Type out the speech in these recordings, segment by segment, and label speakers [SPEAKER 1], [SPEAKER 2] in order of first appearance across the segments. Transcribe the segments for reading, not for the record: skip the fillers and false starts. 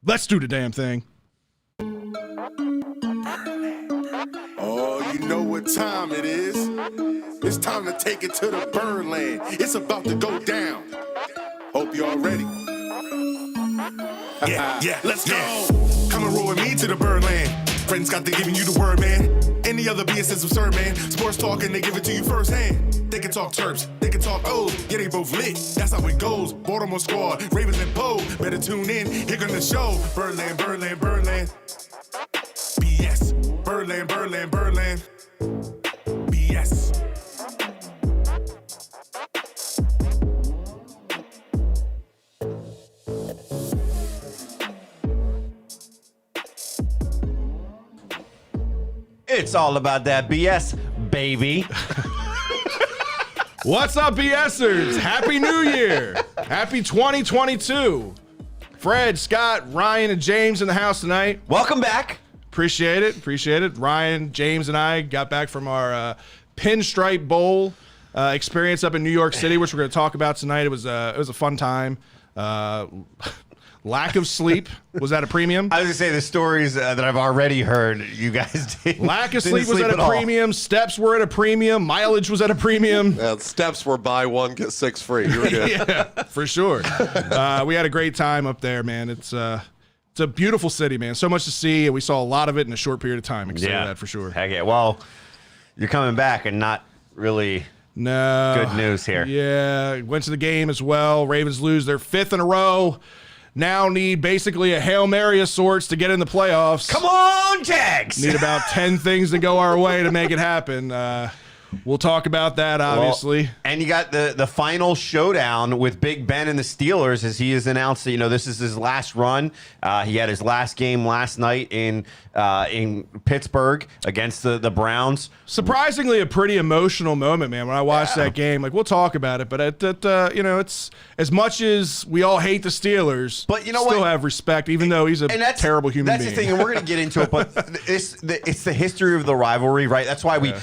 [SPEAKER 1] Let's do the damn thing.
[SPEAKER 2] Oh, you know what time it is. It's time to take it to the Birdland. It's about to go down. Hope y'all ready. Yeah, let's go. Come and roll with me to the Birdland. Friends got to giving you the word, man. Any other BS is absurd, man. Sports talk and they give it to you firsthand. They can talk Terps, they can talk O's. Yeah, they both lit. That's how it goes. Baltimore squad, Ravens and Bowl. Better tune in. Here gonna show. Birdland, Birdland, Birdland. BS. Birdland, Birdland, Birdland. BS.
[SPEAKER 3] It's all about that BS, baby.
[SPEAKER 1] What's up, BSers? Happy New Year. Happy 2022. Fred, Scott, Ryan, and James in the house tonight.
[SPEAKER 3] Welcome back.
[SPEAKER 1] Appreciate it. Appreciate it. Ryan, James, and I got back from our Pinstripe Bowl experience up in New York City, which we're going to talk about tonight. It was a fun time. Lack of sleep was at a premium.
[SPEAKER 3] I was going to say the stories that I've already heard, you guys did.
[SPEAKER 1] Lack of sleep was at a premium. Steps were at a premium. Mileage was at a premium.
[SPEAKER 4] Steps were buy one, get 6 free. You were good.
[SPEAKER 1] Yeah, for sure. We had a great time up there, man. It's a beautiful city, man. So much to see, and we saw a lot of it in a short period of time. I can say that for sure.
[SPEAKER 3] Heck yeah. Well, you're coming back and not really good news here.
[SPEAKER 1] Yeah, went to the game as well. Ravens lose their 5th in a row. Now need basically a Hail Mary of sorts to get in the playoffs.
[SPEAKER 3] Come on, Jags!
[SPEAKER 1] Need about 10 things to go our way to make it happen. We'll talk about that, obviously.
[SPEAKER 3] Well, and you got the final showdown with Big Ben and the Steelers, as he has announced that, this is his last run. He had his last game last night in Pittsburgh against the Browns.
[SPEAKER 1] Surprisingly, a pretty emotional moment, man, when I watched that game. Like, we'll talk about it, but it's as much as we all hate the Steelers,
[SPEAKER 3] but
[SPEAKER 1] still have respect, even though he's a terrible human being.
[SPEAKER 3] That's the thing, and we're going to get into it, but it's the history of the rivalry, right? That's why we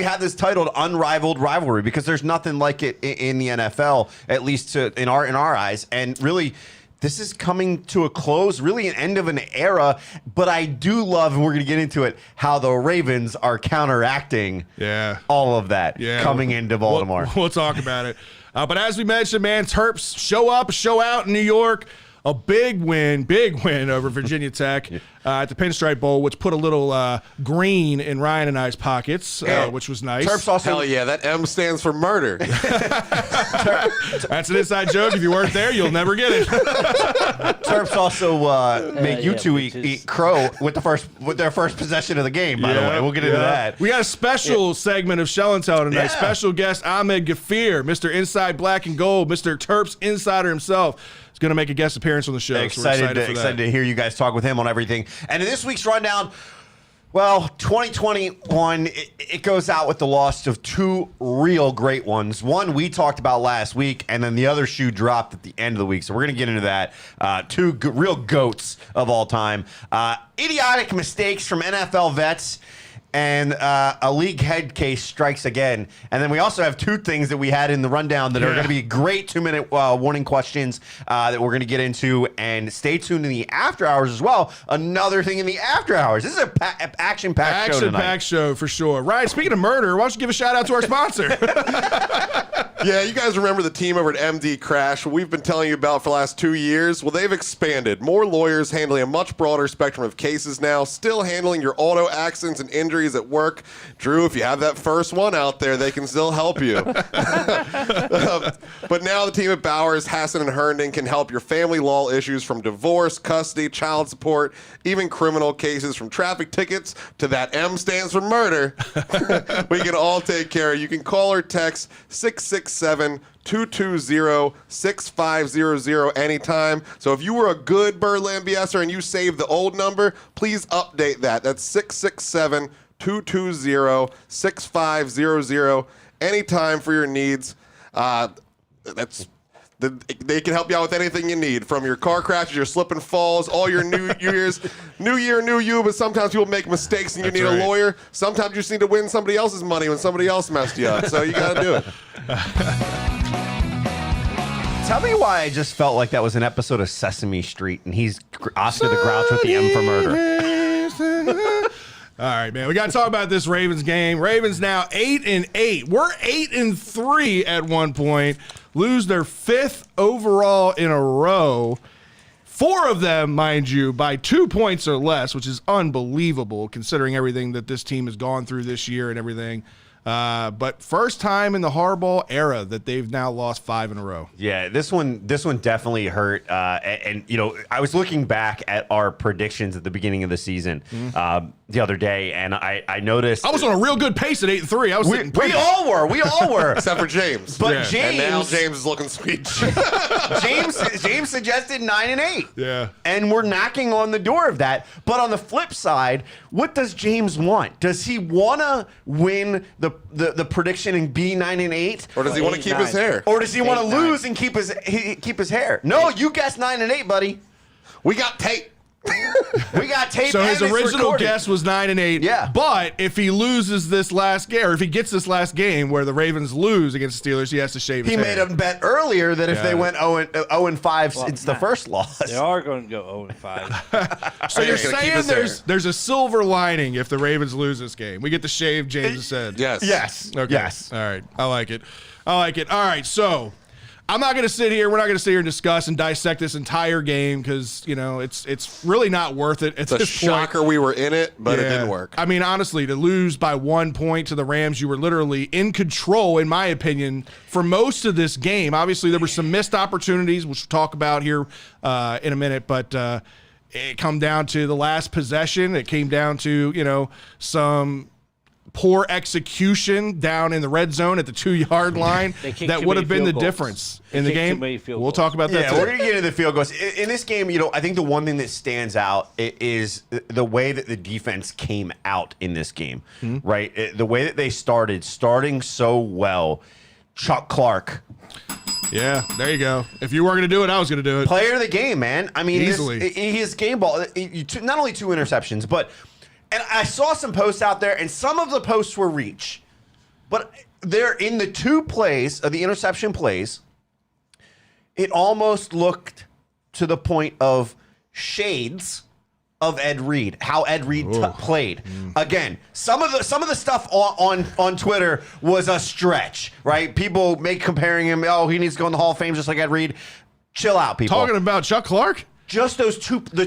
[SPEAKER 3] have this titled Unrivaled Rivalry, because there's nothing like it in the NFL, at least in our eyes. And really, this is coming to a close, really an end of an era. But I do love, and we're going to get into it, how the Ravens are counteracting all of that coming into Baltimore.
[SPEAKER 1] We'll talk about it. But as we mentioned, man, Terps show up, show out in New York. A big win over Virginia Tech at the Pinstripe Bowl, which put a little green in Ryan and I's pockets, which was nice.
[SPEAKER 3] Terps also,
[SPEAKER 4] hell yeah, that M stands for murder.
[SPEAKER 1] That's an inside joke. If you weren't there, you'll never get it.
[SPEAKER 3] Terps also made you two eat crow with their first possession of the game. By the way, we'll get into that.
[SPEAKER 1] We got a special segment of Shell and Tell tonight. Special guest Ahmed Gafir, Mr. Inside Black and Gold, Mr. Terps Insider himself. Going to make a guest appearance on the show.
[SPEAKER 3] Excited to hear you guys talk with him on everything. And in this week's rundown, well, 2021, it goes out with the loss of 2 real great ones. One we talked about last week, and then the other shoe dropped at the end of the week. So we're going to get into that. 2 real goats of all time. Idiotic mistakes from NFL vets. And a league head case strikes again. And then we also have 2 things that we had in the rundown that are going to be great 2-minute warning questions that we're going to get into. And stay tuned in the after hours as well. Another thing in the after hours. This is an action-packed show tonight.
[SPEAKER 1] Action-packed show for sure. Ryan, speaking of murder, why don't you give a shout-out to our sponsor?
[SPEAKER 4] Yeah, you guys remember the team over at MD Crash we've been telling you about for the last 2 years? Well, they've expanded. More lawyers handling a much broader spectrum of cases now, still handling your auto accidents and injuries at work. Drew, if you have that first one out there, they can still help you. But now the team at Bowers, Hassan, and Herndon can help your family law issues from divorce, custody, child support, even criminal cases, from traffic tickets to that M stands for murder. We can all take care of. You can call or text 667-220-6500 anytime. So if you were a good Birdland BSer and you saved the old number, please update that. That's 667-220-6500 anytime for your needs. They can help you out with anything you need, from your car crashes, your slip and falls, all your new years, new year, new you. But sometimes people make mistakes and you need a lawyer. Sometimes you just need to win somebody else's money when somebody else messed you up. So you got to do it.
[SPEAKER 3] Tell me why I just felt like that was an episode of Sesame Street, and he's Oscar the Grouch with the M for murder.
[SPEAKER 1] All right, man. We got to talk about this Ravens game. Ravens now 8-8. We're 8-3 at one point. Lose their 5th overall in a row. 4 of them, mind you, by 2 points or less, which is unbelievable considering everything that this team has gone through this year and everything. But first time in the Harbaugh era that they've now lost 5 in a row.
[SPEAKER 3] Yeah, this one definitely hurt. And you know, I was looking back at our predictions at the beginning of the season the other day, and I noticed
[SPEAKER 1] I was on a real good pace at 8-3. I was sitting pretty.
[SPEAKER 3] We all were,
[SPEAKER 4] Except for James.
[SPEAKER 3] But
[SPEAKER 1] Yeah.
[SPEAKER 3] James,
[SPEAKER 4] And now James is looking sweet.
[SPEAKER 3] James suggested 9-8.
[SPEAKER 1] Yeah.
[SPEAKER 3] And we're knocking on the door of that. But on the flip side, what does James want? Does he want to win the prediction and be 9-8?
[SPEAKER 4] Or does he want to keep his hair?
[SPEAKER 3] Or does he want to lose and keep his hair? No, you guessed 9-8, buddy.
[SPEAKER 4] We got tape.
[SPEAKER 3] We got tape.
[SPEAKER 1] So
[SPEAKER 3] and
[SPEAKER 1] his
[SPEAKER 3] it's
[SPEAKER 1] original
[SPEAKER 3] recorded.
[SPEAKER 1] guess was 9-8.
[SPEAKER 3] Yeah.
[SPEAKER 1] But if he loses this last game, or if he gets this last game where the Ravens lose against the Steelers, he has to shave his
[SPEAKER 3] He
[SPEAKER 1] hair.
[SPEAKER 3] made a bet earlier that if
[SPEAKER 1] Yeah.
[SPEAKER 3] they went 0-5 since the first loss.
[SPEAKER 5] They are going to go 0-5.
[SPEAKER 1] So you're
[SPEAKER 4] He's gonna keep
[SPEAKER 1] saying
[SPEAKER 4] his hair.
[SPEAKER 1] there's a silver lining if the Ravens lose this game. We get to shave James' head.
[SPEAKER 4] Yes.
[SPEAKER 3] Yes.
[SPEAKER 1] Okay.
[SPEAKER 3] Yes.
[SPEAKER 1] All right. I like it. All right. So I'm not going to sit here. We're not going to sit here and discuss and dissect this entire game because, you know, it's really not worth it at
[SPEAKER 4] It's a
[SPEAKER 1] this
[SPEAKER 4] shocker
[SPEAKER 1] point.
[SPEAKER 4] we were in it, but it
[SPEAKER 1] Yeah.
[SPEAKER 4] didn't work.
[SPEAKER 1] I mean, honestly, to lose by 1 point to the Rams, you were literally in control, in my opinion, for most of this game. Obviously, there were some missed opportunities, which we'll talk about here in a minute, but it come down to the last possession. It came down to, you know, some poor execution down in the red zone at the 2-yard line
[SPEAKER 5] They kicked
[SPEAKER 1] that
[SPEAKER 5] too
[SPEAKER 1] would
[SPEAKER 5] many
[SPEAKER 1] have been the
[SPEAKER 5] field goals.
[SPEAKER 1] difference
[SPEAKER 5] They
[SPEAKER 1] in the
[SPEAKER 5] kicked too
[SPEAKER 1] game.
[SPEAKER 5] many field
[SPEAKER 1] We'll
[SPEAKER 5] goals.
[SPEAKER 1] talk about that
[SPEAKER 3] Yeah,
[SPEAKER 1] today.
[SPEAKER 3] we're going to get into the field goals. In this game, you know, I think the one thing that stands out is the way that the defense came out in this game, right? The way that they starting so well. Chuck Clark,
[SPEAKER 1] Yeah, there you go. If you weren't going to do it, I was going to do it.
[SPEAKER 3] player of the game, man. I mean,
[SPEAKER 1] Easily.
[SPEAKER 3] his game ball, not only 2 interceptions, but, and I saw some posts out there, and some of the posts were reach, but they're in the 2 plays of the interception plays. It almost looked to the point of shades of Ed Reed, how Ed Reed played. Again, some of the stuff on Twitter was a stretch, right? People comparing him. Oh, he needs to go in the Hall of Fame just like Ed Reed. Chill out, people.
[SPEAKER 1] Talking about Chuck Clark?
[SPEAKER 3] Just the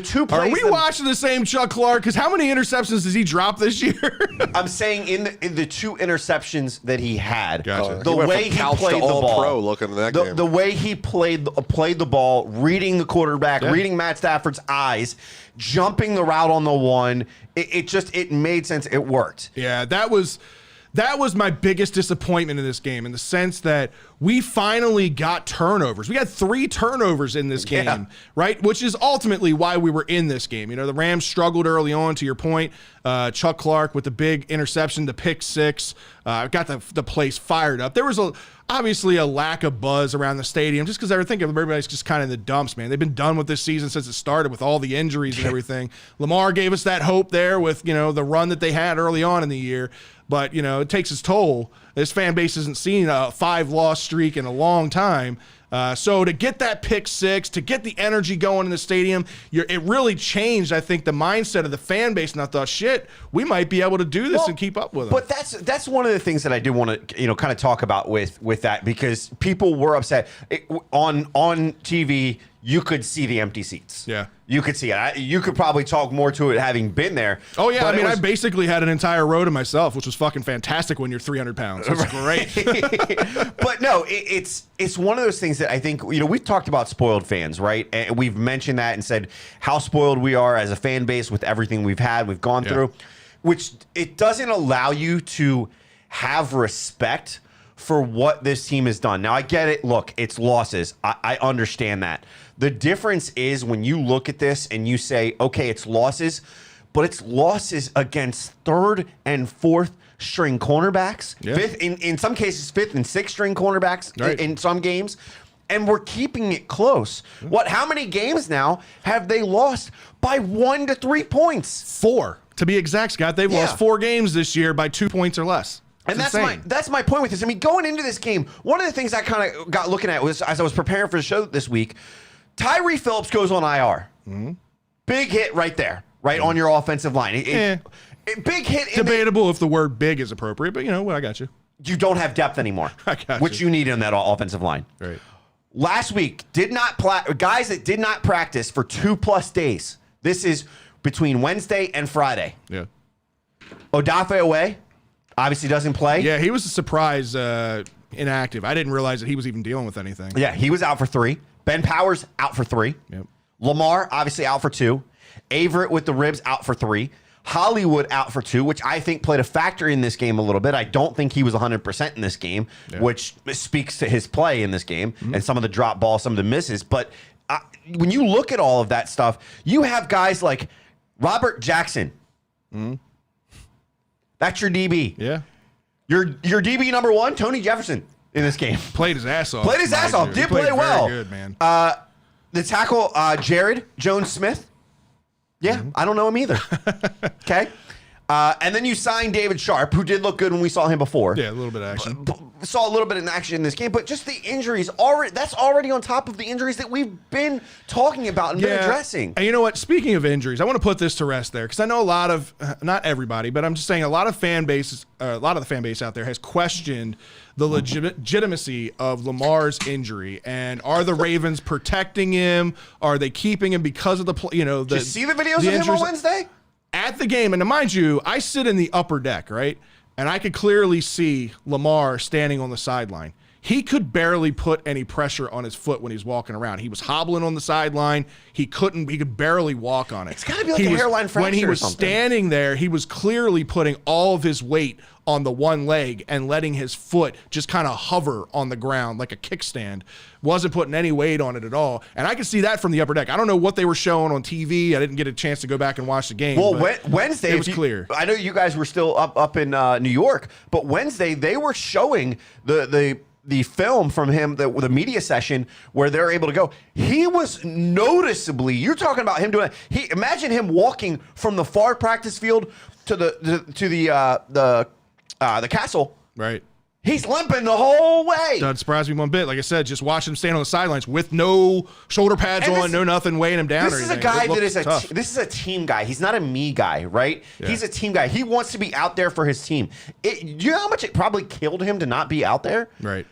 [SPEAKER 3] 2 plays.
[SPEAKER 1] Are we watching the same Chuck Clark? Because how many interceptions does he drop this year?
[SPEAKER 3] I'm saying in the 2 interceptions that he had,
[SPEAKER 1] Gotcha.
[SPEAKER 3] the
[SPEAKER 4] He went
[SPEAKER 3] way
[SPEAKER 4] from
[SPEAKER 3] he
[SPEAKER 4] couch to
[SPEAKER 3] played the ball,
[SPEAKER 4] all-pro looking at that game.
[SPEAKER 3] the way he played the ball, reading the quarterback, reading Matt Stafford's eyes, jumping the route on the one, it made sense. It worked.
[SPEAKER 1] Yeah, that was my biggest disappointment in this game, in the sense that we finally got turnovers. We had 3 turnovers in this game,
[SPEAKER 3] Yeah.
[SPEAKER 1] right? Which is ultimately why we were in this game. You know, the Rams struggled early on, to your point. Chuck Clark with the big interception, the pick 6, got the place fired up. There was obviously a lack of buzz around the stadium just because I think everybody's just kind of in the dumps, man. They've been done with this season since it started with all the injuries and everything. Lamar gave us that hope there with, you know, the run that they had early on in the year. But, you know, it takes its toll. This fan base hasn't seen a 5-loss streak in a long time. So to get that pick 6, to get the energy going in the stadium, it really changed, I think, the mindset of the fan base. And I thought, shit, we might be able to do this and keep up with them.
[SPEAKER 3] But that's one of the things that I do want to, you know, kind of talk about with that, because people were upset. On TV, you could see the empty seats.
[SPEAKER 1] Yeah.
[SPEAKER 3] You could see it. You could probably talk more to it having been there.
[SPEAKER 1] Oh, yeah.
[SPEAKER 3] But
[SPEAKER 1] I mean,
[SPEAKER 3] it was-
[SPEAKER 1] I basically had an entire row to myself, which was fucking fantastic when you're 300 pounds. It's great.
[SPEAKER 3] But no, it's one of those things that I think, you know, we've talked about spoiled fans, right? And we've mentioned that and said how spoiled we are as a fan base with everything we've gone through, which it doesn't allow you to have respect for what this team has done. Now, I get it. Look, it's losses. I understand that. The difference is when you look at this and you say, okay, it's losses, but it's losses against 3rd and 4th string cornerbacks, fifth in some cases 5th and 6th string cornerbacks in some games, and we're keeping it close. How many games now have they lost by 1 to 3 points?
[SPEAKER 1] 4, to be exact, Scott. They've lost 4 games this year by 2 points or less.
[SPEAKER 3] And
[SPEAKER 1] insane.
[SPEAKER 3] that's my point with this. I mean, going into this game, one of the things I kind of got looking at was, as I was preparing for the show this week, Tyree Phillips goes on IR. Big hit right there, right on your offensive line. Big hit.
[SPEAKER 1] Debatable if the word big is appropriate, but I got you.
[SPEAKER 3] You don't have depth anymore, which you need in that offensive line.
[SPEAKER 1] Right.
[SPEAKER 3] Last week, guys that did not practice for 2+ days. This is between Wednesday and Friday.
[SPEAKER 1] Yeah.
[SPEAKER 3] Odafe away. Obviously doesn't play.
[SPEAKER 1] Yeah, he was a surprise inactive. I didn't realize that he was even dealing with anything.
[SPEAKER 3] Yeah, he was out for 3. Ben Powers out for 3.
[SPEAKER 1] Yep.
[SPEAKER 3] Lamar obviously out for 2. Averett with the ribs out for 3. Hollywood out for 2, which I think played a factor in this game a little bit. I don't think he was 100% in this game, which speaks to his play in this game and some of the drop balls, some of the misses. But when you look at all of that stuff, you have guys like Robert Jackson. That's your DB.
[SPEAKER 1] Yeah.
[SPEAKER 3] Your DB number 1, Tony Jefferson, in this game.
[SPEAKER 1] Played his ass off.
[SPEAKER 3] Played his ass off. Did play well.
[SPEAKER 1] Very good, man.
[SPEAKER 3] The tackle, Jared Jones-Smith. Yeah, I don't know him either. Okay. And then you signed David Sharp, who did look good when we saw him before.
[SPEAKER 1] Yeah, a little bit of action.
[SPEAKER 3] Saw a little bit of action in this game, but just the injuries that's already on top of the injuries that we've been talking about and been addressing.
[SPEAKER 1] And you know what? Speaking of injuries, I want to put this to rest there because I know a lot of, not everybody, but I'm just saying a lot of the fan base out there has questioned the legitimacy of Lamar's injury. And are the Ravens protecting him? Are they keeping him because of the,
[SPEAKER 3] Did you see the videos of him on Wednesday?
[SPEAKER 1] At the game, and to mind you, I sit in the upper deck, right? And I could clearly see Lamar standing on the sideline. He could barely put any pressure on his foot when he's walking around. He was hobbling on the sideline. He could barely walk on it.
[SPEAKER 3] It's got to be like a hairline fracture
[SPEAKER 1] when he was
[SPEAKER 3] or something.
[SPEAKER 1] standing there, he was clearly putting all of his weight on the one leg and letting his foot just kind of hover on the ground like a kickstand. Wasn't putting any weight on it at all. And I could see that from the upper deck. I don't know what they were showing on TV. I didn't get a chance to go back and watch the game.
[SPEAKER 3] Well, Wednesday,
[SPEAKER 1] it was clear.
[SPEAKER 3] I know you guys were still up in New York, but Wednesday they were showing the film from him, the media session where they're able to go. He was noticeably, you're talking about him doing it. Imagine him walking from the far practice field to the castle.
[SPEAKER 1] Right.
[SPEAKER 3] He's limping the whole way.
[SPEAKER 1] Doesn't surprise me one bit. Like I said, just watching him stand on the sidelines with no shoulder pads on, no nothing weighing him down.
[SPEAKER 3] This is a guy that is this is a team guy. He's not a me guy, right? Yeah. He's a team guy. He wants to be out there for his team. You know how much it probably killed him to not be out there?
[SPEAKER 1] Right.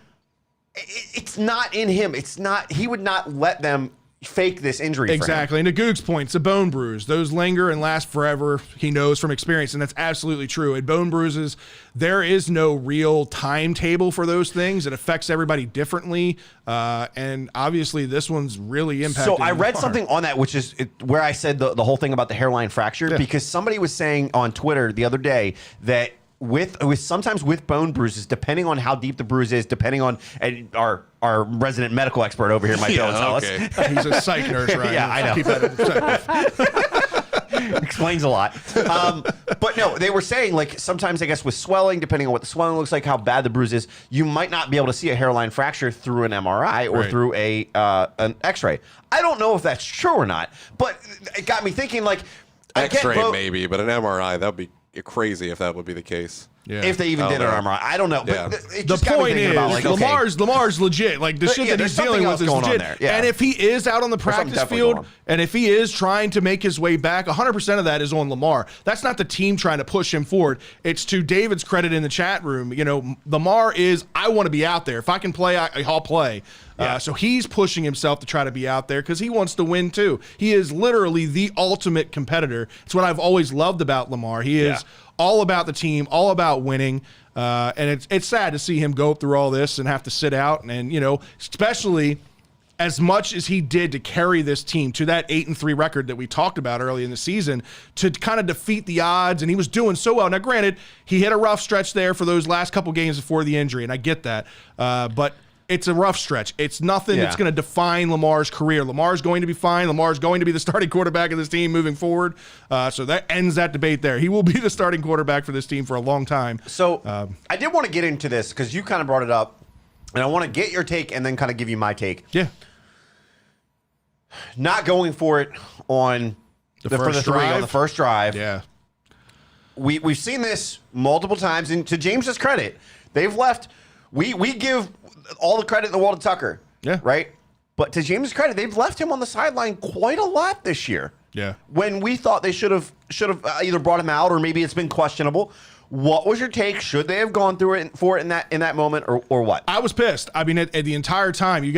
[SPEAKER 3] It's not in him. It's not. He would not let them fake this injury.
[SPEAKER 1] Exactly. And to Goog's point, it's a bone bruise. Those linger and last forever. He knows from experience, and that's absolutely true. And bone bruises, there is no real timetable for those things. It affects everybody differently. And obviously, this one's really impacting.
[SPEAKER 3] So I read something on that, which is where I said the whole thing about the hairline fracture, because somebody was saying on Twitter the other day that sometimes with bone bruises, depending on how deep the bruise is, depending on our resident medical expert over here might be able to tell us.
[SPEAKER 1] He's a psych nurse, right?
[SPEAKER 3] Yeah, I know.
[SPEAKER 1] Keep that
[SPEAKER 3] Explains a lot. But no, they were saying like sometimes I guess with swelling, depending on what the swelling looks like, how bad the bruise is, you might not be able to see a hairline fracture through an MRI or through an X-ray. I don't know if that's true or not, but it got me thinking like
[SPEAKER 4] X-ray maybe, but an MRI, that would be crazy if that would be the case.
[SPEAKER 1] Yeah.
[SPEAKER 3] If they even did an MRI. I don't know.
[SPEAKER 4] Yeah.
[SPEAKER 3] But it
[SPEAKER 1] the
[SPEAKER 3] just got me
[SPEAKER 1] point
[SPEAKER 3] thinking
[SPEAKER 1] is,
[SPEAKER 3] about, like,
[SPEAKER 1] Lamar's legit. Like the shit that he's dealing with is legit.
[SPEAKER 3] Yeah.
[SPEAKER 1] And if he is out on the practice field, and if he is trying to make his way back, 100% of that is on Lamar. That's not the team trying to push him forward. It's to David's credit in the chat room. You know, Lamar is, I want to be out there. If I can play, I'll play. Yeah. So he's pushing himself to try to be out there because he wants to win too. He is literally the ultimate competitor. It's what I've always loved about Lamar. He is all about the team, all about winning. And it's sad to see him go through all this and have to sit out. And you know, especially as much as he did to carry this team to that 8-3 record that we talked about early in the season, to kind of defeat the odds, and he was doing so well. Now, granted, he hit a rough stretch there for those last couple games before the injury, and I get that. But it's a rough stretch. It's nothing that's going to define Lamar's career. Lamar's going to be fine. Lamar's going to be the starting quarterback of this team moving forward. So that ends that debate there. He will be the starting quarterback for this team for a long time.
[SPEAKER 3] So I did want to get into this because you kind of brought it up, and I want to get your take and then kind of give you my take.
[SPEAKER 1] Yeah.
[SPEAKER 3] Not going for it on the first drive.
[SPEAKER 1] Yeah.
[SPEAKER 3] we've seen this multiple times, and to James's credit, they've left. We give all the credit in the world to Tucker.
[SPEAKER 1] Yeah.
[SPEAKER 3] Right? But to James' credit, they've left him on the sideline quite a lot this year.
[SPEAKER 1] Yeah.
[SPEAKER 3] When we thought they should have either brought him out or maybe it's been questionable. What was your take? Should they have gone through it in that moment or what?
[SPEAKER 1] I was pissed. I mean, at the entire time, you've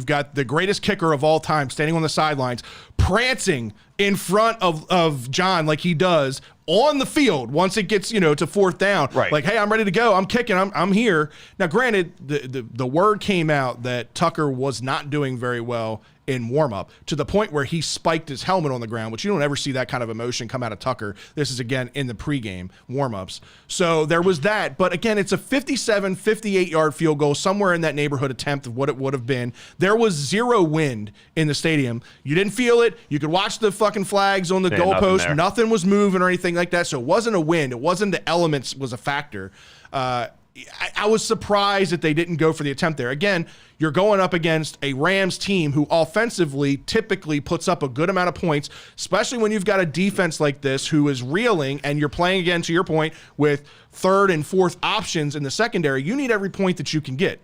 [SPEAKER 1] got the greatest kicker of all time standing on the sidelines, prancing in front of John like he does on the field once it gets, to fourth down.
[SPEAKER 3] Right.
[SPEAKER 1] Like, hey, I'm ready to go. I'm kicking. I'm here. Now, granted, the word came out that Tucker was not doing very well in warm-up to the point where he spiked his helmet on the ground, which you don't ever see that kind of emotion come out of Tucker. This is, again, in the pregame warm-ups. So there was that. But, again, it's a 57, 58-yard field goal, somewhere in that neighborhood attempt of what it would have been. There was zero wind in the stadium. You didn't feel it. You could watch the fucking flags on the goalpost. Nothing was moving or anything like that. So it wasn't a wind. It wasn't the elements was a factor. I was surprised that they didn't go for the attempt there. Again, you're going up against a Rams team who offensively typically puts up a good amount of points, especially when you've got a defense like this who is reeling and you're playing, again, to your point, with third and fourth options in the secondary. You need every point that you can get.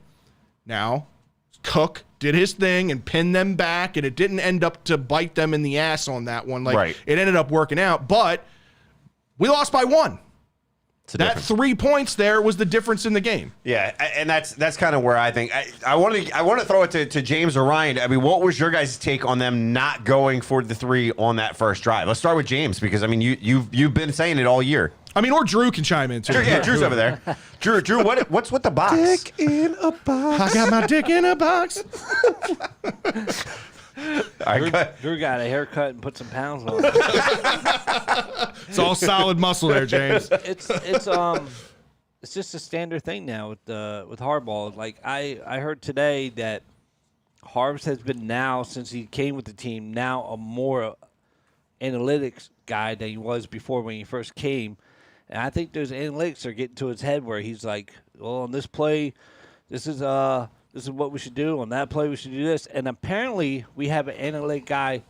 [SPEAKER 1] Now, Cook did his thing and pinned them back, and it didn't end up to bite them in the ass on that one. It ended up working out, but we lost by one. That 3 points there was the difference in the game.
[SPEAKER 3] Yeah, and that's kind of where I think I want to throw it to James or Ryan. I mean, what was your guys' take on them not going for the 3 on that first drive? Let's start with James because I mean you've been saying it all year.
[SPEAKER 1] I mean, or Drew can chime in too.
[SPEAKER 3] Yeah, Drew's over there. Drew, what's with the box?
[SPEAKER 4] Dick in a box.
[SPEAKER 1] I got my dick in a box.
[SPEAKER 5] Drew got a haircut and put some pounds on.
[SPEAKER 1] It's all solid muscle there, James.
[SPEAKER 5] It's just a standard thing now with Harbaugh. Like I heard today that Harbs has been now since he came with the team now a more analytics guy than he was before when he first came, and I think those analytics are getting to his head where he's like, well, on this play, this is what we should do. On that play, we should do this. And apparently, we have an analytic guy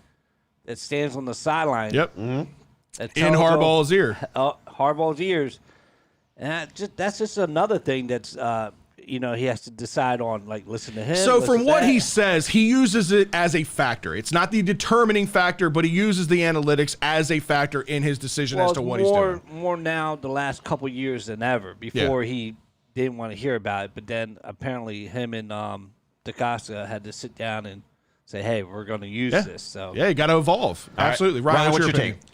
[SPEAKER 5] that stands on the sideline.
[SPEAKER 1] Yep.
[SPEAKER 5] That
[SPEAKER 1] In Harbaugh's ear.
[SPEAKER 5] Harbaugh's ears. And that's just another thing that's, he has to decide on, like, listen to him.
[SPEAKER 1] So from what he says, he uses it as a factor. It's not the determining factor, but he uses the analytics as a factor in his decision as to what he's doing.
[SPEAKER 5] More now the last couple years than ever. Before he didn't want to hear about it, but then apparently him and DaCosta had to sit down and say, hey, we're going to use this. So
[SPEAKER 1] yeah, you got to evolve. Absolutely.
[SPEAKER 3] Right.
[SPEAKER 1] Ryan,
[SPEAKER 3] what's your
[SPEAKER 1] opinion?
[SPEAKER 3] take?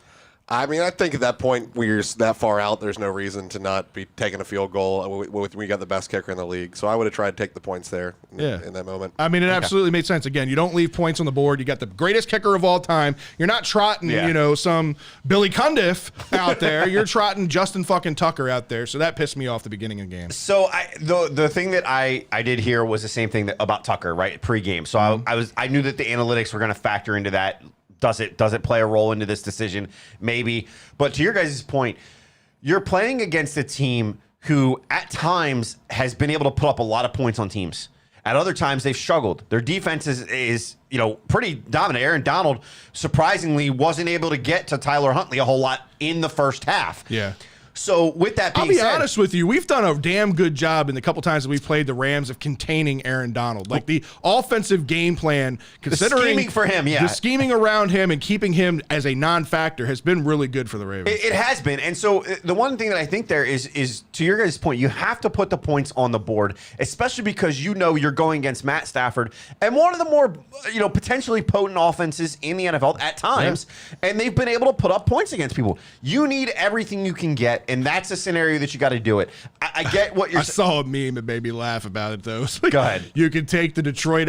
[SPEAKER 4] I mean, I think at that point, when you're that far out, there's no reason to not be taking a field goal when we got the best kicker in the league. So I would have tried to take the points there in that moment.
[SPEAKER 1] I mean, it absolutely made sense. Again, you don't leave points on the board. You got the greatest kicker of all time. You're not trotting, some Billy Cundiff out there. You're trotting Justin fucking Tucker out there. So that pissed me off the beginning of the game.
[SPEAKER 3] So the thing that I did hear was the same thing about Tucker, right? Pre-game. So I knew that the analytics were going to factor into that. Does it play a role into this decision? Maybe. But to your guys' point, you're playing against a team who at times has been able to put up a lot of points on teams. At other times, they've struggled. Their defense is pretty dominant. Aaron Donald, surprisingly, wasn't able to get to Tyler Huntley a whole lot in the first half.
[SPEAKER 1] Yeah.
[SPEAKER 3] So with that being said,
[SPEAKER 1] I'll be honest with you, we've done a damn good job in the couple times that we've played the Rams of containing Aaron Donald. Like the offensive game plan, considering
[SPEAKER 3] the scheming for him,
[SPEAKER 1] the scheming around him and keeping him as a non-factor has been really good for the Ravens.
[SPEAKER 3] It has been. And so the one thing that I think there is to your guys' point, you have to put the points on the board, especially because you're going against Matt Stafford and one of the more potentially potent offenses in the NFL at times, and they've been able to put up points against people. You need everything you can get. And that's a scenario that you got to do it. I get what you're saying.
[SPEAKER 1] I saw a meme that made me laugh about it, though. Like,
[SPEAKER 3] go ahead.
[SPEAKER 1] You can take the Detroit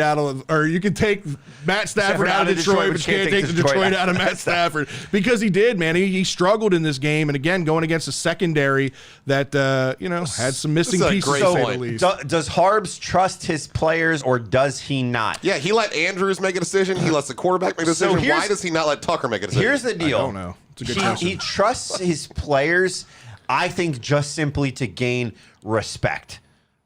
[SPEAKER 1] or you can take Matt Stafford out of Detroit, but you can't take the Detroit out of Matt Stafford. Because he did, man. He struggled in this game. And again, going against a secondary that, had some missing pieces, to say the least.
[SPEAKER 3] Does Harbs trust his players or does he not?
[SPEAKER 4] Yeah, he let Andrews make a decision. He lets the quarterback make a decision. Why does he not let Tucker make a decision?
[SPEAKER 3] Here's the deal.
[SPEAKER 1] I don't know. It's a good question.
[SPEAKER 3] He trusts his players, I think, just simply to gain respect,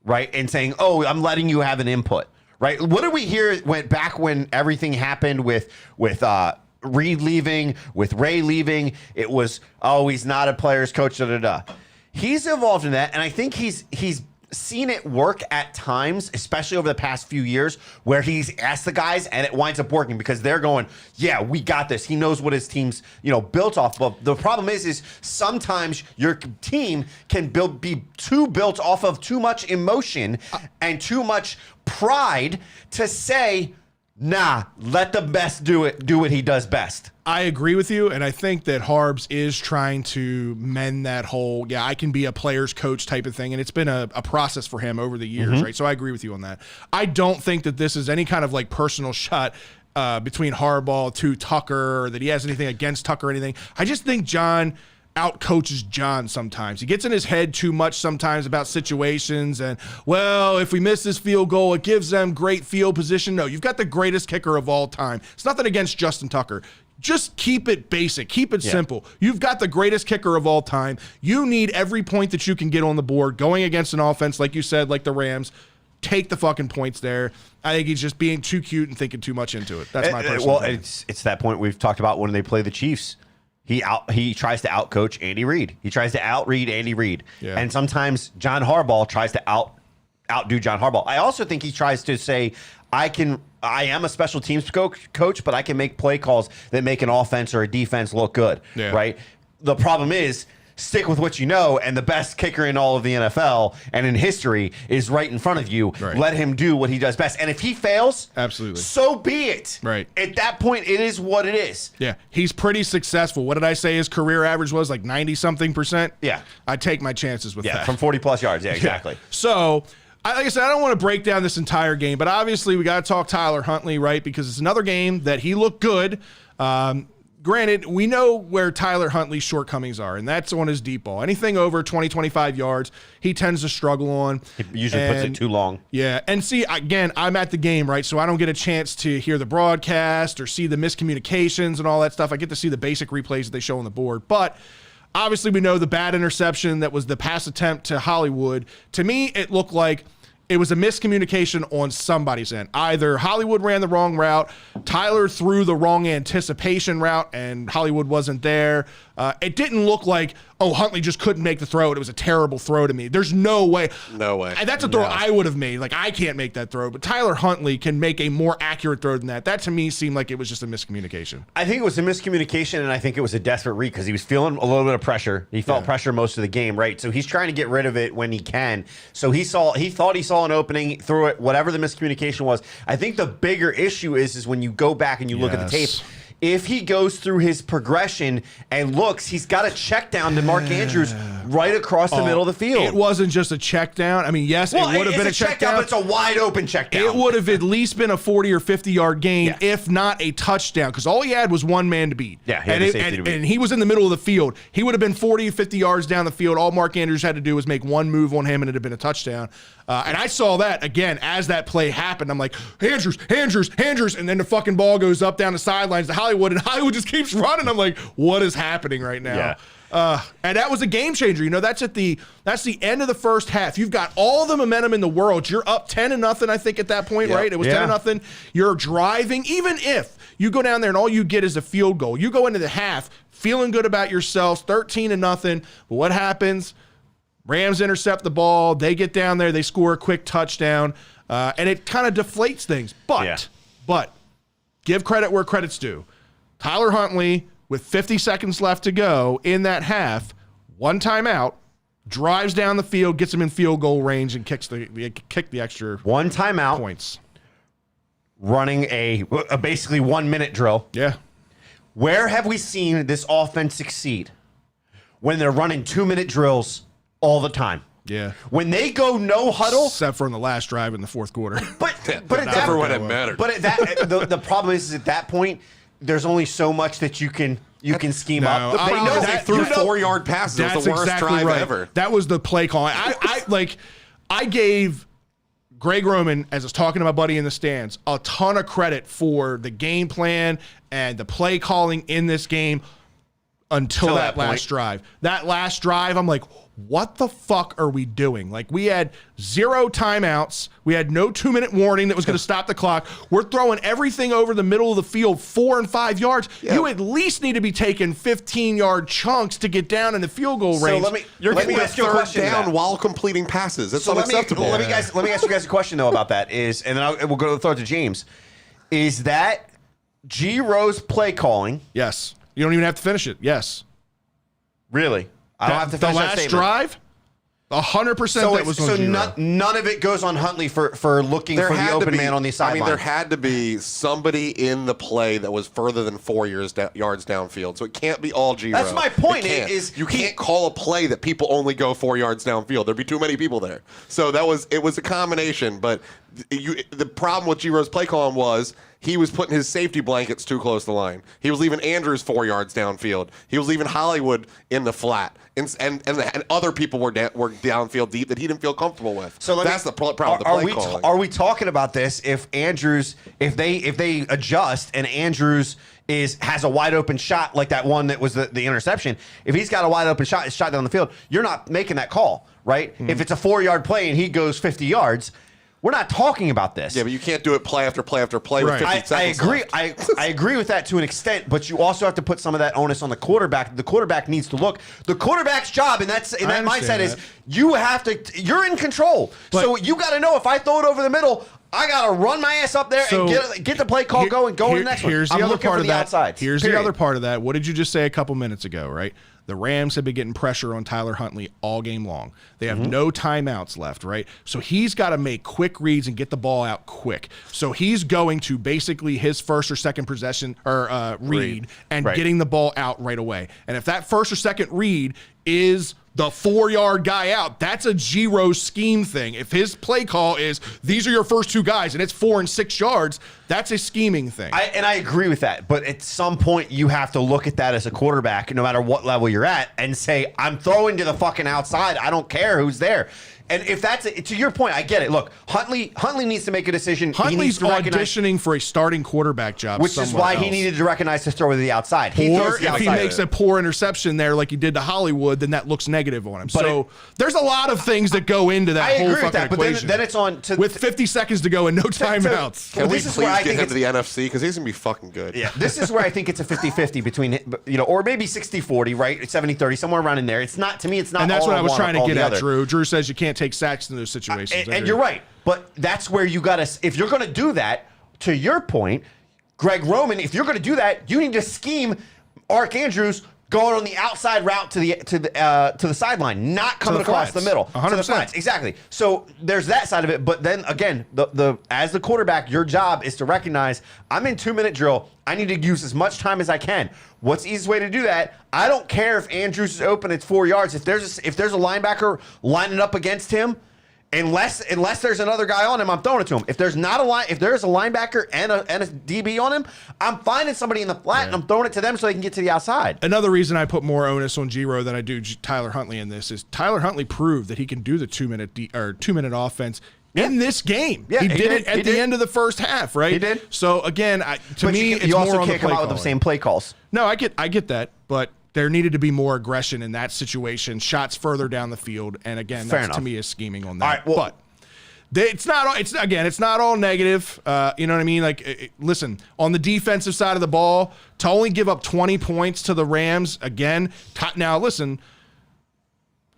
[SPEAKER 3] right? And saying, oh, I'm letting you have an input, right? What did we hear when everything happened with Reed leaving, with Ray leaving, it was, oh, he's not a player's coach, da-da-da. He's evolved in that, and I think he's seen it work at times, especially over the past few years, where he's asked the guys and it winds up working because they're going, yeah, we got this. He knows what his team's, built off of. The problem is sometimes your team can be too built off of too much emotion and too much pride to say, nah, let the best do what he does best.
[SPEAKER 1] I agree with you, and I think that Harbs is trying to mend that whole, I can be a player's coach type of thing, and it's been a process for him over the years, right? So I agree with you on that. I don't think that this is any kind of personal shot between Harbaugh to Tucker, or that he has anything against Tucker or anything. I just think John out-coaches John sometimes. He gets in his head too much sometimes about situations and, well, if we miss this field goal, it gives them great field position. No, you've got the greatest kicker of all time. It's nothing against Justin Tucker. Just keep it basic. Keep it simple. You've got the greatest kicker of all time. You need every point that you can get on the board going against an offense, like you said, like the Rams. Take the fucking points there. I think he's just being too cute and thinking too much into it. That's my personal opinion.
[SPEAKER 3] It's that point we've talked about when they play the Chiefs. He tries to outcoach Andy Reid. He tries to outread Andy Reid. Yeah. And sometimes John Harbaugh tries to outdo John Harbaugh. I also think he tries to say, I am a special teams coach, but I can make play calls that make an offense or a defense look good, right? The problem is, stick with what you know, and the best kicker in all of the NFL and in history is right in front of you. Right. Let him do what he does best. And if he fails,
[SPEAKER 1] absolutely,
[SPEAKER 3] so be it.
[SPEAKER 1] Right.
[SPEAKER 3] At that point, it is what it is.
[SPEAKER 1] Yeah. He's pretty successful. What did I say his career average was? 90-something%?
[SPEAKER 3] Yeah.
[SPEAKER 1] I take my chances with that.
[SPEAKER 3] Yeah, from 40-plus yards. Yeah, exactly.
[SPEAKER 1] Yeah. So, like I said, I don't want to break down this entire game, but obviously we got to talk Tyler Huntley, right? Because it's another game that he looked good. Granted, we know where Tyler Huntley's shortcomings are, and that's on his deep ball. Anything over 20, 25 yards, he tends to struggle on.
[SPEAKER 3] He usually puts it too long.
[SPEAKER 1] Yeah, and see, again, I'm at the game, right? So I don't get a chance to hear the broadcast or see the miscommunications and all that stuff. I get to see the basic replays that they show on the board. But obviously we know the bad interception that was the pass attempt to Hollywood. To me, it looked like it was a miscommunication on somebody's end. Either Hollywood ran the wrong route, Tyler threw the wrong anticipation route, and Hollywood wasn't there. It didn't look like, Huntley just couldn't make the throw. It was a terrible throw to me. There's no way.
[SPEAKER 4] No way.
[SPEAKER 1] And that's a throw I would have made. I can't make that throw. But Tyler Huntley can make a more accurate throw than that. That, to me, seemed like it was just a miscommunication.
[SPEAKER 3] I think it was a miscommunication, and I think it was a desperate read because he was feeling a little bit of pressure. He felt pressure most of the game, right? So he's trying to get rid of it when he can. So he thought he saw an opening, threw it, whatever the miscommunication was. I think the bigger issue is when you go back and you look at the tape. If he goes through his progression and looks, he's got a check down to Mark Andrews right across the middle of the field.
[SPEAKER 1] It wasn't just a check down. I mean, yes, it would have been a check down,
[SPEAKER 3] but it's a wide open check down.
[SPEAKER 1] It would have at least been a 40 or 50-yard gain, if not a touchdown, because all he had was one man to beat.
[SPEAKER 3] Yeah,
[SPEAKER 1] and he was in the middle of the field. He would have been 40, 50 yards down the field. All Mark Andrews had to do was make one move on him, and it had been a touchdown. And I saw that, again, as that play happened. I'm like, Andrews, and then the fucking ball goes up down the sidelines to Hollywood, and Hollywood just keeps running. I'm like, what is happening right now? Yeah. And that was a game changer. That's the end of the first half. You've got all the momentum in the world. You're up 10-0, I think, at that point, right? It was 10-0. You're driving. Even if you go down there and all you get is a field goal, you go into the half feeling good about yourselves, 13-0. But what happens? Rams intercept the ball. They get down there. They score a quick touchdown. And it kind of deflates things. But give credit where credit's due. Tyler Huntley, with 50 seconds left to go in that half, one timeout, drives down the field, gets him in field goal range, and kick the extra
[SPEAKER 3] one timeout
[SPEAKER 1] points.
[SPEAKER 3] Running a basically 1 minute drill.
[SPEAKER 1] Yeah.
[SPEAKER 3] Where have we seen this offense succeed? When they're running 2 minute drills all the time.
[SPEAKER 1] Yeah.
[SPEAKER 3] When they go no huddle,
[SPEAKER 1] except for in the last drive in the fourth quarter.
[SPEAKER 3] But
[SPEAKER 4] never when it mattered.
[SPEAKER 3] But at that, the problem is at that point, there's only so much that you can scheme up.
[SPEAKER 4] They threw 4-yard passes. It was the worst drive ever.
[SPEAKER 1] That was the play call. I gave Greg Roman, as I was talking to my buddy in the stands, a ton of credit for the game plan and the play calling in this game. until that
[SPEAKER 3] that
[SPEAKER 1] last
[SPEAKER 3] point.
[SPEAKER 1] drive. That last drive, I'm like, what the fuck are we doing? Like, we had 0 timeouts. We had no 2-minute warning that was going to stop the clock. We're throwing everything over the middle of the field, 4 and 5 yards.
[SPEAKER 4] Yeah.
[SPEAKER 1] You at least need to be taking 15-yard chunks to get down in the field goal
[SPEAKER 3] So
[SPEAKER 1] range.
[SPEAKER 3] let me
[SPEAKER 4] You're
[SPEAKER 3] let me
[SPEAKER 4] getting a
[SPEAKER 3] ask you a
[SPEAKER 4] third
[SPEAKER 3] question. to
[SPEAKER 4] down
[SPEAKER 3] that.
[SPEAKER 4] while completing passes. That's
[SPEAKER 3] So
[SPEAKER 4] unacceptable.
[SPEAKER 3] let me ask you guys a question though about that is, and then we'll go to throw it to James. Is that G Rose play calling?
[SPEAKER 1] Yes. You don't even have to finish it. Yes.
[SPEAKER 3] Really? I don't have to
[SPEAKER 1] The
[SPEAKER 3] finish that
[SPEAKER 1] last
[SPEAKER 3] statement.
[SPEAKER 1] drive, 100%
[SPEAKER 3] So,
[SPEAKER 1] that was on G-Row.
[SPEAKER 3] none of it goes on Huntley for looking for the
[SPEAKER 4] had to
[SPEAKER 3] open
[SPEAKER 4] be-
[SPEAKER 3] man on the
[SPEAKER 4] I
[SPEAKER 3] sideline.
[SPEAKER 4] mean, there had to be somebody in the play that was further than 4 yards downfield. So it can't be all G-Row.
[SPEAKER 3] That's my point,
[SPEAKER 4] It can't.
[SPEAKER 3] is
[SPEAKER 4] you
[SPEAKER 3] he-
[SPEAKER 4] can't call a play that people only go 4 yards downfield. There'd be too many people there. So it was a combination. But the problem with G-Row's play calling was he was putting his safety blankets too close to the line. He was leaving Andrews 4 yards downfield. He was leaving Hollywood in the flat. And other people were downfield deep that he didn't feel comfortable with.
[SPEAKER 3] So
[SPEAKER 4] that's the problem. The play calling.
[SPEAKER 3] Are we talking about this if Andrews, if they adjust and Andrews has a wide open shot like that one that was the interception? If he's got a wide open shot, it's shot down the field. You're not making that call, right?
[SPEAKER 1] Mm-hmm.
[SPEAKER 3] If it's a 4-yard play and he goes 50 yards, we're not talking about this.
[SPEAKER 4] Yeah, but you can't do it play after play after play
[SPEAKER 1] Right.
[SPEAKER 4] with 50
[SPEAKER 3] I
[SPEAKER 4] seconds
[SPEAKER 3] agree.
[SPEAKER 4] left.
[SPEAKER 3] I agree with that to an extent, but you also have to put some of that onus on the quarterback. The quarterback needs to look. The quarterback's job, and that
[SPEAKER 1] understand
[SPEAKER 3] mindset is
[SPEAKER 1] that.
[SPEAKER 3] you have to. You're in control, so you got to know if I throw it over the middle, I got to run my ass up there
[SPEAKER 1] So,
[SPEAKER 3] and get the play call going. Go to the next one.
[SPEAKER 1] Here's the
[SPEAKER 3] I'm
[SPEAKER 1] other
[SPEAKER 3] looking
[SPEAKER 1] part
[SPEAKER 3] for
[SPEAKER 1] of
[SPEAKER 3] the
[SPEAKER 1] that.
[SPEAKER 3] outsides.
[SPEAKER 1] Here's
[SPEAKER 3] period.
[SPEAKER 1] the other part of that. What did you just say a couple minutes ago, right? The Rams have been getting pressure on Tyler Huntley all game long. They have no timeouts left, right? So he's got to make quick reads and get the ball out quick. So he's going to basically his first or second possession or read and
[SPEAKER 3] Right.
[SPEAKER 1] getting the ball out right away. And if that first or second read is the 4-yard guy out, that's a G-Rose scheme thing. If his play call is these are your first 2 guys and it's 4 and 6 yards, that's a scheming thing.
[SPEAKER 3] I agree with that, but at some point you have to look at that as a quarterback, no matter what level you're at, and say, I'm throwing to the fucking outside. I don't care who's there. And if that's to your point, I get it. Look, Huntley needs to make a decision. He needs
[SPEAKER 1] Huntley's
[SPEAKER 3] to recognize,
[SPEAKER 1] auditioning for a starting quarterback job,
[SPEAKER 3] which is
[SPEAKER 1] somewhere
[SPEAKER 3] why
[SPEAKER 1] else.
[SPEAKER 3] he needed to recognize to throw to the outside. He
[SPEAKER 1] Or
[SPEAKER 3] throws to the
[SPEAKER 1] if he
[SPEAKER 3] outside.
[SPEAKER 1] makes a poor interception there, like he did to Hollywood, then that looks negative on him.
[SPEAKER 3] But
[SPEAKER 1] So there's a lot of things that go into that
[SPEAKER 3] I
[SPEAKER 1] whole
[SPEAKER 3] agree
[SPEAKER 1] fucking
[SPEAKER 3] with that, but
[SPEAKER 1] equation.
[SPEAKER 3] then it's on to
[SPEAKER 1] with 50 seconds to go and no timeouts.
[SPEAKER 4] Can
[SPEAKER 3] Well,
[SPEAKER 4] we
[SPEAKER 3] this is where
[SPEAKER 4] please
[SPEAKER 3] I
[SPEAKER 4] get
[SPEAKER 3] think
[SPEAKER 4] him to the NFC? Because he's going to be fucking good.
[SPEAKER 3] Yeah, this is where I think it's a 50-50 between, or maybe 60-40, right? 70-30, somewhere around in there. It's not, to me, it's not
[SPEAKER 1] And that's
[SPEAKER 3] all
[SPEAKER 1] what I was
[SPEAKER 3] one
[SPEAKER 1] trying
[SPEAKER 3] or
[SPEAKER 1] to get
[SPEAKER 3] the
[SPEAKER 1] at,
[SPEAKER 3] other.
[SPEAKER 1] Drew. Drew says you can't take sacks in those situations. I
[SPEAKER 3] And
[SPEAKER 1] agree.
[SPEAKER 3] you're right. But that's where you got to, if you're going to do that, to your point, Greg Roman, if you're going to do that, you need to scheme Ark Andrews going on the outside route to the sideline, not coming
[SPEAKER 1] the
[SPEAKER 3] across
[SPEAKER 1] flats.
[SPEAKER 3] the middle.
[SPEAKER 1] 100%.
[SPEAKER 3] To the flats. Exactly. So there's that side of it. But then again, as the quarterback, your job is to recognize I'm in 2-minute drill. I need to use as much time as I can. What's the easiest way to do that? I don't care if Andrews is open, it's 4 yards. If there's a linebacker lining up against him, Unless there's another guy on him, I'm throwing it to him. If there's not if there's a linebacker and a DB on him, I'm finding somebody in the flat and I'm throwing it to them so they can get to the outside.
[SPEAKER 1] Another reason I put more onus on G-Row than I do Tyler Huntley in this is Tyler Huntley proved that he can do the 2-minute offense in this game.
[SPEAKER 3] Yeah,
[SPEAKER 1] he
[SPEAKER 3] he
[SPEAKER 1] did
[SPEAKER 3] did.
[SPEAKER 1] it at
[SPEAKER 3] He
[SPEAKER 1] the
[SPEAKER 3] did.
[SPEAKER 1] end of the first half, right?
[SPEAKER 3] He did.
[SPEAKER 1] So again, to
[SPEAKER 3] But
[SPEAKER 1] me,
[SPEAKER 3] you
[SPEAKER 1] it's
[SPEAKER 3] also
[SPEAKER 1] more on
[SPEAKER 3] can't
[SPEAKER 1] the
[SPEAKER 3] come
[SPEAKER 1] play
[SPEAKER 3] out with the
[SPEAKER 1] calling.
[SPEAKER 3] same play calls.
[SPEAKER 1] No, I get that, but there needed to be more aggression in that situation. Shots further down the field, and again,
[SPEAKER 3] Fair
[SPEAKER 1] that's
[SPEAKER 3] enough.
[SPEAKER 1] to me is scheming on that.
[SPEAKER 3] All right, well-
[SPEAKER 1] but it's not. It's not all negative. You know what I mean? Like, listen, on the defensive side of the ball, to only give up 20 points to the Rams again. Now, listen,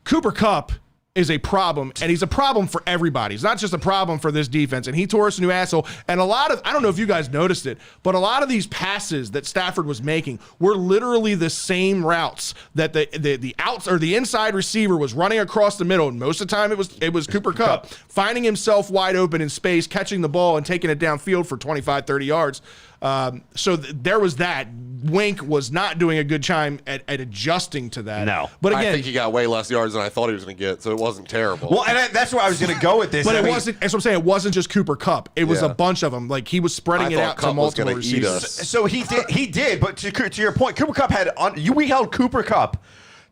[SPEAKER 1] Cooper Kupp is a problem, and he's a problem for everybody. He's not just a problem for this defense, and he tore us a new asshole. And a lot of, I don't know if you guys noticed it, but a lot of these passes that Stafford was making were literally the same routes that the outs or the inside receiver was running across the middle. And most of the time it was Cooper Kupp finding himself wide open in space, catching the ball and taking it downfield for 25, 30 yards. So there was that. Wink was not doing a good job at adjusting to that.
[SPEAKER 3] No.
[SPEAKER 1] But
[SPEAKER 4] I
[SPEAKER 1] again,
[SPEAKER 4] think he got way less yards than I thought he was going to get, so it wasn't terrible.
[SPEAKER 3] Well, and that's where I was going to go with this.
[SPEAKER 1] but
[SPEAKER 3] I
[SPEAKER 1] it
[SPEAKER 3] mean,
[SPEAKER 1] wasn't. That's what I'm saying. It wasn't just Cooper Kupp. It was
[SPEAKER 4] Yeah.
[SPEAKER 1] a bunch of them. Like he was spreading
[SPEAKER 4] I
[SPEAKER 1] it
[SPEAKER 4] thought
[SPEAKER 1] out to
[SPEAKER 4] Kupp was
[SPEAKER 1] multiple
[SPEAKER 4] gonna eat
[SPEAKER 1] receivers.
[SPEAKER 4] us.
[SPEAKER 3] So he did. But to your point, Cooper Kupp we held Cooper Kupp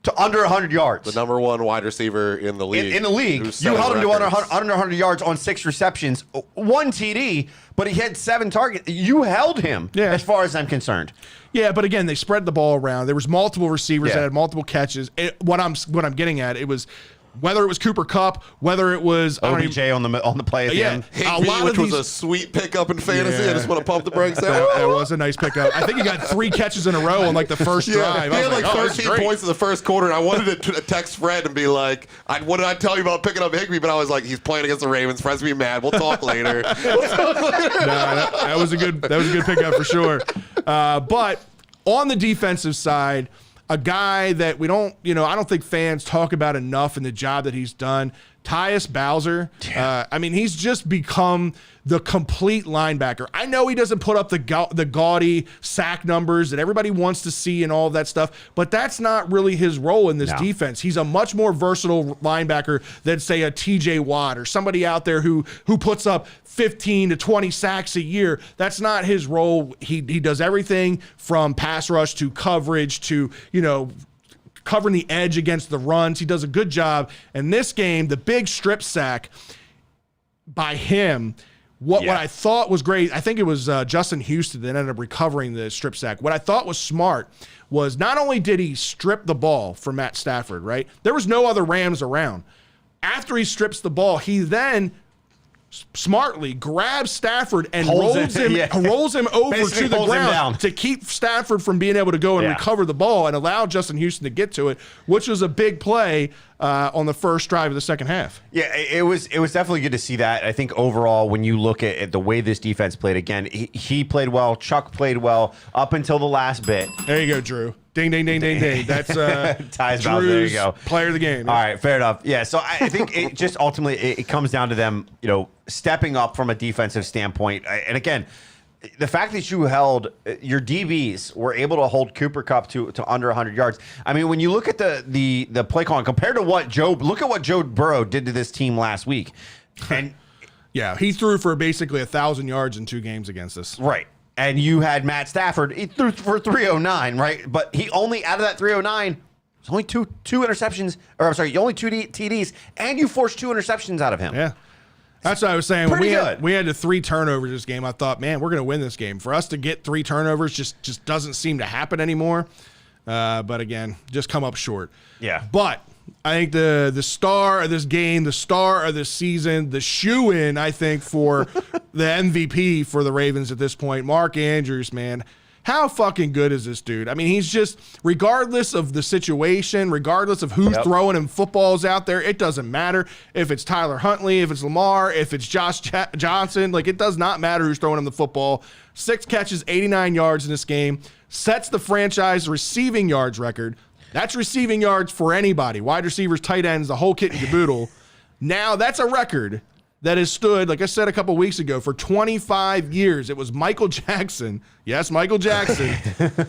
[SPEAKER 3] to under 100 yards.
[SPEAKER 4] The number one wide receiver in the league.
[SPEAKER 3] In the league, you held him to under 100 yards on 6 receptions, 1 TD, but he had 7 targets. You held him, as far as I'm concerned.
[SPEAKER 1] Yeah, but again, they spread the ball around. There was multiple receivers that had multiple catches. What I'm getting at, it was whether it was Cooper Kupp, whether it was
[SPEAKER 3] OBJ on the play at the end.
[SPEAKER 4] Higbee, which was a sweet pickup in fantasy. I just want to pump the brakes there.
[SPEAKER 1] That was a nice pickup. I think he got 3 catches in a row on like the first drive.
[SPEAKER 4] He had like 13
[SPEAKER 1] great.
[SPEAKER 4] points in the first quarter, and I wanted to text Fred and be like, what did I tell you about picking up Higbee? But I was like, he's playing against the Ravens. Fred's be mad. We'll talk later.
[SPEAKER 1] That was a good pickup for sure. But on the defensive side, a guy that we don't, I don't think fans talk about enough in the job that he's done, Tyus Bowser. I mean, he's just become the complete linebacker. I know he doesn't put up the gaudy sack numbers that everybody wants to see and all of that stuff, but that's not really his role in this defense. He's a much more versatile linebacker than, say, a TJ Watt or somebody out there who puts up 15 to 20 sacks a year. That's not his role. He does everything from pass rush to coverage to, covering the edge against the runs. He does a good job. And this game, the big strip sack by him, what I thought was great, I think it was Justin Houston that ended up recovering the strip sack. What I thought was smart was not only did he strip the ball for Matt Stafford, right? There was no other Rams around. After he strips the ball, he then smartly grabs Stafford and rolls him over
[SPEAKER 3] Basically
[SPEAKER 1] to the
[SPEAKER 3] holds him down
[SPEAKER 1] ground to keep Stafford from being able to go and recover the ball and allow Justin Houston to get to it, which was a big play on the first drive of the second half.
[SPEAKER 3] Yeah, it was definitely good to see that. I think overall, when you look at the way this defense played, again, he played well, Chuck played well up until the last bit.
[SPEAKER 1] There you go, Drew. Ding, ding, ding, ding, ding. That's
[SPEAKER 3] Tyus Bowser. There you go.
[SPEAKER 1] Player of the game.
[SPEAKER 3] All right, fair enough. Yeah, so I think it just ultimately it comes down to them, stepping up from a defensive standpoint. And again, the fact that you held your DBs were able to hold Cooper Kupp to under 100 yards. I mean, when you look at the play calling compared to what Joe Burrow did to this team last week, and
[SPEAKER 1] yeah, he threw for basically 1,000 yards in 2 games against us.
[SPEAKER 3] Right. And you had Matt Stafford, he threw for 309, right? But he only, out of that 309, there's only two interceptions, or I'm sorry, only 2 TDs, and you forced 2 interceptions out of him.
[SPEAKER 1] Yeah. That's what I was saying. When
[SPEAKER 3] Pretty good.
[SPEAKER 1] we had the 3 turnovers this game, I thought, man, we're going to win this game. For us to get 3 turnovers just doesn't seem to happen anymore. But again, just come up short.
[SPEAKER 3] Yeah.
[SPEAKER 1] But I think the star of this game, the star of this season, the shoe-in, I think, for the MVP for the Ravens at this point, Mark Andrews, man. How fucking good is this dude? I mean, he's just, regardless of the situation, regardless of who's throwing him footballs out there, it doesn't matter if it's Tyler Huntley, if it's Lamar, if it's Josh Johnson. Like, it does not matter who's throwing him the football. 6 catches, 89 yards in this game. Sets the franchise receiving yards record. That's receiving yards for anybody. Wide receivers, tight ends, the whole kit and caboodle. Now, that's a record that has stood, like I said a couple weeks ago, for 25 years. It was Michael Jackson, yes, Michael Jackson,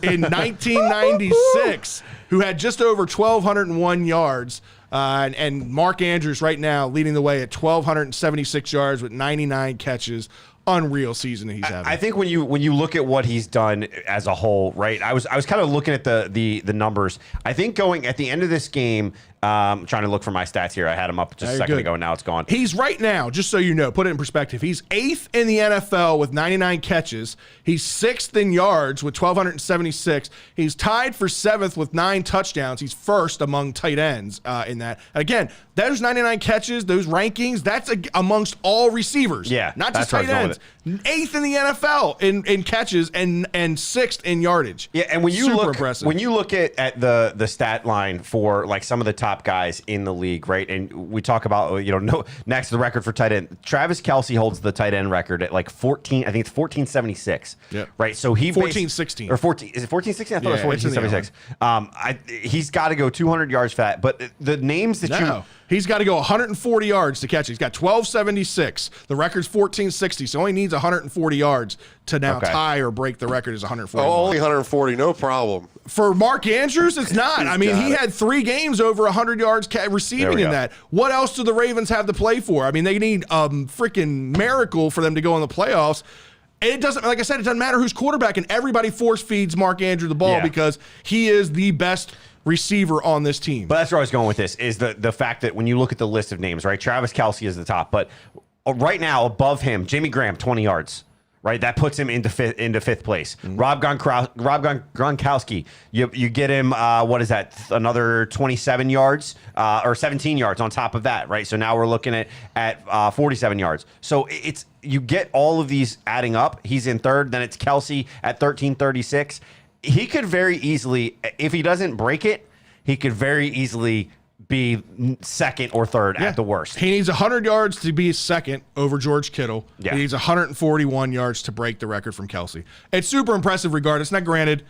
[SPEAKER 1] in 1996, who had just over 1,201 yards. And Mark Andrews right now leading the way at 1,276 yards with 99 catches. Unreal season that he's having.
[SPEAKER 3] I think when you look at what he's done as a whole, right? I was kind of looking at the numbers. I think going at the end of this game, I'm trying to look for my stats here. I had him up just a second ago, and now it's gone.
[SPEAKER 1] He's right now, just so you know, put it in perspective. He's 8th in the NFL with 99 catches. He's 6th in yards with 1,276. He's tied for 7th with 9 touchdowns. He's 1st among tight ends in that. Again, those 99 catches, those rankings, that's amongst all receivers.
[SPEAKER 3] Yeah,
[SPEAKER 1] not just tight ends. 8th in the NFL in catches and 6th in yardage.
[SPEAKER 3] Yeah, and when you
[SPEAKER 1] Super
[SPEAKER 3] look
[SPEAKER 1] impressive.
[SPEAKER 3] when you look at the stat line for like some of the top guys in the league, right? And we talk about next to the record for tight end, Travis Kelce holds the tight end record at like 14. I think it's 1476.
[SPEAKER 1] Yeah.
[SPEAKER 3] Right. So he
[SPEAKER 1] 1416
[SPEAKER 3] or 14. Is it 1416? I thought it was 1476. He's got to go 200 yards for that. But the names that
[SPEAKER 1] he's got to go 140 yards to catch it. He's got 1276. The record's 1460, so he only needs 140 yards to now tie or break the record is 140.
[SPEAKER 4] Oh, only 140, no problem.
[SPEAKER 1] For Mark Andrews, it's not. I mean, he had 3 games over 100 yards receiving in that. What else do the Ravens have to play for? I mean, they need a freaking miracle for them to go in the playoffs. It doesn't, like I said, it doesn't matter who's quarterback, and everybody force feeds Mark Andrews the ball because he is the best receiver on this team.
[SPEAKER 3] But that's where I was going with this, is the fact that when you look at the list of names, right, Travis Kelce is the top, but right now above him, Jimmy Graham, 20 yards. Right, that puts him into fifth place. Rob Gronkowski, you get him. What is that? Another 27 yards or 17 yards on top of that. Right, so now we're looking at 47 yards. So it's you get all of these adding up. He's in third. Then it's Kelce at 1336. He could very easily, if he doesn't break it, he could very easily be second or third at the worst.
[SPEAKER 1] He needs 100 yards to be second over George Kittle.
[SPEAKER 3] Yeah.
[SPEAKER 1] He needs 141 yards to break the record from Kelce. It's super impressive regardless. Now, granted,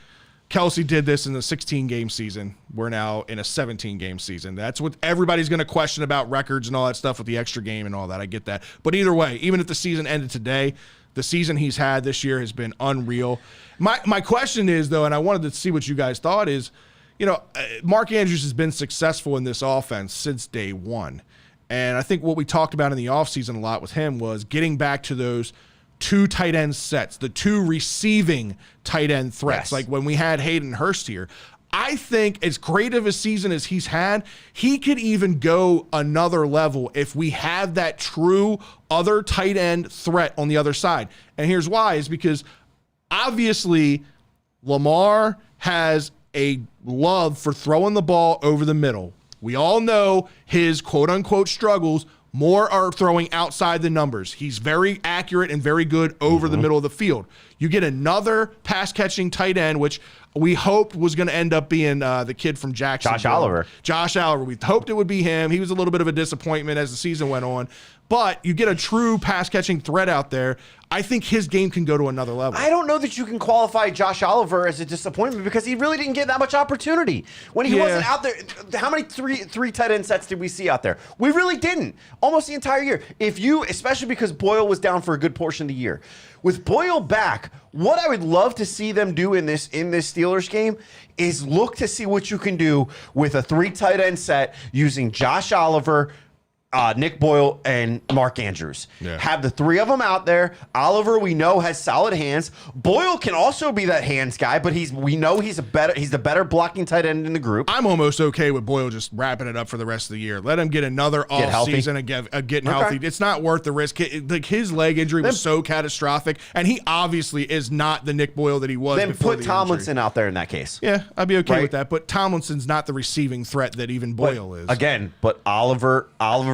[SPEAKER 1] Kelce did this in the 16-game season. We're now in a 17-game season. That's what everybody's going to question about records and all that stuff with the extra game and all that. I get that. But either way, even if the season ended today, the season he's had this year has been unreal. My question is, though, and I wanted to see what you guys thought, is, you know, Mark Andrews has been successful in this offense since day one. And I think what we talked about in the offseason a lot with him was getting back to those two tight end sets, the two receiving tight end threats, like when we had Hayden Hurst here. I think as great of a season as he's had, he could even go another level if we have that true other tight end threat on the other side. And here's why, is because obviously Lamar has a love for throwing the ball over the middle. We all know his quote-unquote struggles more are throwing outside the numbers. He's very accurate and very good over the middle of the field. You get another pass-catching tight end, which we hoped was going to end up being the kid from Jacksonville. Josh Oliver. We hoped it would be him. He was a little bit of a disappointment as the season went on. But you get a true pass-catching threat out there. I think his game can go to another level.
[SPEAKER 3] I don't know that you can qualify Josh Oliver as a disappointment because he really didn't get that much opportunity. When he wasn't out there, how many three tight end sets did we see out there? We really didn't. Almost the entire year. Especially because Boyle was down for a good portion of the year. With Boyle back, what I would love to see them do in this Steelers game is look to see what you can do with a 3 tight end set using Josh Oliver, Nick Boyle, and Mark Andrews. Have the 3 of them out there. Oliver, we know, has solid hands. Boyle can also be that hands guy, but we know he's the better blocking tight end in the group.
[SPEAKER 1] I'm almost okay with Boyle just wrapping it up for the rest of the year. Let him get another off season and getting healthy. It's not worth the risk. Like his leg injury was so catastrophic, and he obviously is not the Nick Boyle that he was.
[SPEAKER 3] Then put Tomlinson out there in that case.
[SPEAKER 1] Yeah, I'd be okay with that. But Tomlinson's not the receiving threat that even Boyle is.
[SPEAKER 3] Again, but Oliver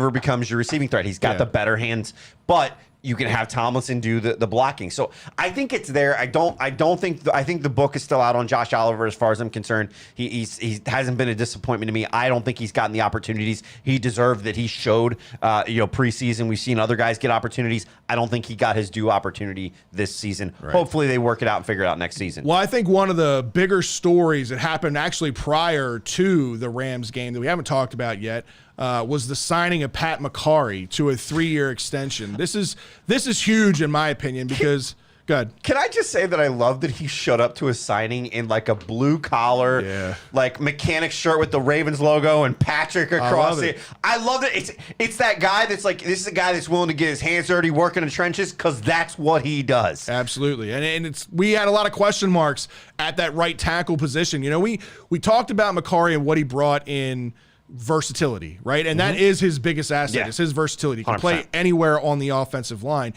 [SPEAKER 3] becomes your receiving threat. He's got the better hands, but you can have Tomlinson do the blocking. So I think it's there. I think the book is still out on Josh Oliver as far as I'm concerned. He hasn't been a disappointment to me. I don't think he's gotten the opportunities he deserved that he showed preseason. We've seen other guys get opportunities. I don't think he got his due opportunity this season. Hopefully they work it out and figure it out next season.
[SPEAKER 1] Well, I think one of the bigger stories that happened actually prior to the Rams game that we haven't talked about yet was the signing of Pat McCarry to a 3-year extension. This is huge in my opinion because good.
[SPEAKER 3] Can I just say that I love that he showed up to a signing in like a blue collar, like mechanic shirt with the Ravens logo and Patrick across it. I love it. It's that guy that's like, this is a guy that's willing to get his hands dirty, work in the trenches, because that's what he does.
[SPEAKER 1] Absolutely. And we had a lot of question marks at that right tackle position. You know, we talked about McCarry and what he brought in versatility, right? And that is his biggest asset. It's his versatility. He can 100%. Play anywhere on the offensive line.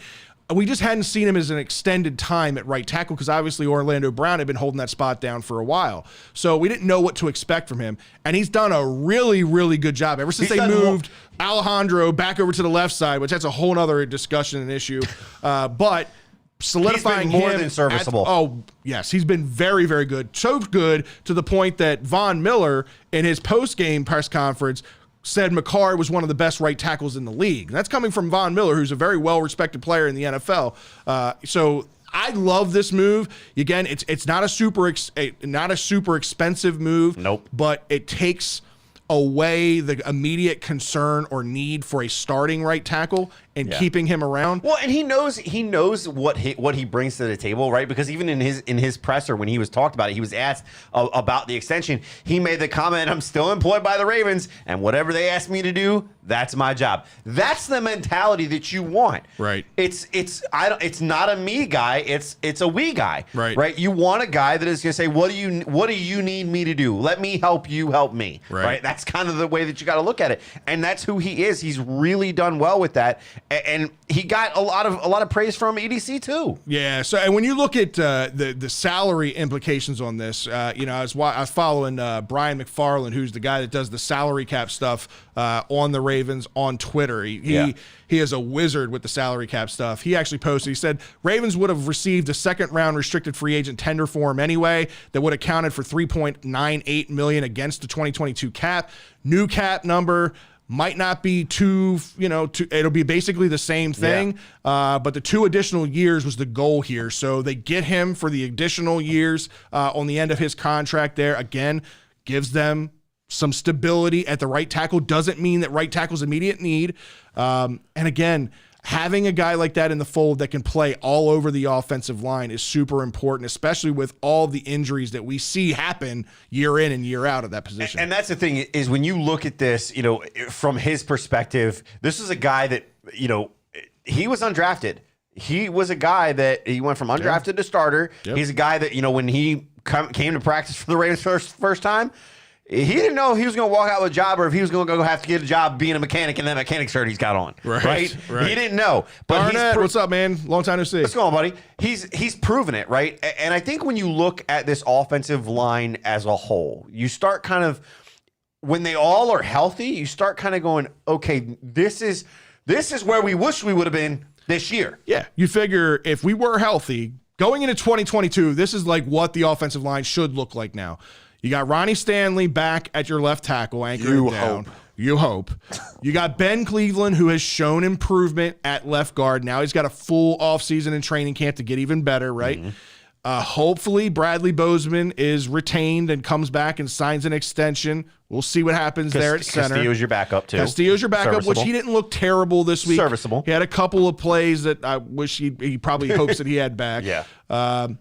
[SPEAKER 1] We just hadn't seen him as an extended time at right tackle because obviously Orlando Brown had been holding that spot down for a while. So we didn't know what to expect from him. And he's done a really, really good job ever since they moved Alejandro back over to the left side, which that's a whole other discussion and issue. But solidifying
[SPEAKER 3] he's been more
[SPEAKER 1] him
[SPEAKER 3] than serviceable.
[SPEAKER 1] Yes, he's been very, very good. So good to the point that Von Miller in his post-game press conference said McCarr was one of the best right tackles in the league. And that's coming from Von Miller, who's a very well-respected player in the NFL. So I love this move. Again, it's not a super expensive move.
[SPEAKER 3] Nope.
[SPEAKER 1] But it takes away the immediate concern or need for a starting right tackle and keeping him around.
[SPEAKER 3] Well, and he knows what he brings to the table, right? Because even in his presser when he was talked about it, he was asked about the extension. He made the comment, "I'm still employed by the Ravens, and whatever they ask me to do, that's my job." That's the mentality that you want.
[SPEAKER 1] Right.
[SPEAKER 3] It's not a me guy. It's a we guy.
[SPEAKER 1] Right.
[SPEAKER 3] Right. You want a guy that is going to say, "What do you need me to do? Let me help you help me." Right. That's kind of the way that you got to look at it, and that's who he is. He's really done well with that, and he got a lot of praise from EDC too.
[SPEAKER 1] Yeah. So, and when you look at the salary implications on this, I was following Brian McFarland, who's the guy that does the salary cap stuff on the Ravens on Twitter. He is a wizard with the salary cap stuff. He actually posted, he said, Ravens would have received a second-round restricted free agent tender for him anyway that would have counted for $3.98 million against the 2022 cap. New cap number might not be it'll be basically the same thing, but the 2 additional years was the goal here. So they get him for the additional years on the end of his contract there. Again, gives them some stability at the right tackle. Doesn't mean that right tackle's immediate need. And again, having a guy like that in the fold that can play all over the offensive line is super important, especially with all the injuries that we see happen year in and year out of that position.
[SPEAKER 3] And that's the thing is when you look at this, from his perspective, this is a guy that, he was undrafted. He was a guy that he went from undrafted to starter. Yep. He's a guy that, when he came to practice for the Ravens first time, he didn't know if he was going to walk out with a job or if he was going to go have to get a job being a mechanic in that mechanic shirt he's got on. Right. He didn't know. But
[SPEAKER 1] Barnett, what's up, man? Long time no see.
[SPEAKER 3] What's going on, buddy? He's proven it, right? And I think when you look at this offensive line as a whole, you start kind of, when they all are healthy, you start kind of going, okay, this is where we wish we would have been this year.
[SPEAKER 1] Yeah. You figure if we were healthy going into 2022, this is like what the offensive line should look like now. You got Ronnie Stanley back at your left tackle, anchoring down. You hope. You got Ben Cleveland, who has shown improvement at left guard. Now he's got a full offseason and training camp to get even better, right? Mm-hmm. Hopefully Bradley Bozeman is retained and comes back and signs an extension. We'll see what happens there at center.
[SPEAKER 3] Castillo's your backup, too.
[SPEAKER 1] Castillo's your backup, which he didn't look terrible this week.
[SPEAKER 3] Serviceable.
[SPEAKER 1] He had a couple of plays that I wish he probably hopes that he had back.
[SPEAKER 3] Yeah.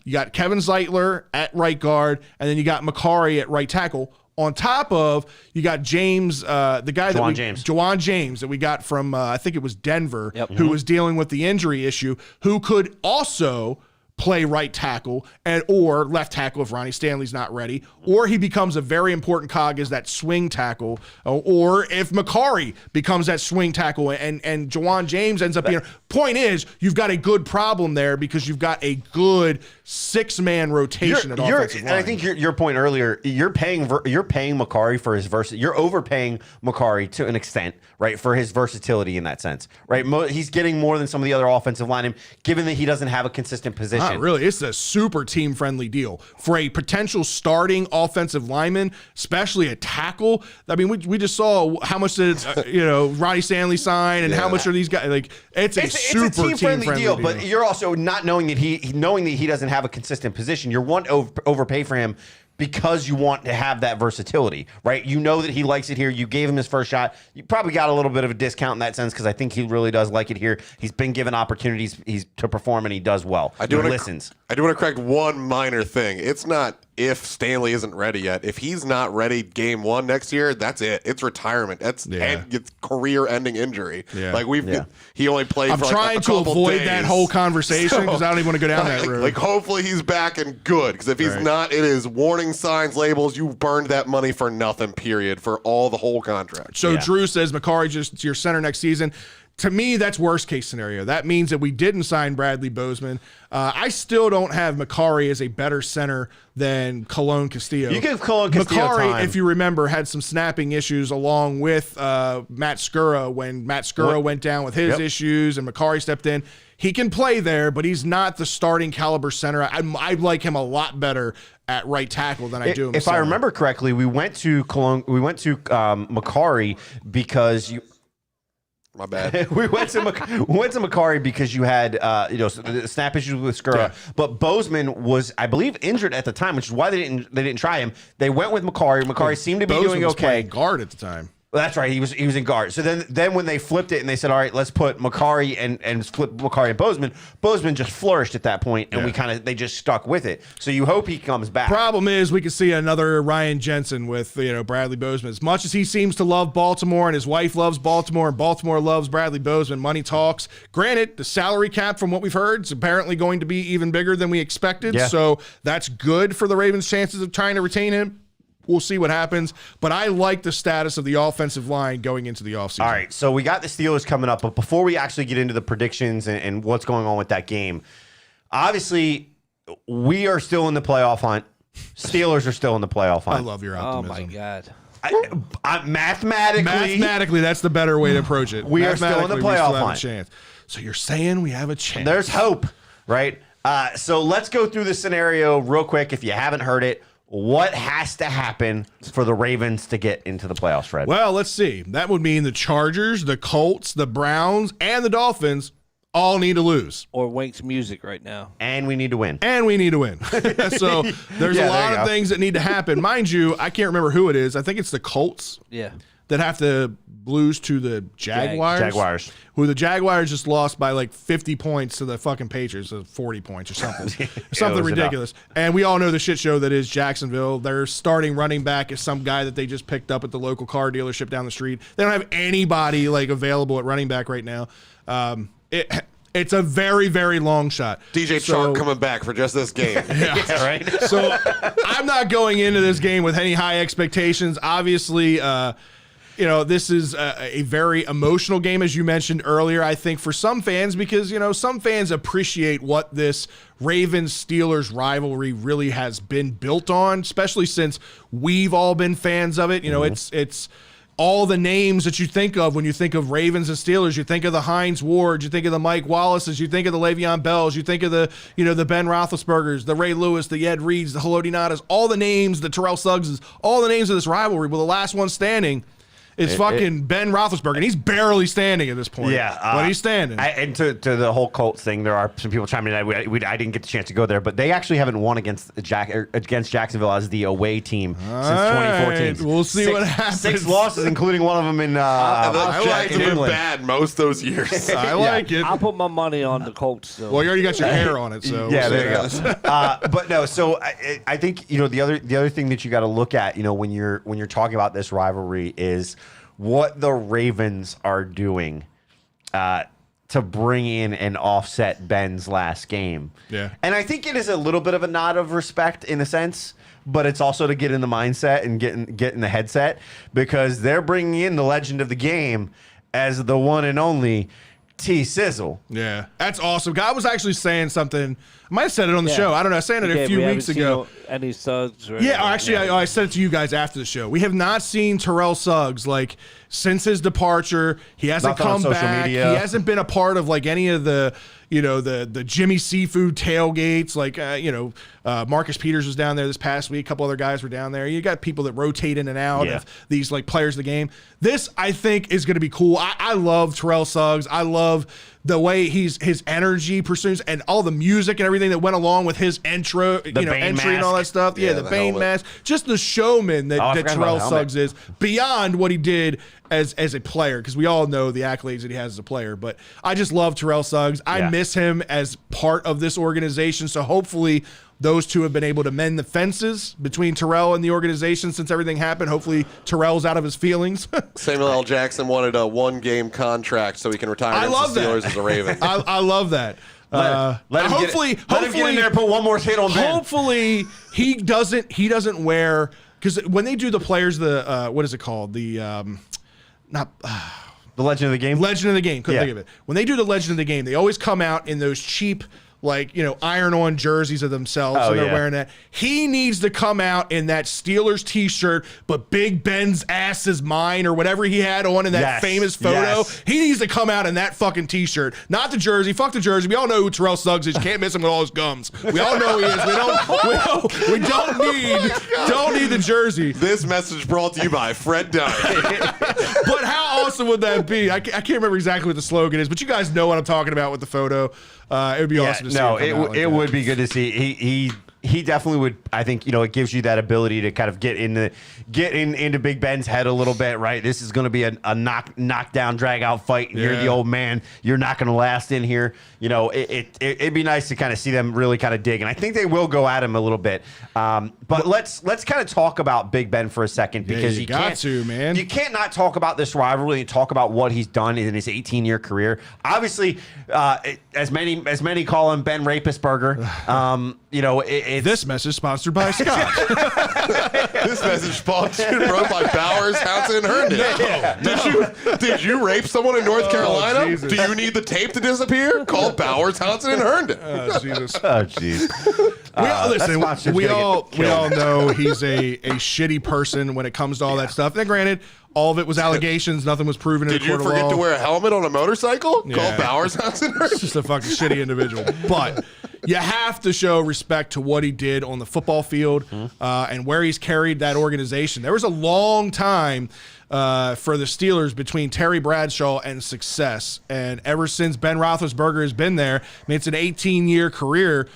[SPEAKER 1] You got Kevin Zeitler at right guard, and then you got Macari at right tackle. On top of, you got James, Juwan James that we got from, I think it was Denver, who was dealing with the injury issue, who could also play right tackle or left tackle if Ronnie Stanley's not ready, or he becomes a very important cog as that swing tackle, or if Macari becomes that swing tackle and Juwan James ends up being. Point is, you've got a good problem there because you've got a good 6-man rotation at offensive line.
[SPEAKER 3] And I think your point earlier, you're paying Macari for his versatility. You're overpaying Macari to an extent, right, for his versatility in that sense, right? He's getting more than some of the other offensive linemen, given that he doesn't have a consistent position.
[SPEAKER 1] Not really. It's a super team-friendly deal. For a potential starting offensive lineman, especially a tackle, I mean, we just saw how much did Ronnie Stanley sign and how much are these guys, like, it's a super team-friendly deal.
[SPEAKER 3] But you're also not knowing that he doesn't have a consistent position. You're one overpay for him because you want to have that versatility, right? You know that he likes it here. You gave him his first shot. You probably got a little bit of a discount in that sense because I think he really does like it here. He's been given opportunities to perform, and he does well.
[SPEAKER 4] I do want to correct one minor thing. It's not if Stanley isn't ready yet. If he's not ready game 1 next year, that's it. It's retirement. It's career-ending injury.
[SPEAKER 1] Yeah.
[SPEAKER 4] Like he only played. I'm
[SPEAKER 1] trying to avoid that whole conversation because I don't even want to go down that road.
[SPEAKER 4] Like hopefully he's back and good. Because if he's not, it is warning signs, labels. You burned that money for nothing. Period. For the whole contract.
[SPEAKER 1] So Drew says Macari just your center next season. To me, that's worst case scenario. That means that we didn't sign Bradley Bozeman. I still don't have Macari as a better center than Cologne Castillo.
[SPEAKER 3] You give Cologne Castillo
[SPEAKER 1] Macari,
[SPEAKER 3] time.
[SPEAKER 1] if you remember, had some snapping issues along with Matt Skura when Matt Skura went down with his issues and Macari stepped in. He can play there, but he's not the starting caliber center. I like him a lot better at right tackle than I do him.
[SPEAKER 3] If I remember correctly, we went to Macari because
[SPEAKER 4] My bad.
[SPEAKER 3] we went to Macari because you had snap issues with Skura,
[SPEAKER 1] Yeah.
[SPEAKER 3] but Bozeman was, I believe, injured at the time, which is why they didn't try him. They went with Macari. Macari seemed to be
[SPEAKER 1] Bozeman
[SPEAKER 3] doing
[SPEAKER 1] was
[SPEAKER 3] okay.
[SPEAKER 1] playing guard at the time.
[SPEAKER 3] Well, that's right. He was in guard. So then when they flipped it and they said, all right, let's put Macari and flip Macari and Bozeman just flourished at that point, and they just stuck with it. So you hope he comes back.
[SPEAKER 1] Problem is, we could see another Ryan Jensen with Bradley Bozeman. As much as he seems to love Baltimore and his wife loves Baltimore and Baltimore loves Bradley Bozeman, money talks. Granted, the salary cap, from what we've heard, is apparently going to be even bigger than we expected.
[SPEAKER 3] Yeah.
[SPEAKER 1] So that's good for the Ravens' chances of trying to retain him. We'll see what happens. But I like the status of the offensive line going into the offseason.
[SPEAKER 3] All right, so we got the Steelers coming up, but before we actually get into the predictions and what's going on with that game, obviously we are still in the playoff hunt. Steelers are still in the playoff hunt.
[SPEAKER 1] I love your
[SPEAKER 5] Oh
[SPEAKER 1] optimism.
[SPEAKER 5] my God.
[SPEAKER 3] Mathematically,
[SPEAKER 1] That's the better way to approach it.
[SPEAKER 3] We are still in the
[SPEAKER 1] Mathematically, we
[SPEAKER 3] playoff
[SPEAKER 1] still have a
[SPEAKER 3] hunt.
[SPEAKER 1] chance. So you're saying we have a chance.
[SPEAKER 3] there's hope, right? So let's go through the scenario real quick. If you haven't heard it, what has to happen for the Ravens to get into the playoffs, Fred?
[SPEAKER 1] Well, let's see. That would mean the Chargers, the Colts, the Browns, and the Dolphins all need to lose.
[SPEAKER 5] Or Wink's music right now.
[SPEAKER 3] And we need to win.
[SPEAKER 1] And we need to win. So there's
[SPEAKER 3] Yeah, there
[SPEAKER 1] a lot
[SPEAKER 3] you
[SPEAKER 1] of
[SPEAKER 3] go.
[SPEAKER 1] things that need to happen. Mind you, I can't remember who it is. I think it's the Colts
[SPEAKER 5] Yeah.
[SPEAKER 1] that have to lose to the Jaguars. Who the Jaguars just lost by like 50 points to the fucking Patriots, 40 points or something. Something
[SPEAKER 3] was
[SPEAKER 1] ridiculous. And we all know the shit show that is Jacksonville. Their starting running back is some guy that they just picked up at the local car dealership down the street. They don't have anybody like available at running back right now. It's a very, very long shot.
[SPEAKER 4] DJ Chark coming back for just this game.
[SPEAKER 3] Yeah, right?
[SPEAKER 1] So I'm not going into this game with any high expectations. Obviously, this is a very emotional game, as you mentioned earlier, I think, for some fans, because, some fans appreciate what this Ravens-Steelers rivalry really has been built on, especially since we've all been fans of it. It's all the names that you think of when you think of Ravens and Steelers. You think of the Hines Wards, you think of the Mike Wallaces, you think of the Le'Veon Bells, you think of the Ben Roethlisbergers, the Ray Lewis, the Ed Reeds, the Haloti Ngata's, all the names, the Terrell Suggses, all the names of this rivalry. Well, the last one standing is fucking Ben Roethlisberger, and he's barely standing at this point.
[SPEAKER 3] Yeah,
[SPEAKER 1] but he's standing.
[SPEAKER 3] And to the whole Colts thing, there are some people chiming in. I didn't get the chance to go there, but they actually haven't won against Jacksonville as the away team since 2014.
[SPEAKER 1] Right, we'll see what happens.
[SPEAKER 3] 6 losses, including one of them in.
[SPEAKER 4] The Jags have been
[SPEAKER 3] England.
[SPEAKER 4] bad most those years.
[SPEAKER 1] I like it.
[SPEAKER 5] I'll put my money on the Colts still.
[SPEAKER 1] Well, you already got your hair on it, so
[SPEAKER 3] Yeah,
[SPEAKER 1] we'll
[SPEAKER 3] there
[SPEAKER 1] see
[SPEAKER 3] you
[SPEAKER 1] what
[SPEAKER 3] go.
[SPEAKER 1] happens.
[SPEAKER 3] But no, so I think the other thing that you got to look at, when you're talking about this rivalry, is what the Ravens are doing to bring in and offset Ben's last game.
[SPEAKER 1] Yeah.
[SPEAKER 3] And I think it is a little bit of a nod of respect in a sense, but it's also to get in the mindset and get in the headset, because they're bringing in the legend of the game as the one and only T-Sizzle.
[SPEAKER 1] Yeah, that's awesome. I was actually saying something. I might have said it on the show. I don't know. I was saying it a few weeks ago.
[SPEAKER 5] Any Suggs? Or
[SPEAKER 1] Yeah, actually, I said it to you guys after the show. We have not seen Terrell Suggs since his departure. He hasn't
[SPEAKER 3] Nothing on
[SPEAKER 1] come
[SPEAKER 3] social
[SPEAKER 1] back.
[SPEAKER 3] media.
[SPEAKER 1] He hasn't been a part of any of the the Jimmy Seafood tailgates. Marcus Peters was down there this past week. A couple other guys were down there. You got people that rotate in and out of these players of the game. This, I think, is going to be cool. I love Terrell Suggs. I love the way his energy pursues and all the music and everything that went along with his intro,
[SPEAKER 3] Bane
[SPEAKER 1] entry and all that
[SPEAKER 3] mask.
[SPEAKER 1] stuff. Yeah, the Bane
[SPEAKER 4] helmet.
[SPEAKER 1] mask. Just the showman that
[SPEAKER 3] I forgot about
[SPEAKER 1] Terrell
[SPEAKER 3] the helmet.
[SPEAKER 1] Suggs is, beyond what he did as a player, because we all know the accolades that he has as a player. But I just love Terrell Suggs. I miss him as part of this organization. So hopefully those two have been able to mend the fences between Terrell and the organization since everything happened. Hopefully Terrell's out of his feelings.
[SPEAKER 4] Samuel L. Jackson wanted a 1-game contract so he can retire
[SPEAKER 1] I
[SPEAKER 4] against
[SPEAKER 1] love
[SPEAKER 4] the
[SPEAKER 1] that.
[SPEAKER 4] Steelers as a Raven.
[SPEAKER 1] I love that.
[SPEAKER 3] Let him
[SPEAKER 1] hopefully
[SPEAKER 3] let him get in there and put one more hit on Ben.
[SPEAKER 1] Hopefully he doesn't wear, because when they do the players, what is it called? The
[SPEAKER 3] The legend of the game.
[SPEAKER 1] Legend of the Game. Couldn't think of it. When they do the Legend of the Game, they always come out in those cheap, iron-on jerseys of themselves,
[SPEAKER 3] Oh,
[SPEAKER 1] and they're
[SPEAKER 3] yeah.
[SPEAKER 1] wearing that. He needs to come out in that Steelers T-shirt, but Big Ben's ass is mine, or whatever he had on in that
[SPEAKER 3] Yes,
[SPEAKER 1] famous photo.
[SPEAKER 3] yes.
[SPEAKER 1] He needs to come out in that fucking T-shirt, not the jersey. Fuck the jersey. We all know who Terrell Suggs is. You can't miss him with all his gums. We all know he is. We don't need the jersey.
[SPEAKER 4] This message brought to you by Fred Dunn.
[SPEAKER 1] But how awesome would that be? I can't remember exactly what the slogan is, but you guys know what I'm talking about with the photo. It would be awesome to see.
[SPEAKER 3] No,
[SPEAKER 1] it
[SPEAKER 3] would be good to see. He definitely would. I think it gives you that ability to kind of get into Big Ben's head a little bit, right? This is going to be a knockdown, drag out fight, and you're the old man. You're not going to last in here. It'd be nice to kind of see them really kind of dig, and I think they will go at him a little bit. But let's kind of talk about Big Ben for a second because
[SPEAKER 1] you can't
[SPEAKER 3] not talk about this rivalry and talk about what he's done in his 18-year career. Obviously, as many call him Ben Rapist Burger.
[SPEAKER 1] This message sponsored by Scott.
[SPEAKER 4] This message sponsored by Bowers, Townsend, and Herndon.
[SPEAKER 3] Yeah.
[SPEAKER 4] Did you rape someone in North Carolina?
[SPEAKER 1] Jesus.
[SPEAKER 4] Do you need the tape to disappear? Call Bowers, Townsend, and Herndon.
[SPEAKER 1] Oh, Jesus.
[SPEAKER 3] Oh, jeez.
[SPEAKER 1] We all know he's a shitty person when it comes to all that stuff. And granted, all of it was allegations. Nothing was proven in the
[SPEAKER 4] Did you
[SPEAKER 1] court of law.
[SPEAKER 4] forget to wear a helmet on a motorcycle?
[SPEAKER 1] Yeah.
[SPEAKER 4] Call Bowers, Townsend, and Herndon.
[SPEAKER 1] He's just a fucking shitty individual. But you have to show respect to what he did on the football field and where he's carried that organization. There was a long time for the Steelers between Terry Bradshaw and success. And ever since Ben Roethlisberger has been there, it's an 18-year career.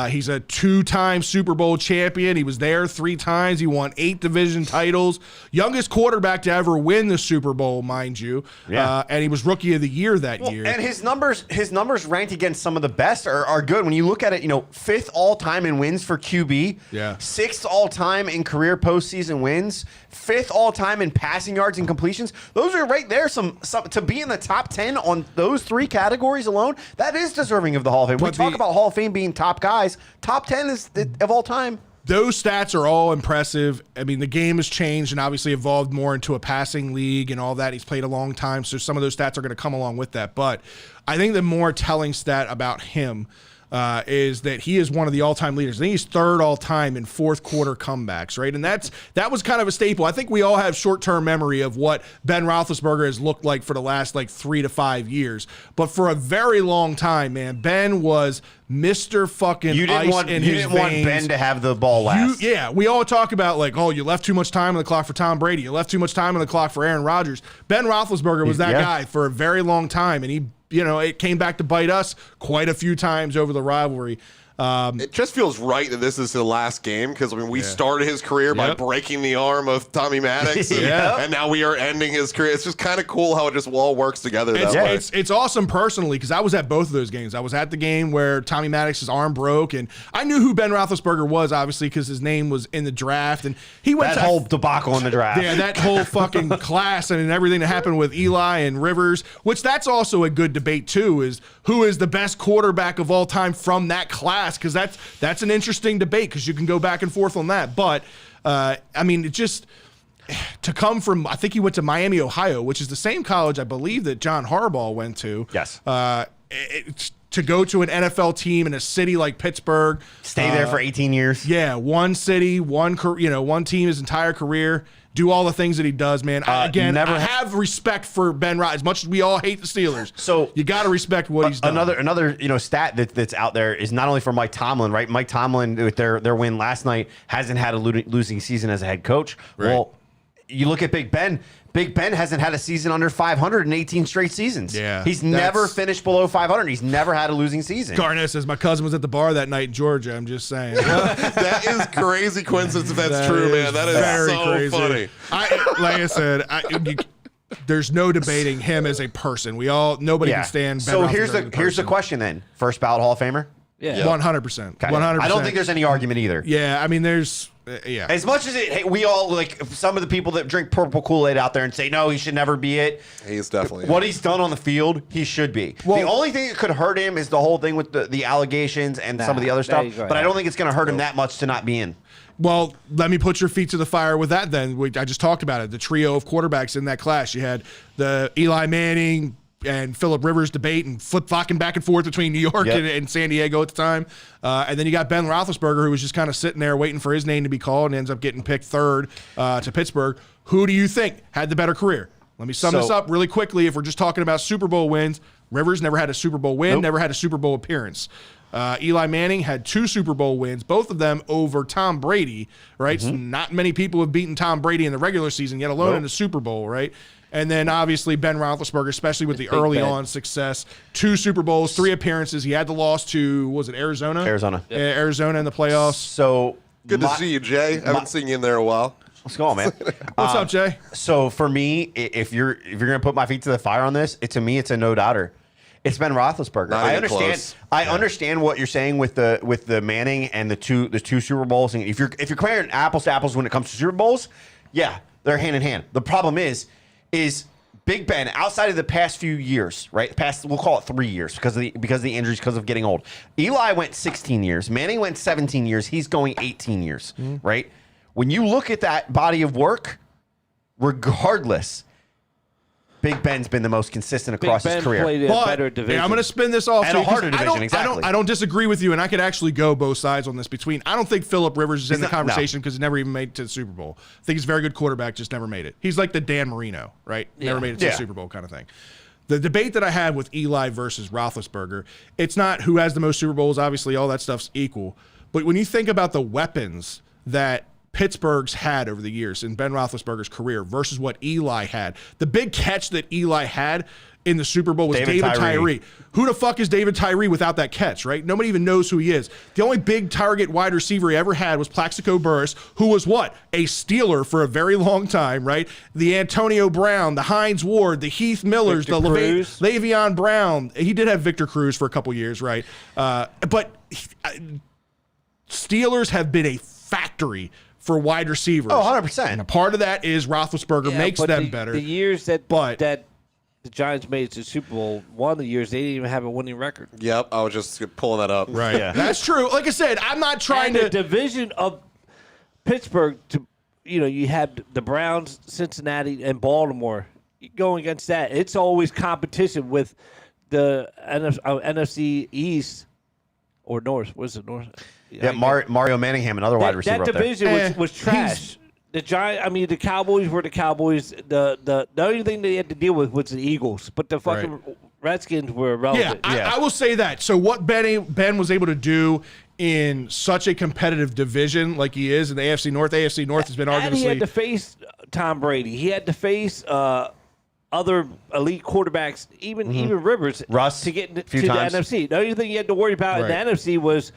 [SPEAKER 1] He's a 2-time Super Bowl champion. He was there 3 times. He won 8 division titles. Youngest quarterback to ever win the Super Bowl, mind you.
[SPEAKER 3] Yeah.
[SPEAKER 1] And he was Rookie of the Year that year.
[SPEAKER 3] And his numbers ranked against some of the best are good. When you look at it, 5th all-time in wins for QB.
[SPEAKER 1] Yeah.
[SPEAKER 3] 6th all-time in career postseason wins. 5th all-time in passing yards and completions. Those are right there. Some to be in the top 10 on those 3 categories alone, that is deserving of the Hall of Fame. We talk about Hall of Fame being top guys. Top 10 is of all time.
[SPEAKER 1] Those stats are all impressive. I mean, the game has changed and obviously evolved more into a passing league and all that. He's played a long time, so some of those stats are going to come along with that. But I think the more telling stat about him is that he is one of the all-time leaders. I think he's 3rd all-time in 4th quarter comebacks, right? And that was kind of a staple. I think we all have short-term memory of what Ben Roethlisberger has looked like for the last 3 to 5 years. But for a very long time, man, Ben was Mr. fucking
[SPEAKER 3] you didn't
[SPEAKER 1] ice
[SPEAKER 3] want,
[SPEAKER 1] in
[SPEAKER 3] you
[SPEAKER 1] his
[SPEAKER 3] didn't want
[SPEAKER 1] veins.
[SPEAKER 3] Ben to have the ball last.
[SPEAKER 1] We all talk about you left too much time on the clock for Tom Brady. You left too much time on the clock for Aaron Rodgers. Ben Roethlisberger was that guy for a very long time, and he it came back to bite us quite a few times over the rivalry.
[SPEAKER 4] It just feels right that this is the last game because we started his career by breaking the arm of Tommy Maddox, and now we are ending his career. It's just kind of cool how it just all works together.
[SPEAKER 1] It's awesome personally because I was at both of those games. I was at the game where Tommy Maddox's arm broke, and I knew who Ben Roethlisberger was obviously because his name was in the draft, and he went
[SPEAKER 3] that whole debacle in the draft.
[SPEAKER 1] Yeah, that whole fucking class and everything that happened with Eli and Rivers, which that's also a good debate too. Is who is the best quarterback of all time from that class? Because that's an interesting debate because you can go back and forth on that. But it just to come from, I think he went to Miami, Ohio, which is the same college I believe that John Harbaugh went to.
[SPEAKER 3] Yes.
[SPEAKER 1] To go to an NFL team in a city like Pittsburgh,
[SPEAKER 3] stay there for 18 years.
[SPEAKER 1] Yeah, one city, one team his entire career. Do all the things that he does, man. I have respect for Ben Roethlisberger. As much as we all hate the Steelers,
[SPEAKER 3] so
[SPEAKER 1] you got to respect what he's done.
[SPEAKER 3] Another stat that's out there is not only for Mike Tomlin, right? Mike Tomlin with their win last night hasn't had a losing season as a head coach. Right. Well, you look at Big Ben. Big Ben hasn't had a season under 500 in 18 straight seasons.
[SPEAKER 1] Yeah,
[SPEAKER 3] he's never finished below 500. He's never had a losing season.
[SPEAKER 1] Garnett says, my cousin was at the bar that night in Georgia. I'm just saying.
[SPEAKER 4] That is crazy coincidence if that's true, man. That is
[SPEAKER 1] very
[SPEAKER 4] so
[SPEAKER 1] crazy.
[SPEAKER 4] Funny.
[SPEAKER 1] Like I said, there's no debating him as a person. Nobody can stand Ben.
[SPEAKER 3] So here's the question then. First ballot Hall of Famer?
[SPEAKER 5] Yeah.
[SPEAKER 1] 100%. 100%.
[SPEAKER 3] I don't think there's any argument either.
[SPEAKER 1] Yeah, I mean, there's...
[SPEAKER 3] As much as we all some of the people that drink purple Kool-Aid out there and say no, he should never be it.
[SPEAKER 4] He's definitely
[SPEAKER 3] what he's done on the field. He should be. Well, the only thing that could hurt him is the whole thing with the allegations and some of the other stuff. But I don't think it's going to hurt him that much to not be in.
[SPEAKER 1] Well, let me put your feet to the fire with that. Then I just talked about it. The trio of quarterbacks in that class. You had the Eli Manning and Phillip Rivers debate and flip-flocking back and forth between New York and San Diego at the time. And then you got Ben Roethlisberger, who was just kind of sitting there waiting for his name to be called and ends up getting picked 3rd to Pittsburgh. Who do you think had the better career? Let me sum this up really quickly. If we're just talking about Super Bowl wins, Rivers never had a Super Bowl win, never had a Super Bowl appearance. Eli Manning had 2 Super Bowl wins, both of them over Tom Brady, right? So not many people have beaten Tom Brady in the regular season, yet alone in the Super Bowl, right? And then obviously Ben Roethlisberger, especially with the early on success, 2 Super Bowls, 3 appearances. He had the loss to, was it Arizona?
[SPEAKER 3] Arizona.
[SPEAKER 1] Arizona in the playoffs.
[SPEAKER 3] So
[SPEAKER 4] Good to see you, Jay. Haven't seen you in there a while.
[SPEAKER 3] What's going on, man?
[SPEAKER 1] What's up, Jay?
[SPEAKER 3] So for me, if you're gonna put my feet to the fire on this, it's a no doubter. It's Ben Roethlisberger.
[SPEAKER 4] Not
[SPEAKER 3] I
[SPEAKER 4] even
[SPEAKER 3] understand.
[SPEAKER 4] close.
[SPEAKER 3] I understand what you're saying with the Manning and the two Super Bowls. And if you're comparing apples to apples when it comes to Super Bowls, yeah, they're hand in hand. The problem is Big Ben, outside of the past few years, right? We'll call it 3 years because of the injuries, because of getting old. Eli went 16 years. Manning went 17 years. He's going 18 years, right? When you look at that body of work, regardless, Big Ben's been the most consistent across his career.
[SPEAKER 5] Played a better division.
[SPEAKER 1] I'm going to spin this off.
[SPEAKER 3] And
[SPEAKER 1] to
[SPEAKER 3] a
[SPEAKER 1] you 'cause
[SPEAKER 3] harder division, exactly.
[SPEAKER 1] I don't disagree with you, and I could actually go both sides on this. I don't think Phillip Rivers is in the
[SPEAKER 3] not-
[SPEAKER 1] conversation because he never even made it to the Super Bowl. I think he's a very good quarterback, just never made it. He's like the Dan Marino, right? Never made it to the Super Bowl kind of thing. The debate that I had with Eli versus Roethlisberger, it's not who has the most Super Bowls. Obviously, all that stuff's equal. But when you think about the weapons that Pittsburgh's had over the years in Ben Roethlisberger's career versus what Eli had, the big catch that Eli had in the Super Bowl was David Tyree. Who the fuck is David Tyree without that catch, right? Nobody even knows who he is. The only big target wide receiver he ever had was Plaxico Burress, who was what? A Steeler for a very long time, right? The Antonio Brown, the Hines Ward, the Heath Millers,
[SPEAKER 5] Victor
[SPEAKER 1] the
[SPEAKER 5] Cruz.
[SPEAKER 1] Le'Veon Brown. He did have Victor Cruz for a couple years, right? But Steelers have been a factory for wide receivers.
[SPEAKER 3] Oh, 100%.
[SPEAKER 1] And a part of that is Roethlisberger makes
[SPEAKER 5] but
[SPEAKER 1] them better.
[SPEAKER 5] The years that
[SPEAKER 1] But-
[SPEAKER 5] the Giants made it to the Super Bowl, one of the years they didn't even have a winning record.
[SPEAKER 4] Yep, I was just pulling that up.
[SPEAKER 1] Right.
[SPEAKER 3] Yeah.
[SPEAKER 1] That's true. Like I said, I'm not trying
[SPEAKER 5] And the
[SPEAKER 1] to.
[SPEAKER 5] division of Pittsburgh, you have the Browns, Cincinnati, and Baltimore going against that. It's always competition with the NFC East or North. What is it, North?
[SPEAKER 3] Yeah, Mario Manningham, another wide receiver
[SPEAKER 5] That
[SPEAKER 3] up there.
[SPEAKER 5] division was trash. The the Cowboys were the Cowboys. The only thing they had to deal with was the Eagles, but the fucking Redskins were irrelevant.
[SPEAKER 1] I will say that. So what Ben was able to do in such a competitive division like he is in the AFC North has been
[SPEAKER 5] And he had
[SPEAKER 1] arguably.
[SPEAKER 5] to face Tom Brady. He had to face other elite quarterbacks, even Rivers,
[SPEAKER 3] Russ,
[SPEAKER 5] to get
[SPEAKER 3] a few
[SPEAKER 5] to
[SPEAKER 3] times.
[SPEAKER 5] the NFC. The only thing you had to worry about
[SPEAKER 1] Right.
[SPEAKER 5] in the NFC was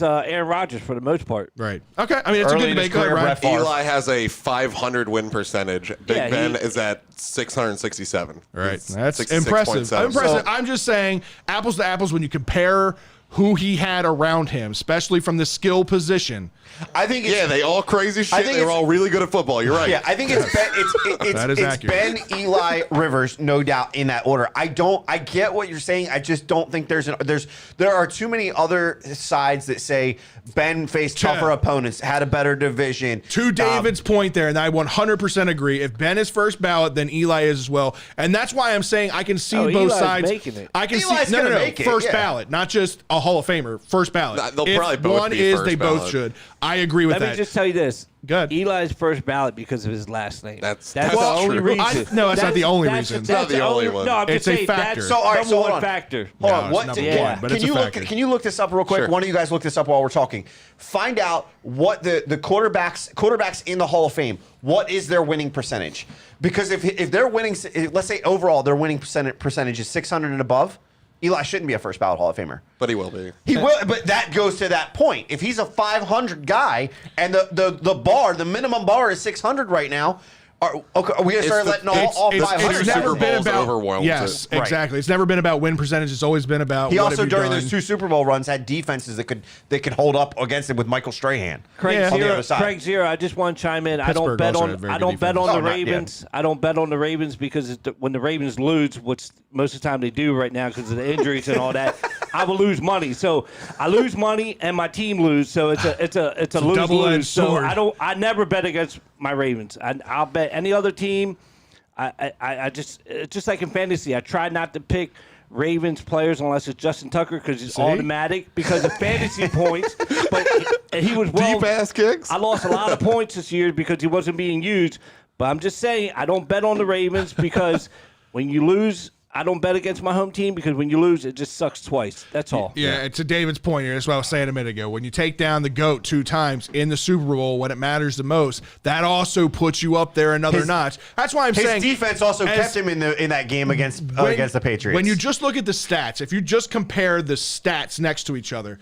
[SPEAKER 5] Aaron Rodgers for the most part.
[SPEAKER 1] Right. Okay. I mean, it's
[SPEAKER 3] Early
[SPEAKER 1] a
[SPEAKER 3] in
[SPEAKER 1] good
[SPEAKER 3] his
[SPEAKER 1] debate. Go ahead,
[SPEAKER 3] career,
[SPEAKER 1] Ryan.
[SPEAKER 3] Brett Favre.
[SPEAKER 4] Eli has a 500 win percentage. Big
[SPEAKER 5] Yeah,
[SPEAKER 4] Ben
[SPEAKER 5] he-
[SPEAKER 4] is at 667.
[SPEAKER 1] Right.
[SPEAKER 4] He's
[SPEAKER 1] That's
[SPEAKER 4] 66.7.
[SPEAKER 1] impressive. Impressive. I'm just saying, apples to apples, when you compare who he had around him, especially from the skill position.
[SPEAKER 3] I think it's,
[SPEAKER 4] Yeah, they all crazy shit.
[SPEAKER 3] think
[SPEAKER 4] They were
[SPEAKER 3] it's-
[SPEAKER 4] all really good at football. You're right.
[SPEAKER 3] Yeah, I think it's Ben.
[SPEAKER 1] That is
[SPEAKER 3] It's
[SPEAKER 1] accurate.
[SPEAKER 3] Ben, Eli, Rivers, no doubt in that order. I get what you're saying. I just don't think there are too many other sides that say Ben faced tougher opponents, had a better division.
[SPEAKER 1] To David's point there, and I 100% agree. If Ben is first ballot, then Eli is as well, and that's why I'm saying I can see both
[SPEAKER 5] Eli's
[SPEAKER 1] sides.
[SPEAKER 5] making it.
[SPEAKER 1] I can
[SPEAKER 3] Eli's
[SPEAKER 1] see no,
[SPEAKER 3] gonna
[SPEAKER 1] no,
[SPEAKER 3] make it,
[SPEAKER 1] first
[SPEAKER 3] yeah.
[SPEAKER 1] ballot, not just a Hall of Famer. First ballot.
[SPEAKER 4] Nah, they'll
[SPEAKER 1] If
[SPEAKER 4] probably both
[SPEAKER 1] one
[SPEAKER 4] be
[SPEAKER 1] is,
[SPEAKER 4] first
[SPEAKER 1] they both
[SPEAKER 4] ballot.
[SPEAKER 1] should. I agree with
[SPEAKER 5] Let
[SPEAKER 1] that.
[SPEAKER 5] me just tell you this.
[SPEAKER 1] Good.
[SPEAKER 5] Eli's first ballot because of his last name.
[SPEAKER 4] That's
[SPEAKER 5] the only
[SPEAKER 4] true.
[SPEAKER 5] reason.
[SPEAKER 1] No, that's not the only reason.
[SPEAKER 4] It's not the only one.
[SPEAKER 5] No, I'm
[SPEAKER 1] It's
[SPEAKER 5] just
[SPEAKER 1] a
[SPEAKER 5] saying
[SPEAKER 1] factor.
[SPEAKER 5] that's
[SPEAKER 3] So, all right,
[SPEAKER 5] number
[SPEAKER 3] so hold
[SPEAKER 5] one
[SPEAKER 3] on.
[SPEAKER 5] factor.
[SPEAKER 3] Hold
[SPEAKER 1] No,
[SPEAKER 3] on.
[SPEAKER 1] it's
[SPEAKER 3] What?
[SPEAKER 1] number
[SPEAKER 5] one,
[SPEAKER 1] but
[SPEAKER 3] can
[SPEAKER 1] it's a
[SPEAKER 3] you
[SPEAKER 1] factor.
[SPEAKER 3] Can you look this up real quick?
[SPEAKER 4] Sure.
[SPEAKER 3] One of you guys look this up while we're talking. Find out what the quarterbacks in the Hall of Fame. What is their winning percentage? Because if they're winning, let's say overall their winning percentage is 600 and above, Eli shouldn't be a first ballot Hall of Famer.
[SPEAKER 4] But he will be.
[SPEAKER 3] He will, but that goes to that point. If he's a 500 guy and the minimum bar is 600 right now, are we gonna start
[SPEAKER 4] the-
[SPEAKER 3] letting all
[SPEAKER 1] It's
[SPEAKER 3] 500
[SPEAKER 1] never
[SPEAKER 4] Super
[SPEAKER 1] been
[SPEAKER 4] Bowls
[SPEAKER 1] about
[SPEAKER 4] overwhelmed
[SPEAKER 1] yes,
[SPEAKER 4] it.
[SPEAKER 3] Right.
[SPEAKER 1] exactly. It's never been about win percentage. It's always been about
[SPEAKER 3] He
[SPEAKER 1] what
[SPEAKER 3] also
[SPEAKER 1] have you
[SPEAKER 3] during
[SPEAKER 1] done.
[SPEAKER 3] those 2 Super Bowl runs had defenses that could hold up against him with Michael Strahan.
[SPEAKER 5] Craig
[SPEAKER 1] Yeah.
[SPEAKER 3] On the
[SPEAKER 5] Zero,
[SPEAKER 3] other side.
[SPEAKER 5] Craig Zero. I just want to chime in.
[SPEAKER 1] Pittsburgh also had very
[SPEAKER 5] I
[SPEAKER 1] good
[SPEAKER 5] don't bet
[SPEAKER 1] defense.
[SPEAKER 5] on
[SPEAKER 3] Oh,
[SPEAKER 5] the
[SPEAKER 3] not yet.
[SPEAKER 5] Ravens. I don't bet on the Ravens because when the Ravens lose, which most of the time they do right now because of the injuries and all that, I will lose money. So I lose money and my team lose. So it's a lose
[SPEAKER 1] double-edged
[SPEAKER 5] lose. So
[SPEAKER 1] sword.
[SPEAKER 5] I never bet against my Ravens. I'll bet any other team. I just it's just like in fantasy. I try not to pick Ravens players unless it's Justin Tucker because it's automatic because of fantasy points. But he was
[SPEAKER 4] Deep ass kicks.
[SPEAKER 5] I lost a lot of points this year because he wasn't being used. But I'm just saying I don't bet on the Ravens because when you lose, I don't bet against my home team because when you lose, it just sucks twice. That's all.
[SPEAKER 1] Yeah, to David's point here, that's what I was saying a minute ago. When you take down the GOAT 2 times in the Super Bowl when it matters the most, that also puts you up there another notch. That's why I'm saying
[SPEAKER 3] his defense also kept him in that game against the Patriots.
[SPEAKER 1] When you just look at the stats, if you just compare the stats next to each other,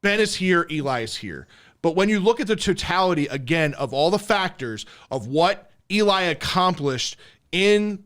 [SPEAKER 1] Ben is here, Eli is here. But when you look at the totality, again, of all the factors of what Eli accomplished in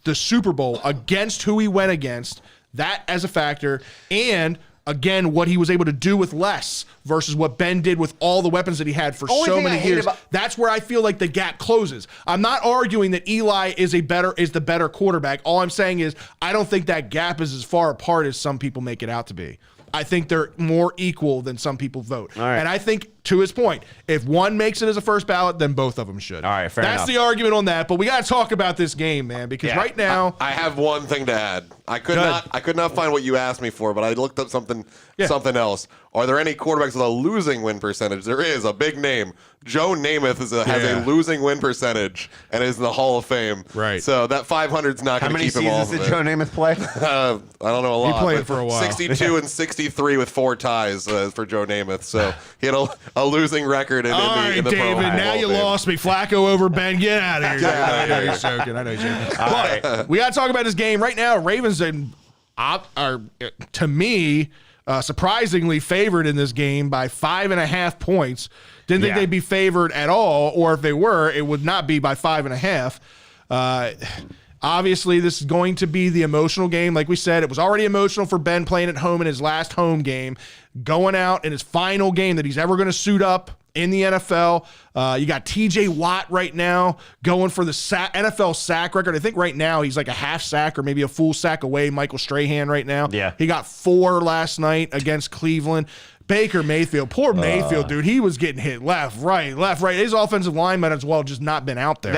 [SPEAKER 1] the Super Bowl against who he went against, that as a factor, and again, what he was able to do with less versus what Ben did with all the weapons that he had for so many years. That's where I feel like the gap closes. I'm not arguing that Eli is the better quarterback. All I'm saying is I don't think that gap is as far apart as some people make it out to be. I think they're more equal than some people vote.
[SPEAKER 3] Right.
[SPEAKER 1] And I think, to his point, if one makes it as a first ballot, then both of them should.
[SPEAKER 3] All right, fair enough.
[SPEAKER 1] That's the argument on that. But we got to talk about this game, man, because right now,
[SPEAKER 4] I have one thing to add. I could not find what you asked me for, but I looked up something else. Are there any quarterbacks with a losing win percentage? There is a big name. Joe Namath has a losing win percentage and is in the Hall of Fame.
[SPEAKER 1] Right.
[SPEAKER 4] So that 500 is not going to keep him off of it.
[SPEAKER 3] How many seasons did Joe Namath play?
[SPEAKER 4] I don't know a lot.
[SPEAKER 1] He played for a while.
[SPEAKER 4] 62 and 63 with 4 ties for Joe Namath. So he had a losing record in the
[SPEAKER 1] David,
[SPEAKER 4] Pro Bowl.
[SPEAKER 1] now you lost me. Flacco over Ben. Get out of here. I know he's joking. But we got to talk about this game right now. Ravens are, to me, surprisingly favored in this game by 5.5 points. Didn't think they'd be favored at all, or if they were, it would not be by 5.5. Obviously, this is going to be the emotional game. Like we said, it was already emotional for Ben playing at home in his last home game, going out in his final game that he's ever going to suit up in the NFL. You got TJ Watt right now going for the NFL sack record. I think right now he's like a half sack or maybe a full sack away. Michael Strahan right now.
[SPEAKER 3] Yeah.
[SPEAKER 1] He got 4 last night against Cleveland. Baker Mayfield, poor Mayfield, dude. He was getting hit left, right. His offensive lineman as well just not been out there.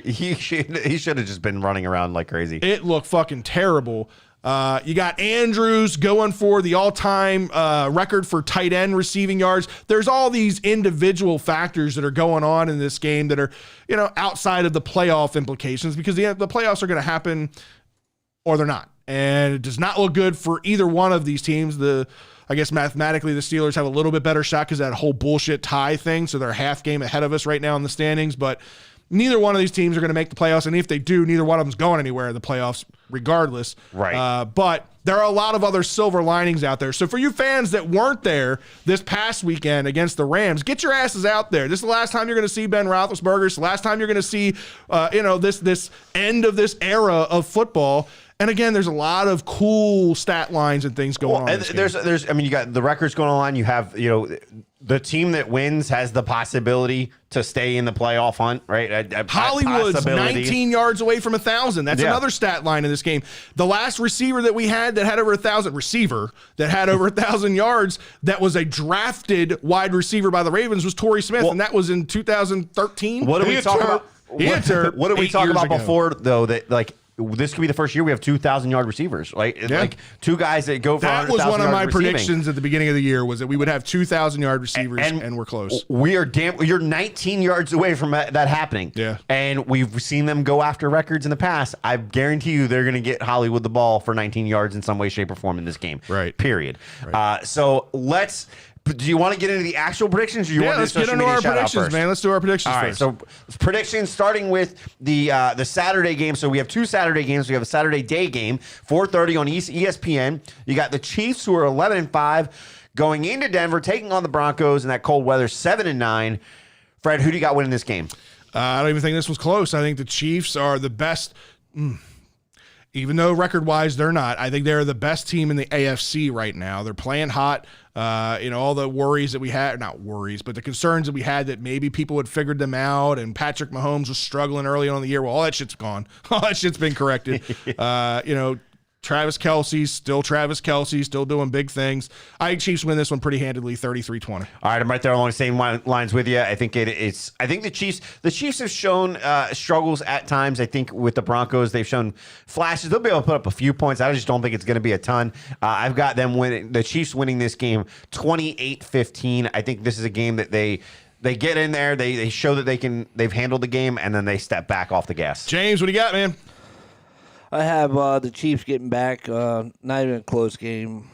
[SPEAKER 3] He should have just been running around like crazy.
[SPEAKER 1] It looked fucking terrible. You got Andrews going for the all-time record for tight end receiving yards. There's all these individual factors that are going on in this game that are, outside of the playoff implications because the playoffs are going to happen or they're not. And it does not look good for either one of these teams. I guess mathematically the Steelers have a little bit better shot because of that whole bullshit tie thing. So they're a half game ahead of us right now in the standings. But neither one of these teams are going to make the playoffs. And if they do, neither one of them's going anywhere in the playoffs regardless.
[SPEAKER 3] Right.
[SPEAKER 1] But there are a lot of other silver linings out there. So for you fans that weren't there this past weekend against the Rams, get your asses out there. This is the last time you're going to see Ben Roethlisberger. It's the last time you're going to see, this end of this era of football. And again, there's a lot of cool stat lines and things going on.
[SPEAKER 3] And you got the records going on. You have, the team that wins has the possibility to stay in the playoff hunt, right?
[SPEAKER 1] Hollywood's 19 yards away from 1,000. That's another stat line in this game. The last receiver that we had that had over 1,000 yards that was a drafted wide receiver by the Ravens was Torrey Smith, and that was in 2013.
[SPEAKER 3] What did we talk about? What did we talk about before, though, that this could be the first year we have 2,000-yard receivers, right?
[SPEAKER 1] Yeah.
[SPEAKER 3] Like 2 guys that go for 100,000 yards.
[SPEAKER 1] That was one of my
[SPEAKER 3] receiving.
[SPEAKER 1] predictions at the beginning of the year was that we would have 2,000-yard receivers, and we're close.
[SPEAKER 3] You're 19 yards away from that happening.
[SPEAKER 1] Yeah.
[SPEAKER 3] And we've seen them go after records in the past. I guarantee you they're going to get Hollywood the ball for 19 yards in some way, shape, or form in this game.
[SPEAKER 1] Right.
[SPEAKER 3] Period.
[SPEAKER 1] Right.
[SPEAKER 3] Do you want to get into the actual predictions? Or you want
[SPEAKER 1] let's get into our predictions, man. Let's do our predictions first.
[SPEAKER 3] All right, so predictions starting with the Saturday game. So we have 2 Saturday games. We have a Saturday day game, 4:30 on ESPN. You got the Chiefs, who are 11-5, going into Denver, taking on the Broncos in that cold weather, 7-9. Fred, who do you got winning this game?
[SPEAKER 1] I don't even think this was close. I think the Chiefs are the best. Even though record-wise they're not, I think they're the best team in the AFC right now. They're playing hot. All the worries that we had, not worries, but the concerns that we had that maybe people had figured them out and Patrick Mahomes was struggling early on in the year. Well, all that shit's gone. All that shit's been corrected. Travis Kelce, still doing big things. I think Chiefs win this one pretty handedly, 33-20.
[SPEAKER 3] All right, I'm right there along the same lines with you. I think the Chiefs have shown struggles at times. I think with the Broncos, they've shown flashes. They'll be able to put up a few points. I just don't think it's going to be a ton. I've got them winning. The Chiefs winning this game 28-15. I think this is a game that they get in there, they show that they've handled the game, and then they step back off the gas.
[SPEAKER 1] James, what do you got, man?
[SPEAKER 5] I have the Chiefs getting back. Not even a close game.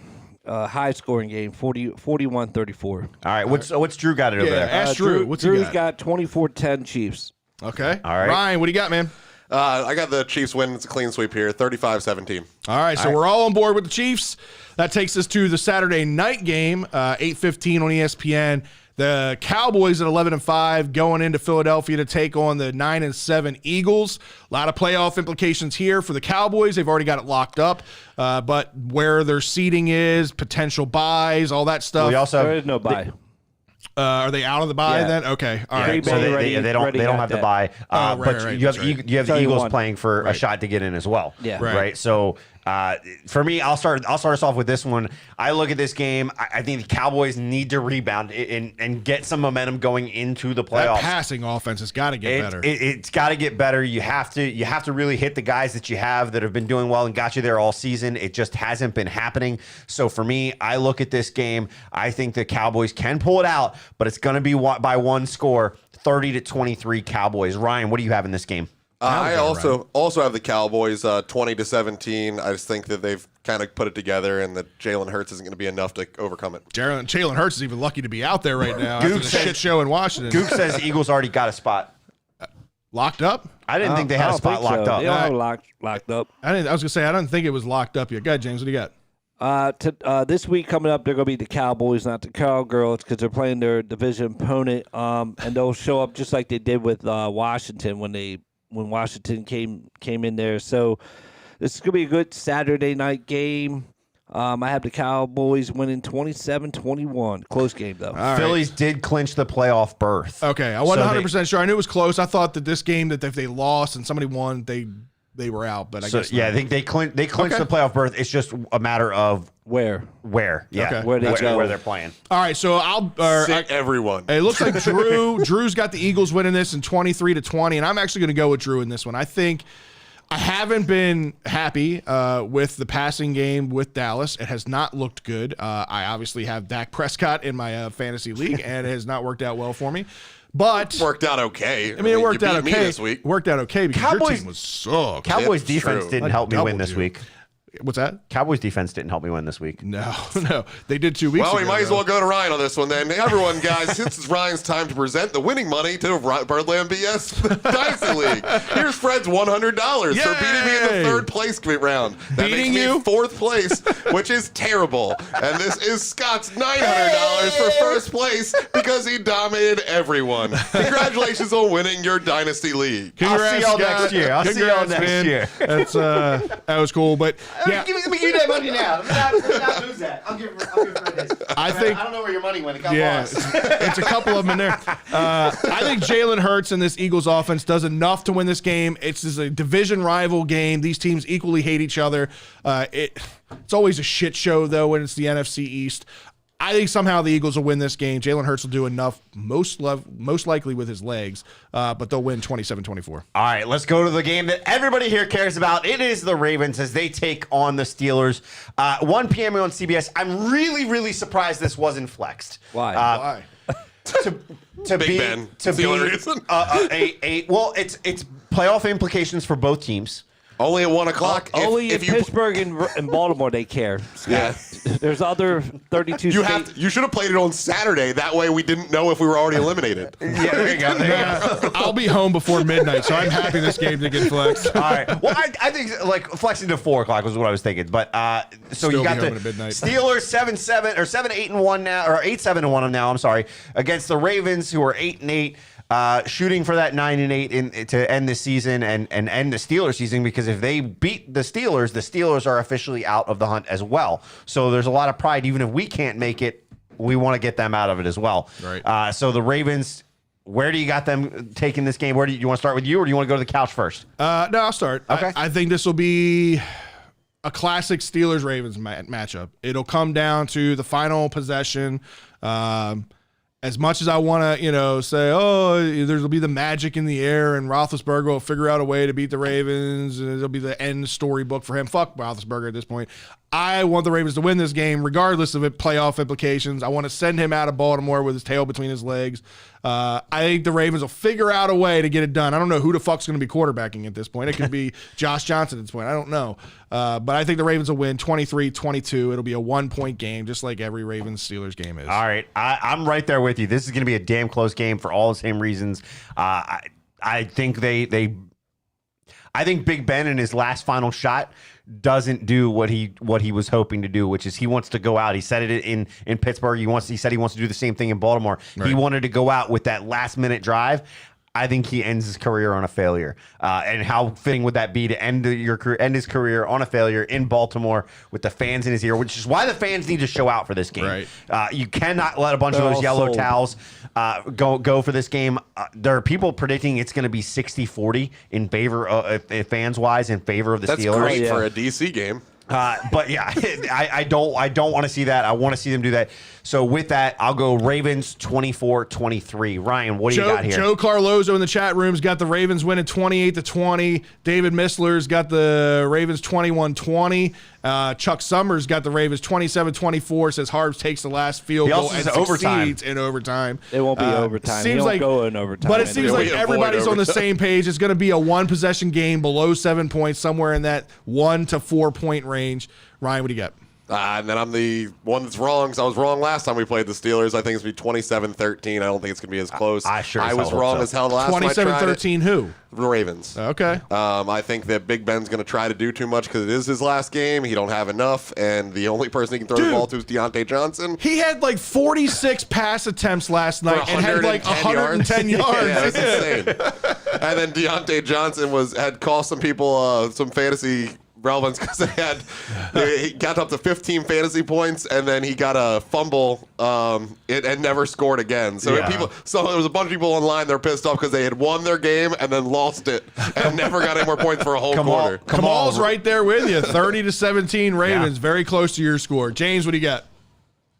[SPEAKER 5] High-scoring game, 41-34.
[SPEAKER 3] All right, what's Drew got it over there?
[SPEAKER 1] Ask Drew. What's he
[SPEAKER 5] Drew's got 24-10 Chiefs.
[SPEAKER 1] Okay.
[SPEAKER 3] All right.
[SPEAKER 1] Ryan, what do you got, man?
[SPEAKER 4] I got the Chiefs win. It's a clean sweep here, 35-17.
[SPEAKER 1] All right, so we're all on board with the Chiefs. That takes us to the Saturday night game, 8:15 on ESPN. The Cowboys at 11-5 going into Philadelphia to take on the 9-7 Eagles. A lot of playoff implications here for the Cowboys. They've already got it locked up, but where their seating is, potential buys, all that stuff.
[SPEAKER 3] We also
[SPEAKER 5] There is no bye.
[SPEAKER 1] Are they out of the bye
[SPEAKER 5] Yeah.
[SPEAKER 1] then? Okay, all
[SPEAKER 3] Yeah,
[SPEAKER 1] right.
[SPEAKER 3] so
[SPEAKER 5] Ready-
[SPEAKER 3] they don't
[SPEAKER 5] ready
[SPEAKER 3] have
[SPEAKER 5] got
[SPEAKER 3] to
[SPEAKER 5] that.
[SPEAKER 3] buy,
[SPEAKER 1] Oh,
[SPEAKER 3] but
[SPEAKER 1] right,
[SPEAKER 3] you have
[SPEAKER 1] that's right.
[SPEAKER 3] you have the
[SPEAKER 5] So you
[SPEAKER 3] Eagles
[SPEAKER 5] won.
[SPEAKER 3] playing for a shot to get in as well.
[SPEAKER 5] Yeah.
[SPEAKER 3] right. So for me, I'll start us off with this one. I look at this game. I think the Cowboys need to rebound and get some momentum going into the
[SPEAKER 1] That
[SPEAKER 3] playoffs.
[SPEAKER 1] passing offense has got to get better.
[SPEAKER 3] It's got to get better. You have to really hit the guys that you have that have been doing well and got you there all season. It just hasn't been happening. So for me, I look at this game. I think the Cowboys can pull it out, but it's going to be by one score, 30-23 Cowboys. Ryan, what do you have in this game?
[SPEAKER 4] I also have the Cowboys 20-17. I just think that they've kind of put it together, and that Jalen Hurts isn't going to be enough to overcome it.
[SPEAKER 1] Jalen Hurts is even lucky to be out there right now after the
[SPEAKER 3] Gook says-
[SPEAKER 1] shit show in Washington.
[SPEAKER 3] Gook says Eagles already got a spot.
[SPEAKER 1] Locked up?
[SPEAKER 3] I didn't think they had a
[SPEAKER 5] don't
[SPEAKER 3] spot
[SPEAKER 5] think so.
[SPEAKER 3] locked up.
[SPEAKER 5] They don't have locked up.
[SPEAKER 1] I was going to say, I don't think it was locked up yet. Go ahead, James. What do you got?
[SPEAKER 5] This week coming up, they're going to be the Cowboys, not the Cowgirls, because they're playing their division opponent, and they'll show up just like they did with Washington when Washington came in there. So this is going to be a good Saturday night game. I have the Cowboys winning 27-21. Close game, though.
[SPEAKER 1] All right.
[SPEAKER 3] Phillies did clinch the playoff berth.
[SPEAKER 1] Okay, I wasn't
[SPEAKER 3] So
[SPEAKER 1] 100% sure. I knew it was close. I thought that this game, that if they lost and somebody won, they were out. But I guess
[SPEAKER 3] Yeah,
[SPEAKER 1] not.
[SPEAKER 3] I think they clinched
[SPEAKER 1] Okay.
[SPEAKER 3] the playoff berth. It's just a matter of
[SPEAKER 5] Where?
[SPEAKER 3] yeah,
[SPEAKER 1] Okay.
[SPEAKER 5] Where they go.
[SPEAKER 3] where they're playing.
[SPEAKER 1] All right, so
[SPEAKER 4] Sit everyone.
[SPEAKER 1] it looks like Drew's got the Eagles winning this in 23-20, and I'm actually going to go with Drew in this one. I think I haven't been happy with the passing game with Dallas. It has not looked good. I obviously have Dak Prescott in my fantasy league, and it has not worked out well for me. But
[SPEAKER 4] Worked out okay.
[SPEAKER 1] I mean, it worked
[SPEAKER 4] you
[SPEAKER 1] out
[SPEAKER 4] beat me
[SPEAKER 1] okay.
[SPEAKER 4] this week.
[SPEAKER 1] Worked out okay because your
[SPEAKER 3] Cowboys-
[SPEAKER 1] team was sucked.
[SPEAKER 3] Cowboys
[SPEAKER 4] It's
[SPEAKER 3] defense
[SPEAKER 4] true.
[SPEAKER 3] didn't
[SPEAKER 1] I
[SPEAKER 3] help me win
[SPEAKER 1] doubled
[SPEAKER 3] this
[SPEAKER 1] you.
[SPEAKER 3] week.
[SPEAKER 1] What's that?
[SPEAKER 3] Cowboys defense didn't help me win this week.
[SPEAKER 1] No, they did 2 weeks
[SPEAKER 4] Well,
[SPEAKER 1] ago.
[SPEAKER 4] we might as
[SPEAKER 1] though.
[SPEAKER 4] well go to Ryan on this one then. Everyone, guys, since it's Ryan's time to present the winning money to Birdland BS Dynasty League. Here's Fred's $100 for beating me in the
[SPEAKER 1] Yay!
[SPEAKER 4] third place round. That
[SPEAKER 1] Beating
[SPEAKER 4] makes me
[SPEAKER 1] you?
[SPEAKER 4] fourth place, which is terrible. And this is Scott's $900 for first place because he dominated everyone. Congratulations on winning your Dynasty League.
[SPEAKER 1] Congrats,
[SPEAKER 3] I'll see y'all
[SPEAKER 1] Scott.
[SPEAKER 3] next year. I'll see y'all
[SPEAKER 1] Congrats,
[SPEAKER 3] next
[SPEAKER 1] man.
[SPEAKER 3] year.
[SPEAKER 1] That's that was cool, but yeah,
[SPEAKER 3] Give me that money now. Let me not lose that. I'll give Fred this.
[SPEAKER 1] I think-
[SPEAKER 3] I don't know where your money went. It got
[SPEAKER 1] yeah,
[SPEAKER 3] lost.
[SPEAKER 1] it's a couple of them in there. I think Jalen Hurts and this Eagles offense does enough to win this game. It's just a division rival game. These teams equally hate each other. It's always a shit show though when it's the NFC East. I think somehow the Eagles will win this game. Jalen Hurts will do enough, most likely with his legs, but they'll win 27-24.
[SPEAKER 3] All right, let's go to the game that everybody here cares about. It is the Ravens as they take on the Steelers. 1 p.m. on CBS. I'm really, really surprised this wasn't flexed.
[SPEAKER 5] Why?
[SPEAKER 1] Why?
[SPEAKER 3] To
[SPEAKER 4] Big
[SPEAKER 3] be
[SPEAKER 4] Ben.
[SPEAKER 3] to
[SPEAKER 4] That's the
[SPEAKER 3] be
[SPEAKER 4] only reason.
[SPEAKER 3] well, it's playoff implications for both teams.
[SPEAKER 4] Only at 1 o'clock.
[SPEAKER 5] Only in Pittsburgh and Baltimore they care.
[SPEAKER 4] Yeah.
[SPEAKER 5] There's other 32 states.
[SPEAKER 4] You should have played it on Saturday. That way we didn't know if we were already eliminated.
[SPEAKER 3] Yeah, there you go.
[SPEAKER 1] I'll be home before midnight, so I'm happy this game to get flexed.
[SPEAKER 3] All right. Well, I think like flexing to 4 o'clock was what I was thinking. But so
[SPEAKER 1] Still
[SPEAKER 3] you got
[SPEAKER 1] be
[SPEAKER 3] the
[SPEAKER 1] home at midnight.
[SPEAKER 3] Steelers 7-7 or 7-8-1 now, or 8-7-1 now. I'm sorry, against the Ravens who are 8-8. Shooting for that 9-8 to end the season and end the Steelers season, because if they beat the Steelers are officially out of the hunt as well. So there's a lot of pride. Even if we can't make it, we want to get them out of it as well.
[SPEAKER 1] Right.
[SPEAKER 3] So the Ravens, where do you got them taking this game? Where do you want to start with you, or do you want to go to the couch first?
[SPEAKER 1] No, I'll start.
[SPEAKER 3] Okay.
[SPEAKER 1] I think this will be a classic Steelers-Ravens matchup. It'll come down to the final possession. As much as I want to, say, there'll be the magic in the air and Roethlisberger will figure out a way to beat the Ravens and it'll be the end storybook for him. Fuck Roethlisberger at this point. I want the Ravens to win this game regardless of playoff implications. I want to send him out of Baltimore with his tail between his legs. I think the Ravens will figure out a way to get it done. I don't know who the fuck's going to be quarterbacking at this point. It could be Josh Johnson at this point. I don't know. But I think the Ravens will win 23-22. It'll be a 1-point game, just like every Ravens-Steelers game is.
[SPEAKER 3] All right. I'm right there with you. This is going to be a damn close game for all the same reasons. I think I think Big Ben in his last final shot doesn't do what he was hoping to do, which is he wants to go out. He said it in Pittsburgh. He said he wants to do the same thing in Baltimore. Right. He wanted to go out with that last minute drive. I think he ends his career on a failure. And how fitting would that be to end his career on a failure in Baltimore with the fans in his ear, which is why the fans need to show out for this game.
[SPEAKER 1] Right.
[SPEAKER 3] You cannot let a bunch of those yellow towels go for this game. There are people predicting it's going to be 60-40 in favor, fans-wise, in favor of the Steelers.
[SPEAKER 4] That's great for a DC game.
[SPEAKER 3] But yeah, I don't want to see that. I want to see them do that. So with that, I'll go Ravens 24-23. Ryan, what do you got here?
[SPEAKER 1] Joe Carlozo in the chat room's got the Ravens winning 28-20. David Missler's got the Ravens 21-20. Chuck Summers got the Ravens 27-24. Says Harbs takes the last field goal and succeeds in overtime.
[SPEAKER 5] It won't be overtime.
[SPEAKER 1] Seems like
[SPEAKER 5] go in overtime.
[SPEAKER 1] But it seems like everybody's on the same page. It's going to be a 1-possession game below 7 points, somewhere in that 1 to 4 point range. Ryan, what do you got?
[SPEAKER 4] And then I'm the one that's wrong, because I was wrong last time we played the Steelers. I think it's going to be 27-13. I don't think it's going to be as close.
[SPEAKER 3] I
[SPEAKER 4] was wrong as hell the last time I tried
[SPEAKER 1] 27-13 who?
[SPEAKER 4] The Ravens.
[SPEAKER 1] Okay.
[SPEAKER 4] I think that Big Ben's going to try to do too much because it is his last game. He don't have enough, and the only person he can throw the ball to is Deontay Johnson.
[SPEAKER 1] He had like 46 pass attempts last night and had like 110 yards.
[SPEAKER 4] Yeah, that's insane. And then Deontay Johnson had cost some people some fantasy relevance because he got up to 15 fantasy points, and then he got a fumble and never scored again. So there was a bunch of people online that were pissed off because they had won their game and then lost it and never got any more points for a whole quarter.
[SPEAKER 1] Kamal's right there with you. 30-17 Ravens, very close to your score. James, what do you got?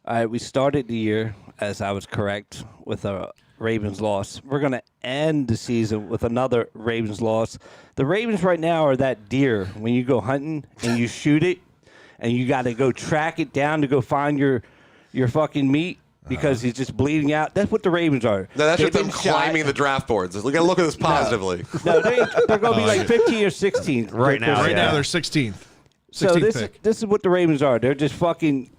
[SPEAKER 5] All right, we started the year, as I was correct, with a Ravens loss. We're going to end the season with another Ravens loss. The Ravens right now are that deer when you go hunting and you shoot it and you got to go track it down to go find your fucking meat because he's just bleeding out. That's what the Ravens are.
[SPEAKER 4] No, that's just them climbing the draft boards. We got to look at this positively.
[SPEAKER 5] No, they're going to be like 15 or 16
[SPEAKER 1] right now. Right now they're 16th.
[SPEAKER 5] So this is what the Ravens are. They're just fucking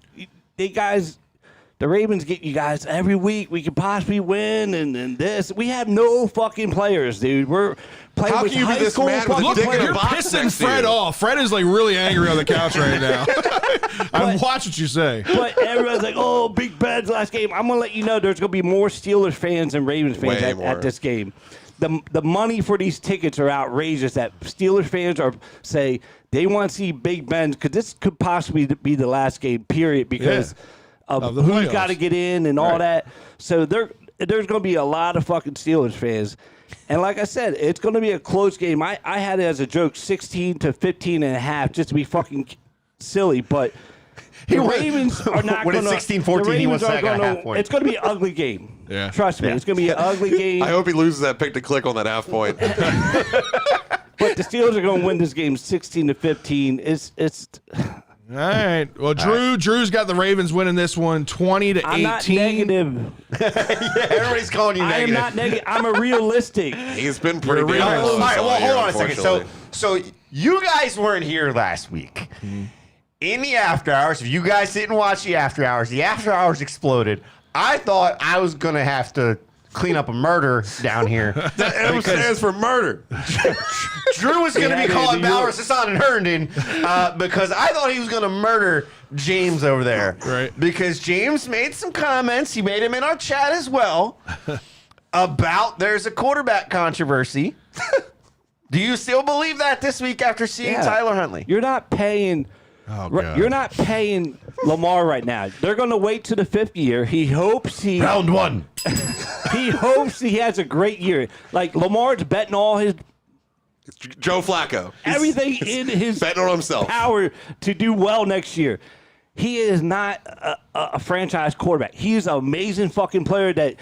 [SPEAKER 5] the Ravens get you guys every week. We could possibly win, and this. We have no fucking players, dude. We're playing with high school fucking players.
[SPEAKER 1] You're pissing Fred off. Fred is like really angry on the couch right now. I watch what you say.
[SPEAKER 5] But everyone's like, "Oh, Big Ben's last game." I'm gonna let you know there's gonna be more Steelers fans than Ravens fans at this game. The money for these tickets are outrageous. That Steelers fans say they want to see Big Ben because this could possibly be the last game. Period. Because. Of who's got to get in and all that. So there's going to be a lot of fucking Steelers fans. And like I said, it's going to be a close game. I had it as a joke, 16-15.5, just to be fucking silly. But the Ravens are not going to.
[SPEAKER 3] When it's 16-14, he wants to second half point.
[SPEAKER 5] It's going to be an ugly game.
[SPEAKER 1] Yeah.
[SPEAKER 5] Trust me, it's going to be an ugly game.
[SPEAKER 4] I hope he loses that pick to click on that half point.
[SPEAKER 5] But the Steelers are going to win this game 16-15. It's.
[SPEAKER 1] All right. Well, Drew's got the Ravens winning this one 20-18.
[SPEAKER 5] I'm not negative.
[SPEAKER 3] Yeah, everybody's calling you negative.
[SPEAKER 5] I am not negative. I'm a realistic.
[SPEAKER 4] He's been pretty big.
[SPEAKER 3] All right, well, hold on a second. So you guys weren't here last week. Mm-hmm. In the after hours, if you guys didn't watch the after hours exploded. I thought I was going to have to clean up a murder down here.
[SPEAKER 4] That M stands for murder.
[SPEAKER 3] Drew was going to be calling Bowers, Hassan, and Herndon because I thought he was going to murder James over there.
[SPEAKER 1] Right.
[SPEAKER 3] Because James made some comments. He made them in our chat as well about there's a quarterback controversy. Do you still believe that this week after seeing Tyler Huntley?
[SPEAKER 5] You're not paying...
[SPEAKER 1] Oh, God.
[SPEAKER 5] You're not paying Lamar right now. They're going to wait to the 5th year. He hopes he...
[SPEAKER 3] Round one.
[SPEAKER 5] He hopes he has a great year. Like, Lamar's betting all his...
[SPEAKER 4] Joe Flacco.
[SPEAKER 5] Everything in his
[SPEAKER 4] betting on himself.
[SPEAKER 5] Power to do well next year. He is not a franchise quarterback. He's an amazing fucking player that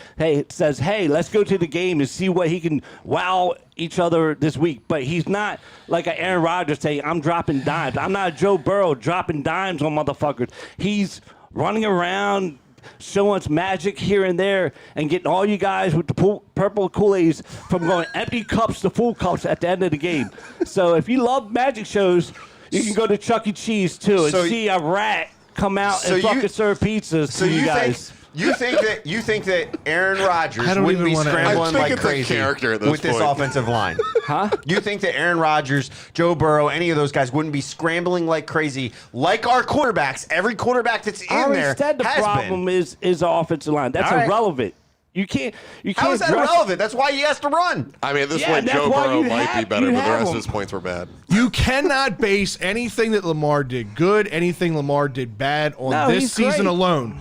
[SPEAKER 5] says, hey, let's go to the game and see what he can wow each other this week. But he's not like an Aaron Rodgers saying, I'm dropping dimes. I'm not a Joe Burrow dropping dimes on motherfuckers. He's running around, showing us magic here and there and getting all you guys with the purple Kool-Aids from going empty cups to full cups at the end of the game. So if you love magic shows, you can go to Chuck E. Cheese too and see a rat come out and fucking serve pizzas to you guys.
[SPEAKER 3] You think that Aaron Rodgers wouldn't be scrambling like crazy with this offensive line?
[SPEAKER 5] Huh?
[SPEAKER 3] You think that Aaron Rodgers, Joe Burrow, any of those guys wouldn't be scrambling like crazy like our quarterbacks? Every quarterback that's in there
[SPEAKER 5] said the problem is the offensive line. That's irrelevant. You can't.
[SPEAKER 3] How is that irrelevant? That's why he has to run.
[SPEAKER 4] I mean, at this point, Joe Burrow might be better, but the rest of his points were bad.
[SPEAKER 1] You cannot base anything that Lamar did good, anything Lamar did bad on this season alone.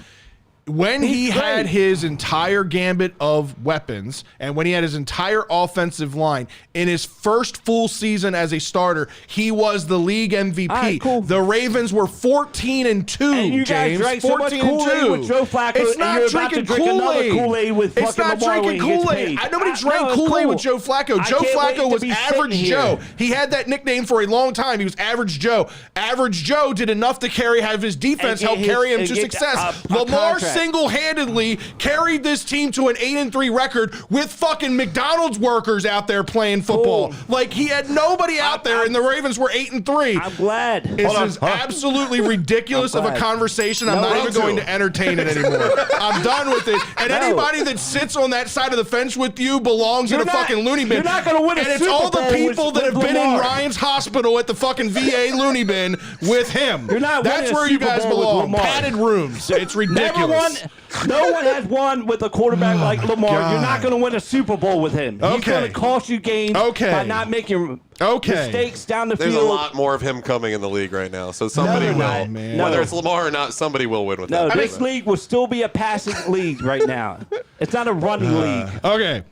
[SPEAKER 1] When he had his entire gambit of weapons and when he had his entire offensive line in his first full season as a starter, he was the league MVP.
[SPEAKER 5] Right, cool.
[SPEAKER 1] The Ravens were 14-2.
[SPEAKER 5] And you guys drank so much Kool-Aid with Joe Flacco.
[SPEAKER 1] It's not drinking Kool-Aid.
[SPEAKER 5] With
[SPEAKER 1] it's not drinking Kool-Aid. Nobody drank Kool-Aid with Joe Flacco. Joe Flacco was Average Joe. He had that nickname for a long time. He was Average Joe. Average Joe did enough to have his defense help carry him to success. Lamar single-handedly carried this team to an 8-3 record with fucking McDonald's workers out there playing football. Like, he had nobody out there, and the Ravens were 8-3.
[SPEAKER 5] I'm glad.
[SPEAKER 1] This is absolutely ridiculous of a conversation. I'm not even going to entertain it anymore. I'm done with it. And anybody that sits on that side of the fence with you belongs in a fucking loony bin.
[SPEAKER 5] You're not going to win a Super Bowl.
[SPEAKER 1] And it's all the people that have been in Ryan's hospital at the fucking VA loony bin with him.
[SPEAKER 5] You're not
[SPEAKER 1] That's where you guys belong. Padded rooms. It's ridiculous.
[SPEAKER 5] No one has won with a quarterback like Lamar.
[SPEAKER 1] God.
[SPEAKER 5] You're not going to win a Super Bowl with him. He's going to cost you games by not making mistakes down the field.
[SPEAKER 4] There's a lot more of him coming in the league right now, so somebody will.
[SPEAKER 1] Man.
[SPEAKER 4] Whether it's Lamar or not, somebody will win with that.
[SPEAKER 5] No, this league will still be a passing league right now. It's not a running league.
[SPEAKER 1] Okay.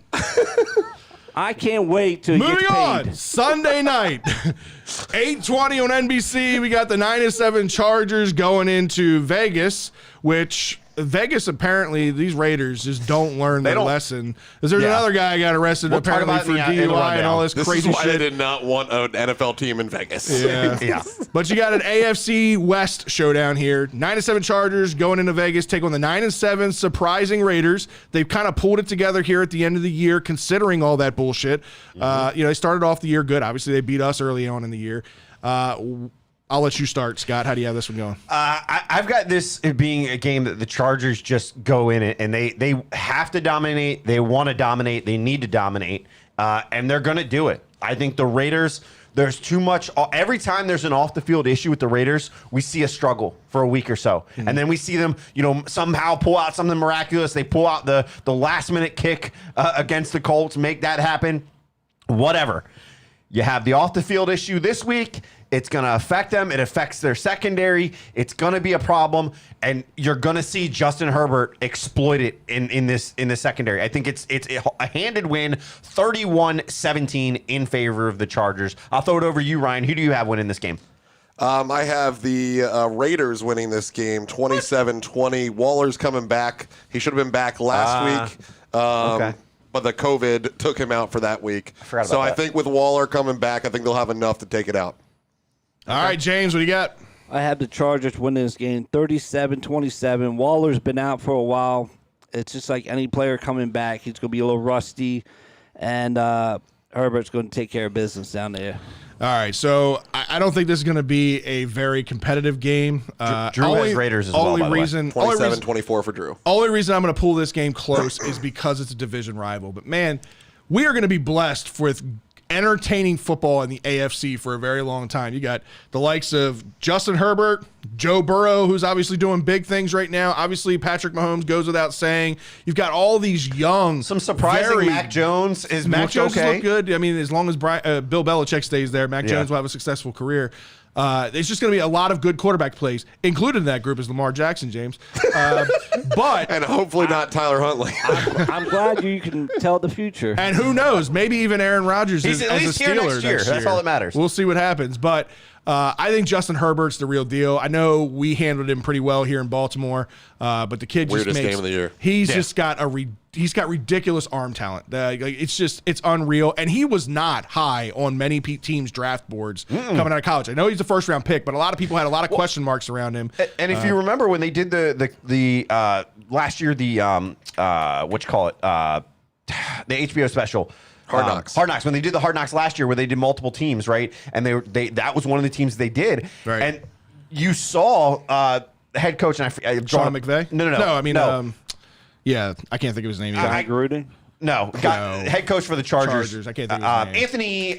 [SPEAKER 5] I can't wait till
[SPEAKER 1] Moving
[SPEAKER 5] it gets paid.
[SPEAKER 1] on, Sunday night, 8:20 on NBC. We got the 9-7 Chargers going into Vegas, which Vegas apparently these Raiders just don't learn their lesson. Because there's another guy got arrested apparently for DUI and all this crazy
[SPEAKER 4] is why
[SPEAKER 1] shit.
[SPEAKER 4] They did not want an NFL team in Vegas.
[SPEAKER 1] Yeah. But you got an AFC West showdown here. 9-7 Chargers going into Vegas, take on the 9-7 surprising Raiders. They've kind of pulled it together here at the end of the year, considering all that bullshit. They started off the year good. Obviously, they beat us early on in the year. I'll let you start, Scott. How do you have this one going?
[SPEAKER 3] I've got this being a game that the Chargers just go in it, and they have to dominate. They want to dominate. They need to dominate, and they're going to do it. I think the Raiders, there's too much. Every time there's an off-the-field issue with the Raiders, we see a struggle for a week or so. And then we see them, somehow pull out something miraculous. They pull out the last-minute kick against the Colts, make that happen, whatever. You have the off-the-field issue this week. It's going to affect them. It affects their secondary. It's going to be a problem, and you're going to see Justin Herbert exploit it in the secondary. I think it's a handed win, 31-17 in favor of the Chargers. I'll throw it over to you, Ryan. Who do you have winning this game?
[SPEAKER 4] I have the Raiders winning this game, 27-20. Waller's coming back. He should have been back last week. Okay. But the COVID took him out for that week. I think with Waller coming back, I think they'll have enough to take it out.
[SPEAKER 1] All right, James, what do you got?
[SPEAKER 5] I have the Chargers winning this game 37-27. Waller's been out for a while. It's just like any player coming back. He's going to be a little rusty, and Herbert's going to take care of business down there.
[SPEAKER 1] All right, so I don't think this is going to be a very competitive game.
[SPEAKER 3] Drew has Raiders as well, by the way.
[SPEAKER 4] 27-24 for Drew.
[SPEAKER 1] Only reason I'm going to pull this game close is because it's a division rival. But, man, we are going to be blessed with entertaining football in the AFC for a very long time. You got the likes of Justin Herbert, Joe Burrow, who's obviously doing big things right now. Obviously, Patrick Mahomes goes without saying. You've got all these young,
[SPEAKER 3] some surprising. Mac Jones is
[SPEAKER 1] Mac Jones
[SPEAKER 3] okay.
[SPEAKER 1] Look good. I mean, as long as Bill Belichick stays there, Mac Jones will have a successful career. There's just going to be a lot of good quarterback plays. Included in that group is Lamar Jackson, James. But
[SPEAKER 4] and hopefully not Tyler Huntley.
[SPEAKER 5] I'm glad you can tell the future.
[SPEAKER 1] And who knows? Maybe even Aaron Rodgers is
[SPEAKER 3] at
[SPEAKER 1] as
[SPEAKER 3] least
[SPEAKER 1] a Steeler
[SPEAKER 3] next year. That's all that matters.
[SPEAKER 1] We'll see what happens. But I think Justin Herbert's the real deal. I know we handled him pretty well here in Baltimore, but the kid
[SPEAKER 4] Weirdest
[SPEAKER 1] just makes
[SPEAKER 4] game of the year.
[SPEAKER 1] He's just got a ridiculous he's got ridiculous arm talent. It's unreal. And he was not high on many teams' draft boards coming out of college. I know he's a first round pick, but a lot of people had a lot of question marks around him.
[SPEAKER 3] And if you remember when they did the last year, the HBO special.
[SPEAKER 4] Hard Knocks.
[SPEAKER 3] Hard Knocks. When they did the Hard Knocks last year, where they did multiple teams, right? And they that was one of the teams they did.
[SPEAKER 1] Right.
[SPEAKER 3] And you saw head coach and
[SPEAKER 1] Sean McVay?
[SPEAKER 3] No.
[SPEAKER 1] I mean, yeah, I can't think of his name either.
[SPEAKER 5] Gruden?
[SPEAKER 3] No, head coach for the Chargers.
[SPEAKER 1] I can't think of his name.
[SPEAKER 3] Anthony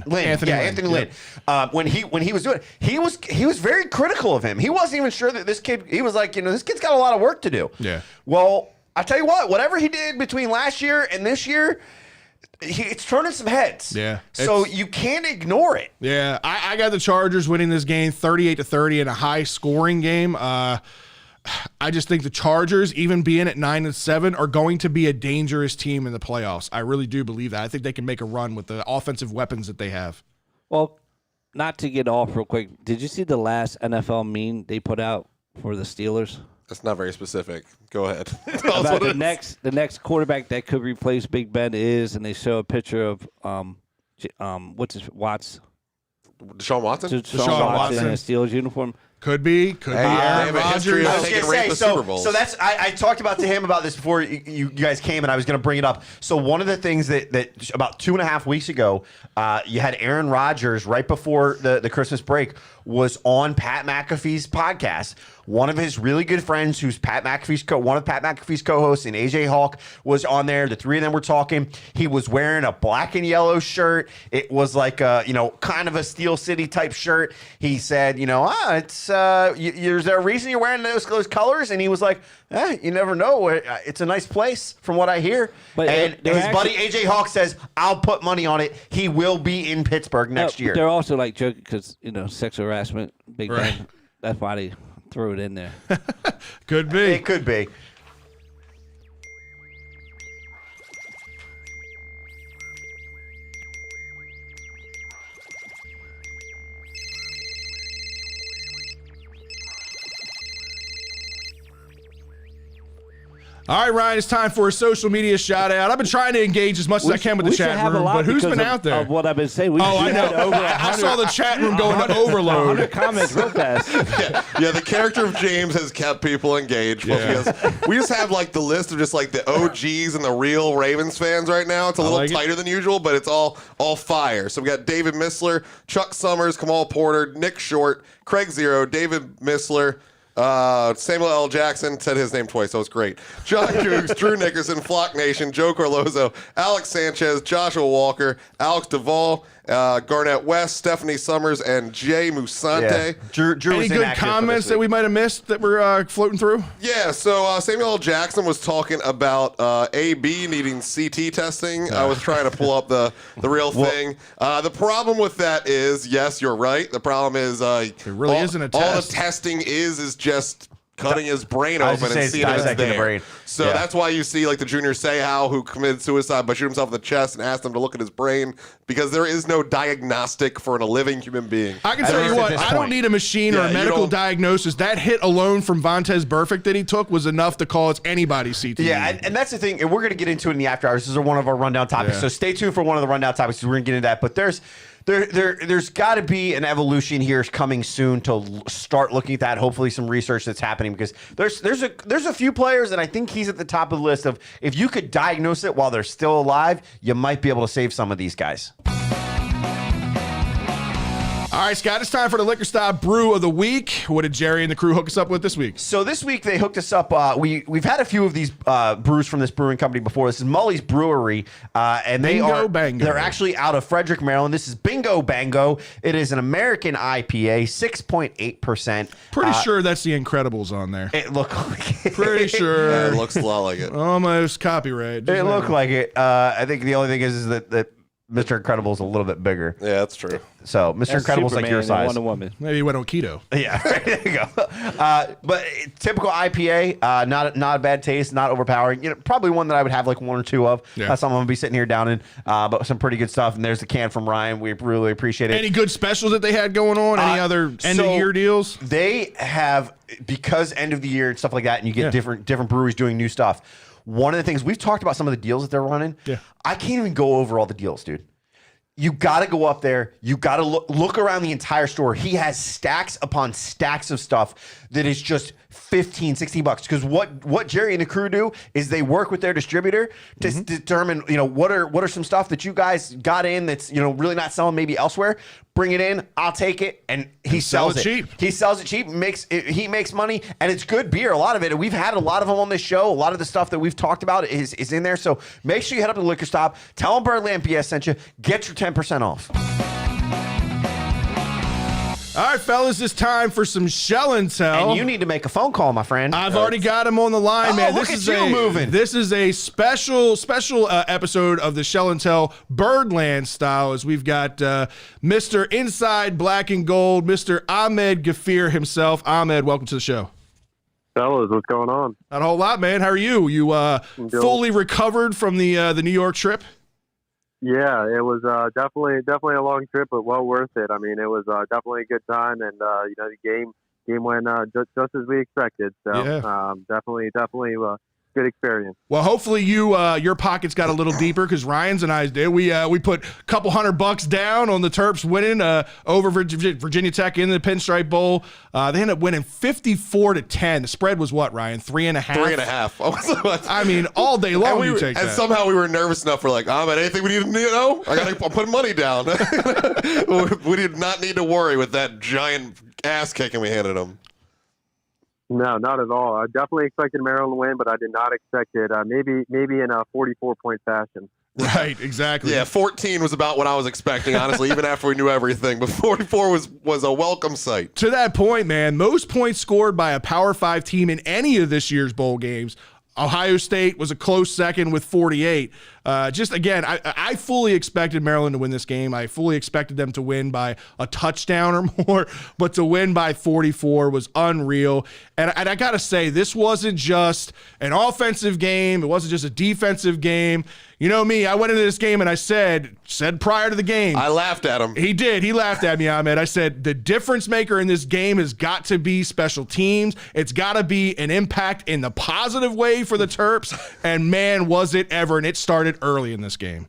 [SPEAKER 3] Lynn. Anthony Lynn.
[SPEAKER 1] Yep.
[SPEAKER 3] When he was doing it, he was very critical of him. He wasn't even sure that this kid. He was like, this kid's got a lot of work to do.
[SPEAKER 1] Yeah.
[SPEAKER 3] Well, I tell you what, whatever he did between last year and this year, it's turning some heads.
[SPEAKER 1] Yeah.
[SPEAKER 3] So you can't ignore it.
[SPEAKER 1] Yeah, I got the Chargers winning this game 38-30 in a high scoring game. I just think the Chargers, even being at 9-7, are going to be a dangerous team in the playoffs. I really do believe that. I think they can make a run with the offensive weapons that they have.
[SPEAKER 5] Well, not to get off real quick, did you see the last NFL meme they put out for the Steelers?
[SPEAKER 4] That's not very specific. Go ahead.
[SPEAKER 5] About the next quarterback that could replace Big Ben is, and they show a picture of Watts.
[SPEAKER 4] Deshaun Watson?
[SPEAKER 5] Deshaun Watson in a Steelers uniform.
[SPEAKER 1] Could be.
[SPEAKER 4] They have a history of taking rape to Super Bowls.
[SPEAKER 3] So that's I talked to him about this before you guys came, and I was going to bring it up. So one of the things that about 2.5 weeks ago, you had Aaron Rodgers right before the Christmas break was on Pat McAfee's podcast. One of his really good friends, who's one of Pat McAfee's co-hosts, and AJ Hawk, was on there. The three of them were talking. He was wearing a black and yellow shirt. It was like a kind of a Steel City type shirt. He said, it's is there a reason you're wearing those colors? And he was like, you never know. It's a nice place, from what I hear.
[SPEAKER 5] But
[SPEAKER 3] and his buddy AJ Hawk says, I'll put money on it. He will be in Pittsburgh next year.
[SPEAKER 5] They're also like joking because sexual harassment, Big Ben. That's why they threw it in there.
[SPEAKER 1] Could be.
[SPEAKER 3] It could be.
[SPEAKER 1] All right, Ryan, it's time for a social media shout out. I've been trying to engage as much as I can with the chat room, but who's been out there?
[SPEAKER 5] Of what I've been saying.
[SPEAKER 1] I know. I saw the chat room going to overload.
[SPEAKER 5] 100 comments real fast.
[SPEAKER 4] Yeah, the character of James has kept people engaged.
[SPEAKER 1] Yeah.
[SPEAKER 4] Because we just have like the list of just like the OGs and the real Ravens fans right now. It's a little tighter than usual, but it's all fire. So we got David Missler, Chuck Summers, Kamal Porter, Nick Short, Craig Zero, David Missler, Samuel L. Jackson, said his name twice, so it's great. John Cougs, Drew Nickerson, Flock Nation, Joe Carlozo, Alex Sanchez, Joshua Walker, Alex Duvall, Garnett West, Stephanie Summers, and Jay Musante.
[SPEAKER 3] Yeah. Drew
[SPEAKER 1] Any good comments that we might have missed that we're floating through?
[SPEAKER 4] Yeah, so Samuel L. Jackson was talking about AB needing CT testing. I was trying to pull up the real thing. The problem with that is, yes, you're right. The problem is
[SPEAKER 1] it really isn't a test.
[SPEAKER 4] All the testing is just cutting his brain open and seeing if it's there. So that's why you see like the Junior Seau, who committed suicide by shooting himself in the chest, and asked him to look at his brain, because there is no diagnostic for a living human being.
[SPEAKER 1] I can tell you what, I don't need a machine or a medical diagnosis. That hit alone from Vontaze Burfict that he took was enough to cause anybody's CTE.
[SPEAKER 3] Yeah, and that's the thing. And we're going to get into it in the after hours. This is one of our rundown topics.
[SPEAKER 1] Yeah.
[SPEAKER 3] So stay tuned for one of the rundown topics. We're going to get into that. But there's got to be an evolution here coming soon to start looking at that. Hopefully some research that's happening, because there's a few players, and I think he's at the top of the list of, if you could diagnose it while they're still alive, you might be able to save some of these guys.
[SPEAKER 1] All right, Scott, it's time for the Liquor Stop Brew of the Week. What did Jerry and the crew hook us up with this week?
[SPEAKER 3] So this week they hooked us up. We've had a few of these brews from this brewing company before. This is Mully's Brewery, and they're actually out of Frederick, Maryland. This is Bingo Bango. It is an American IPA, 6.8%.
[SPEAKER 1] Pretty sure that's the Incredibles on there.
[SPEAKER 3] It looked like it.
[SPEAKER 1] Pretty sure.
[SPEAKER 4] Yeah, it looks a lot like it.
[SPEAKER 1] Almost copyright.
[SPEAKER 3] It looked like it. I think the only thing is that Mr. Incredible is a little bit bigger.
[SPEAKER 4] Yeah, that's true.
[SPEAKER 3] So Mr. Incredible's like your size.
[SPEAKER 5] Wonder Woman.
[SPEAKER 1] Maybe he went on keto.
[SPEAKER 3] Yeah, there you go. But typical IPA, not a bad taste, not overpowering. Probably one that I would have like one or two of.
[SPEAKER 1] Yeah.
[SPEAKER 3] That's something I'm gonna be sitting here down in. But some pretty good stuff. And there's the can from Ryan. We really appreciate it.
[SPEAKER 1] Any good specials that they had going on? Any other end of year deals?
[SPEAKER 3] They have, because end of the year and stuff like that, and you get different breweries doing new stuff. one of the things we've talked about, some of the deals that they're running.
[SPEAKER 1] Yeah.
[SPEAKER 3] I can't even go over all the deals, dude. You got to go up there. You got to look around the entire store. He has stacks upon stacks of stuff that is just $15, $16. Because what Jerry and the crew do is they work with their distributor to determine, what are some stuff that you guys got in that's, really not selling maybe elsewhere. Bring it in. I'll take it, and he sells it
[SPEAKER 1] cheap.
[SPEAKER 3] He sells it cheap. He makes money, and it's good beer. A lot of it. We've had a lot of them on this show. A lot of the stuff that we've talked about is in there. So make sure you head up to the liquor stop. Tell them Birdland BS sent you. Get your 10% off.
[SPEAKER 1] All right, fellas, it's time for some shell and tell.
[SPEAKER 3] And you need to make a phone call, my friend.
[SPEAKER 1] I've already got him on the line, man.
[SPEAKER 3] Look at you moving.
[SPEAKER 1] This is a special episode of the Shell and Tell Birdland style, as we've got Mr. Inside Black and Gold, Mr. Ahmed Gafir himself. Ahmed, welcome to the show.
[SPEAKER 6] Fellas, what's going on?
[SPEAKER 1] Not a whole lot, man. How are you? You fully recovered from the New York trip?
[SPEAKER 6] Yeah, it was definitely a long trip, but well worth it. I mean, it was definitely a good time, and the game went just as we expected. So
[SPEAKER 1] Yeah.
[SPEAKER 6] definitely good experience.
[SPEAKER 1] Well, hopefully your pockets got a little deeper, because Ryan's and I's did. We put a couple $100 down on the Terps winning over Virginia Tech in the Pinstripe Bowl. They ended up winning 54-10. The spread was what, Ryan? 3.5.
[SPEAKER 4] 3.5.
[SPEAKER 1] I mean, all day long you take
[SPEAKER 4] and
[SPEAKER 1] that.
[SPEAKER 4] somehow we were nervous enough. We're like, anything we need to know? I'm putting money down. We did not need to worry with that giant ass kicking we handed them.
[SPEAKER 6] No, not at all. I definitely expected Maryland to win, but I did not expect it. Maybe in a 44-point fashion.
[SPEAKER 1] Right, exactly.
[SPEAKER 4] Yeah, 14 was about what I was expecting, honestly, even after we knew everything. But 44 was a welcome sight.
[SPEAKER 1] To that point, man, most points scored by a Power 5 team in any of this year's bowl games. Ohio State was a close second with 48. Again, I fully expected Maryland to win this game. I fully expected them to win by a touchdown or more, but to win by 44 was unreal. And I got to say, this wasn't just an offensive game. It wasn't just a defensive game. You know me, I went into this game and I said prior to the game.
[SPEAKER 4] I laughed at him.
[SPEAKER 1] He did. He laughed at me, Ahmed. I said, the difference maker in this game has got to be special teams. It's got to be an impact in the positive way for the Terps. And man, was it ever. And it started early in this game.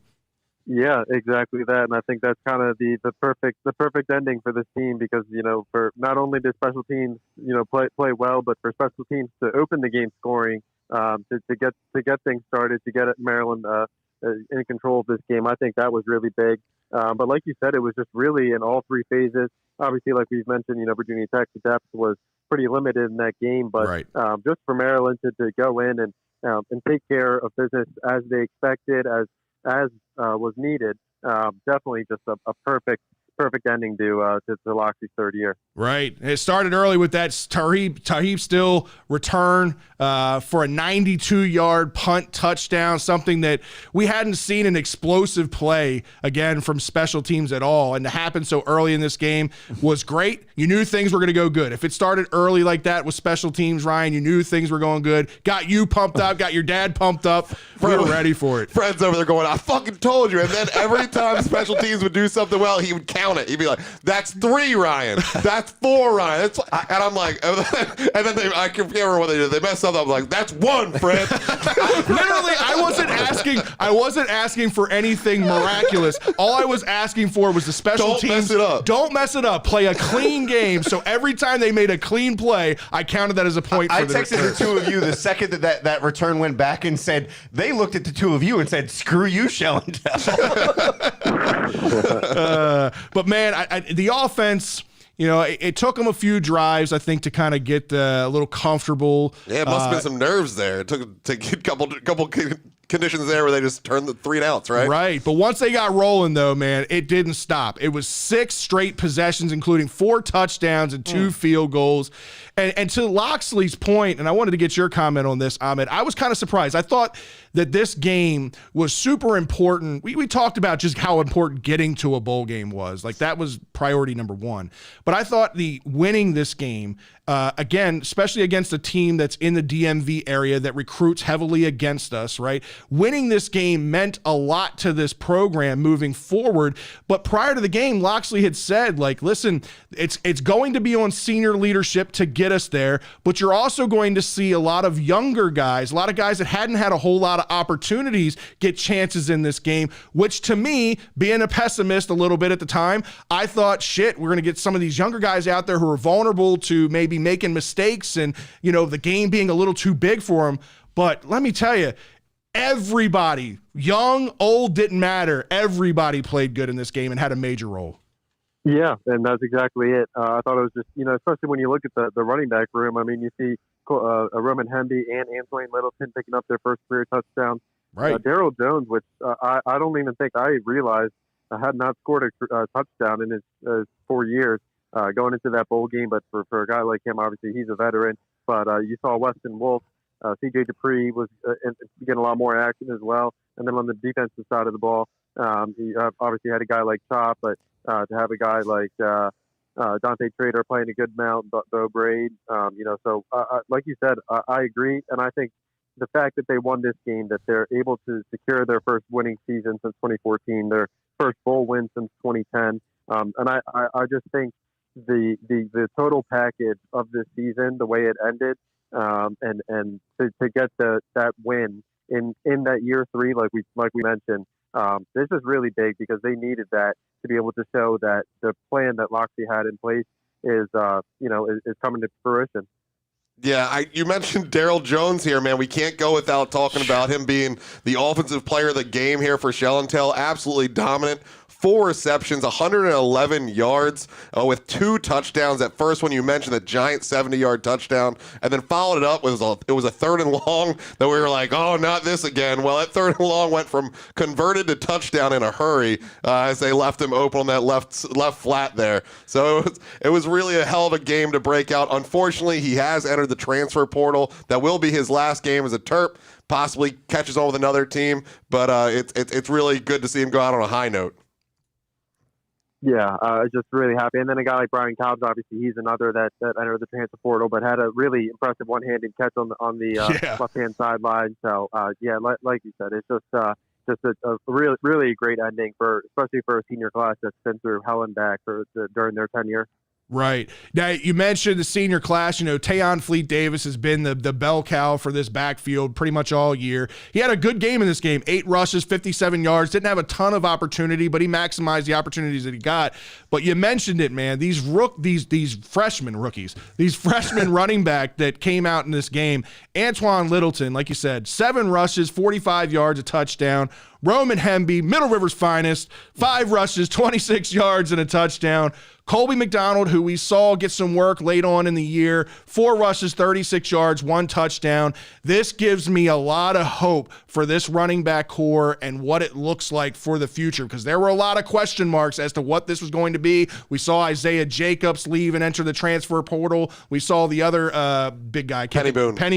[SPEAKER 6] Yeah, exactly that. And I think that's kind of the perfect ending for this team, because, for not only did special teams, play well, but for special teams to open the game scoring, to get things started, to get Maryland in control of this game. I think that was really big. But like you said, it was just really in all three phases. Obviously, like we've mentioned, Virginia Tech's depth was pretty limited in that game, but
[SPEAKER 1] right.
[SPEAKER 6] Just for Maryland to go in and take care of business as they expected, as was needed, definitely just a perfect ending to Loxley's third year.
[SPEAKER 1] Right. It started early with that Tahib Still return for a 92-yard punt touchdown, something that we hadn't seen an explosive play, again, from special teams at all. And to happen so early in this game was great. You knew things were going to go good. If it started early like that with special teams, Ryan, you knew things were going good. Got you pumped up, got your dad pumped up. We were ready for it.
[SPEAKER 4] Fred's over there going, I fucking told you. And then every time special teams would do something well, he would count it. He'd be like, that's 3, Ryan. That's 4, Ryan. And I'm like, and then I can't remember what they did. They messed up. I'm like, that's 1, Fred.
[SPEAKER 1] Literally, I wasn't asking for anything miraculous. All I was asking for was the special teams.
[SPEAKER 4] Don't mess it up.
[SPEAKER 1] Don't mess it up. Play a clean game. So every time they made a clean play, I counted that as a point.
[SPEAKER 3] I texted the two of you the second that return went back and said, they looked at the two of you and said, screw you, Shell and Tell.
[SPEAKER 1] But man, the offense, it took them a few drives, I think, to kind of get a little comfortable.
[SPEAKER 4] Yeah, it must have been some nerves there. It took to get a couple conditions there where they just turned the 3 and outs, right?
[SPEAKER 1] Right. But once they got rolling, though, man, it didn't stop. It was 6 straight possessions, including 4 touchdowns and 2 field goals. And to Loxley's point, and I wanted to get your comment on this, Ahmed, I was kind of surprised. I thought that this game was super important. We talked about just how important getting to a bowl game was. Like, that was priority number 1. But I thought the winning this game, again, especially against a team that's in the DMV area that recruits heavily against us, right? winning this game meant a lot to this program moving forward. But prior to the game, Loxley had said, like, listen, it's going to be on senior leadership to get us there, but you're also going to see a lot of younger guys, a lot of guys that hadn't had a whole lot of opportunities get chances in this game, which to me, being a pessimist a little bit at the time, I thought, shit, we're going to get some of these younger guys out there who are vulnerable to maybe making mistakes and, the game being a little too big for them. But let me tell you, everybody, young, old, didn't matter. Everybody played good in this game and had a major role.
[SPEAKER 6] Yeah, and that's exactly it. I thought it was just, especially when you look at the running back room, I mean, you see Roman Hemby and Antoine Littleton picking up their first career touchdown.
[SPEAKER 1] Right.
[SPEAKER 6] Daryl Jones, which I don't even think I realized had not scored a touchdown in his 4 years going into that bowl game. But for a guy like him, obviously he's a veteran. But you saw Weston Wolf, C.J. Dupree was getting a lot more action as well. And then on the defensive side of the ball, he obviously had a guy like Chop, but to have a guy like Dante Trader playing a good amount, Bo Braid, so like you said, I agree. And I think the fact that they won this game, that they're able to secure their first winning season since 2014, their first bowl win since 2010. And I just think the total package of this season, the way it ended, and to get that win in that year 3, like we mentioned, this is really big because they needed that to be able to show that the plan that Loxley had in place is coming to fruition.
[SPEAKER 4] Yeah, you mentioned Daryl Jones here, man. We can't go without talking about him being the offensive player of the game here for Shell and Tell. Absolutely dominant. 4 receptions, 111 yards with 2 touchdowns. At first, when you mentioned the giant 70-yard touchdown, and then followed it up with it was a 3rd and long that we were like, oh, not this again. Well, that 3rd and long went from converted to touchdown in a hurry as they left him open on that left flat there. So it was really a hell of a game to break out. Unfortunately, he has entered the transfer portal. That will be his last game as a Terp. Possibly catches on with another team, but it's really good to see him go out on a high note.
[SPEAKER 6] Yeah, just really happy. And then a guy like Brian Cobbs, obviously, he's another that entered the transfer portal, but had a really impressive one-handed catch on the left-hand sideline. So, like you said, it's just a really, really great ending especially for a senior class that's been through hell and back during their tenure.
[SPEAKER 1] Right. Now, you mentioned the senior class. Tayon Fleet Davis has been the bell cow for this backfield pretty much all year. He had a good game in this game, 8 rushes, 57 yards. Didn't have a ton of opportunity, but he maximized the opportunities that he got. But you mentioned it, man. These freshman rookies, these freshman running back that came out in this game, Antoine Littleton, like you said, 7 rushes, 45 yards, a touchdown. Roman Hemby, Middle River's finest, 5 rushes, 26 yards, and a touchdown. Colby McDonald, who we saw get some work late on in the year, 4 rushes, 36 yards, 1 touchdown. This gives me a lot of hope for this running back core and what it looks like for the future, because there were a lot of question marks as to what this was going to be. We saw Isaiah Jacobs leave and enter the transfer portal. We saw the other big guy, Penny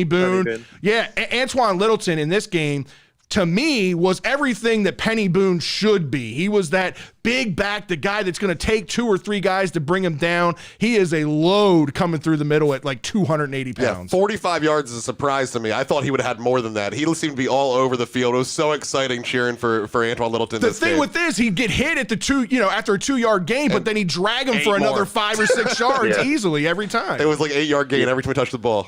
[SPEAKER 1] Boone. Yeah, Antoine Littleton in this game, to me, was everything that Penny Boone should be. He was that big back, the guy that's going to take 2 or 3 guys to bring him down. He is a load coming through the middle at like 280 pounds. Yeah,
[SPEAKER 4] 45 yards is a surprise to me. I thought he would have had more than that. He seemed to be all over the field. It was so exciting cheering for Antoine Littleton.
[SPEAKER 1] The thing with this, he'd get hit at the 2, after a 2-yard gain, but then he'd drag him for another 5 or 6 yards easily every time.
[SPEAKER 4] It was like 8-yard gain every time he touched the ball.